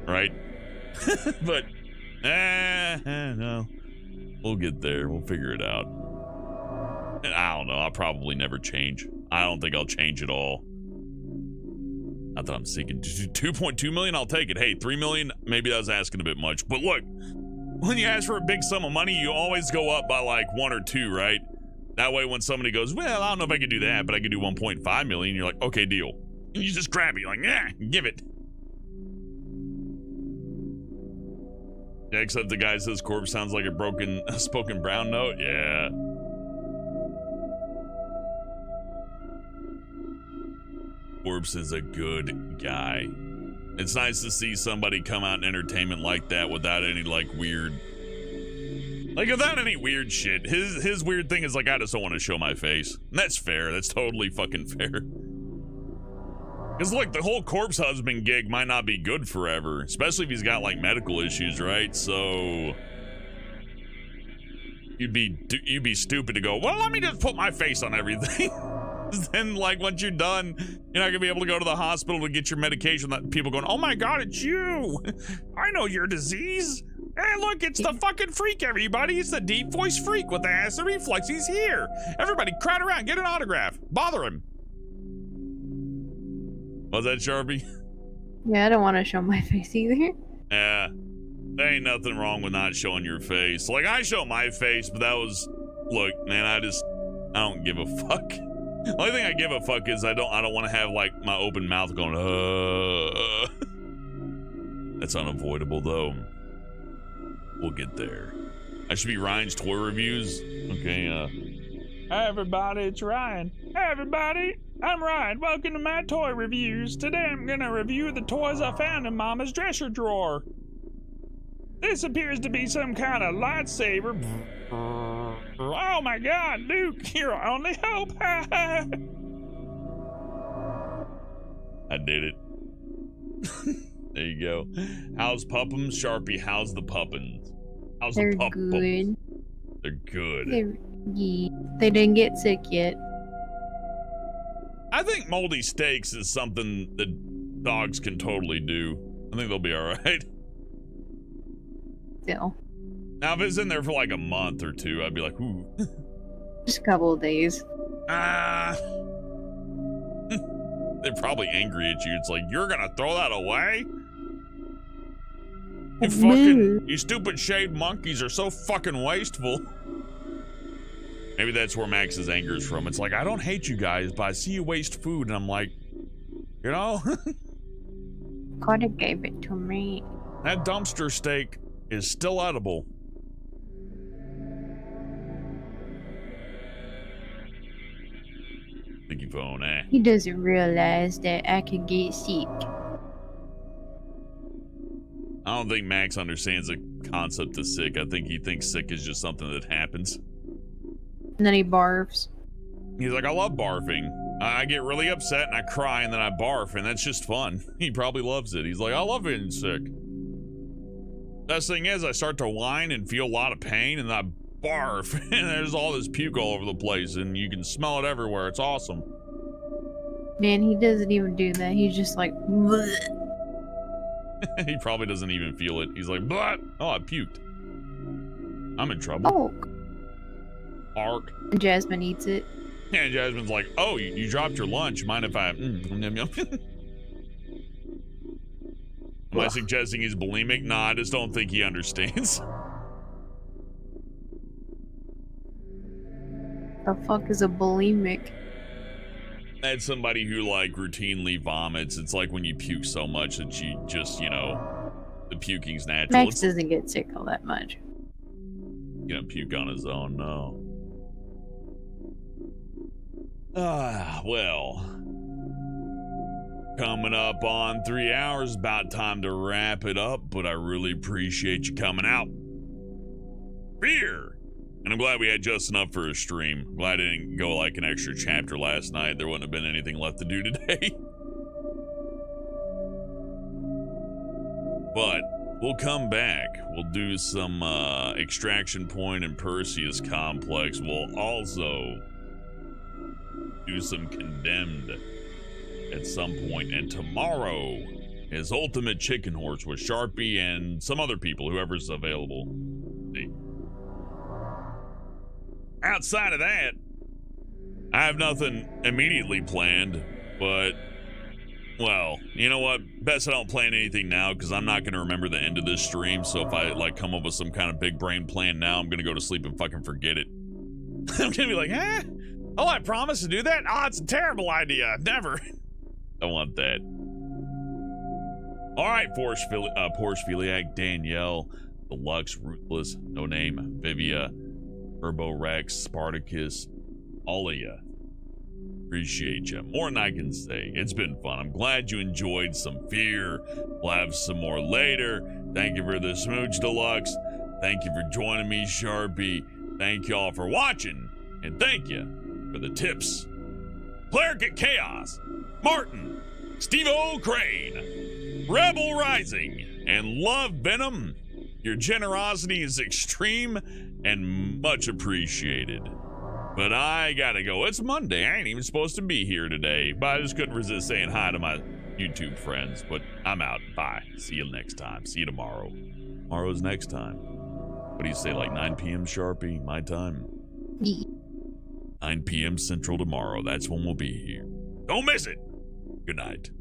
Right? But, no. We'll get there. We'll figure it out. And I don't know. I'll probably never change. I don't think I'll change at all. Not that I'm seeking 2.2 million, I'll take it. Hey, 3 million, maybe I was asking a bit much. But look, when you ask for a big sum of money, you always go up by like 1 or 2, right? That way when somebody goes, well, I don't know if I could do that, but I could do 1.5 million, you're like, okay, deal. And you just grab it, you're like, yeah, give it. Yeah, except the guy says corpse sounds like a spoken brown note. Yeah. Corpse is a good guy. It's nice to see somebody come out in entertainment like that without any without any weird shit. His weird thing is like, I just don't want to show my face. And that's fair. That's totally fucking fair. Because look, the whole corpse husband gig might not be good forever, especially if he's got like medical issues, right? So you'd be stupid to go, well, let me just put my face on everything. Then like once you're done, you're not gonna be able to go to the hospital to get your medication. That people going, oh my god, it's you. I know your disease. Hey, look, it's the fucking freak, everybody. It's the deep voice freak with the acid reflux. He's here. Everybody crowd around, get an autograph. Bother him. Was that Sharpie? Yeah, I don't want to show my face either. Yeah. There ain't nothing wrong with not showing your face. Like, I show my face, but that was... Look, man, I don't give a fuck. The only thing I give a fuck is I don't want to have, like, my open mouth going, That's unavoidable, though. We'll get there. I should be Ryan's toy reviews. Okay, Hi, everybody, it's Ryan. Hey, everybody, I'm Ryan. Welcome to my toy reviews. Today I'm gonna review the toys I found in Mama's dresser drawer. This appears to be some kind of lightsaber. Oh my god, Luke, your only hope. I did it. There you go. How's Puppums? Sharpie, how's the Puppins? How's They're the Puppums? good. They're good. They didn't get sick yet. I think moldy steaks is something that dogs can totally do. I think they'll be alright. Still. Now, if it's in there for like a month or two, I'd be like, ooh. Just a couple of days. They're probably angry at you. It's like, you're gonna throw that away? You stupid shaved monkeys are so fucking wasteful. Maybe that's where Max's anger is from. It's like, I don't hate you guys, but I see you waste food, and I'm like, you know? Coulda gave it to me. That dumpster steak is still edible. Thank you, phone, eh? He doesn't realize that I could get sick. I don't think Max understands the concept of sick. I think he thinks sick is just something that happens. And then he barfs. He's like, I love barfing. I get really upset and I cry and then I barf, and that's just fun. He probably loves it. He's like, I love being sick. Best thing is, I start to whine and feel a lot of pain, and I barf, and there's all this puke all over the place, and you can smell it everywhere. It's awesome. Man, he doesn't even do that. He's just like, bleh. He probably doesn't even feel it. He's like, bleh. Oh, I puked. I'm in trouble. Oh. Ark. And Jasmine eats it. Yeah, Jasmine's like, oh, you dropped your lunch. Mind if I... Am I suggesting he's bulimic? No, I just don't think he understands. The fuck is a bulimic? That's somebody who, like, routinely vomits. It's like when you puke so much that you just, you know, the puking's natural. Max doesn't get sick all that much. He's gonna puke on his own, no. Well. Coming up on 3 hours, about time to wrap it up, but I really appreciate you coming out. F.E.A.R. And I'm glad we had just enough for a stream. Glad I didn't go like an extra chapter last night. There wouldn't have been anything left to do today. But we'll come back. We'll do some Extraction Point and Perseus Complex. We'll also do some Condemned at some point. And tomorrow is Ultimate Chicken Horse with Sharpie and some other people, whoever's available. See. Outside of that, I have nothing immediately planned, but, well, you know what? Best I don't plan anything now, because I'm not going to remember the end of this stream, so if I, like, come up with some kind of big brain plan now, I'm going to go to sleep and fucking forget it. I'm going to be like, eh? Oh, I promised to do that? Oh, it's a terrible idea. Never. I want that. All right, Porsche Philiac, Danielle, Deluxe, Ruthless, No Name, Vivia, Turbo Rex, Spartacus, all of you. Appreciate you. More than I can say. It's been fun. I'm glad you enjoyed some F.E.A.R. We'll have some more later. Thank you for the smooch, Deluxe. Thank you for joining me, Sharpie. Thank y'all for watching. And thank you for the tips. Cleric Chaos, Martin, Steve-O Crane, Rebel Rising, and Love Venom. Your generosity is extreme and much appreciated. But I gotta go. It's Monday. I ain't even supposed to be here today. But I just couldn't resist saying hi to my YouTube friends. But I'm out. Bye. See you next time. See you tomorrow. Tomorrow's next time. What do you say, like 9 p.m. Sharpie? My time? 9 p.m. Central tomorrow. That's when we'll be here. Don't miss it. Good night.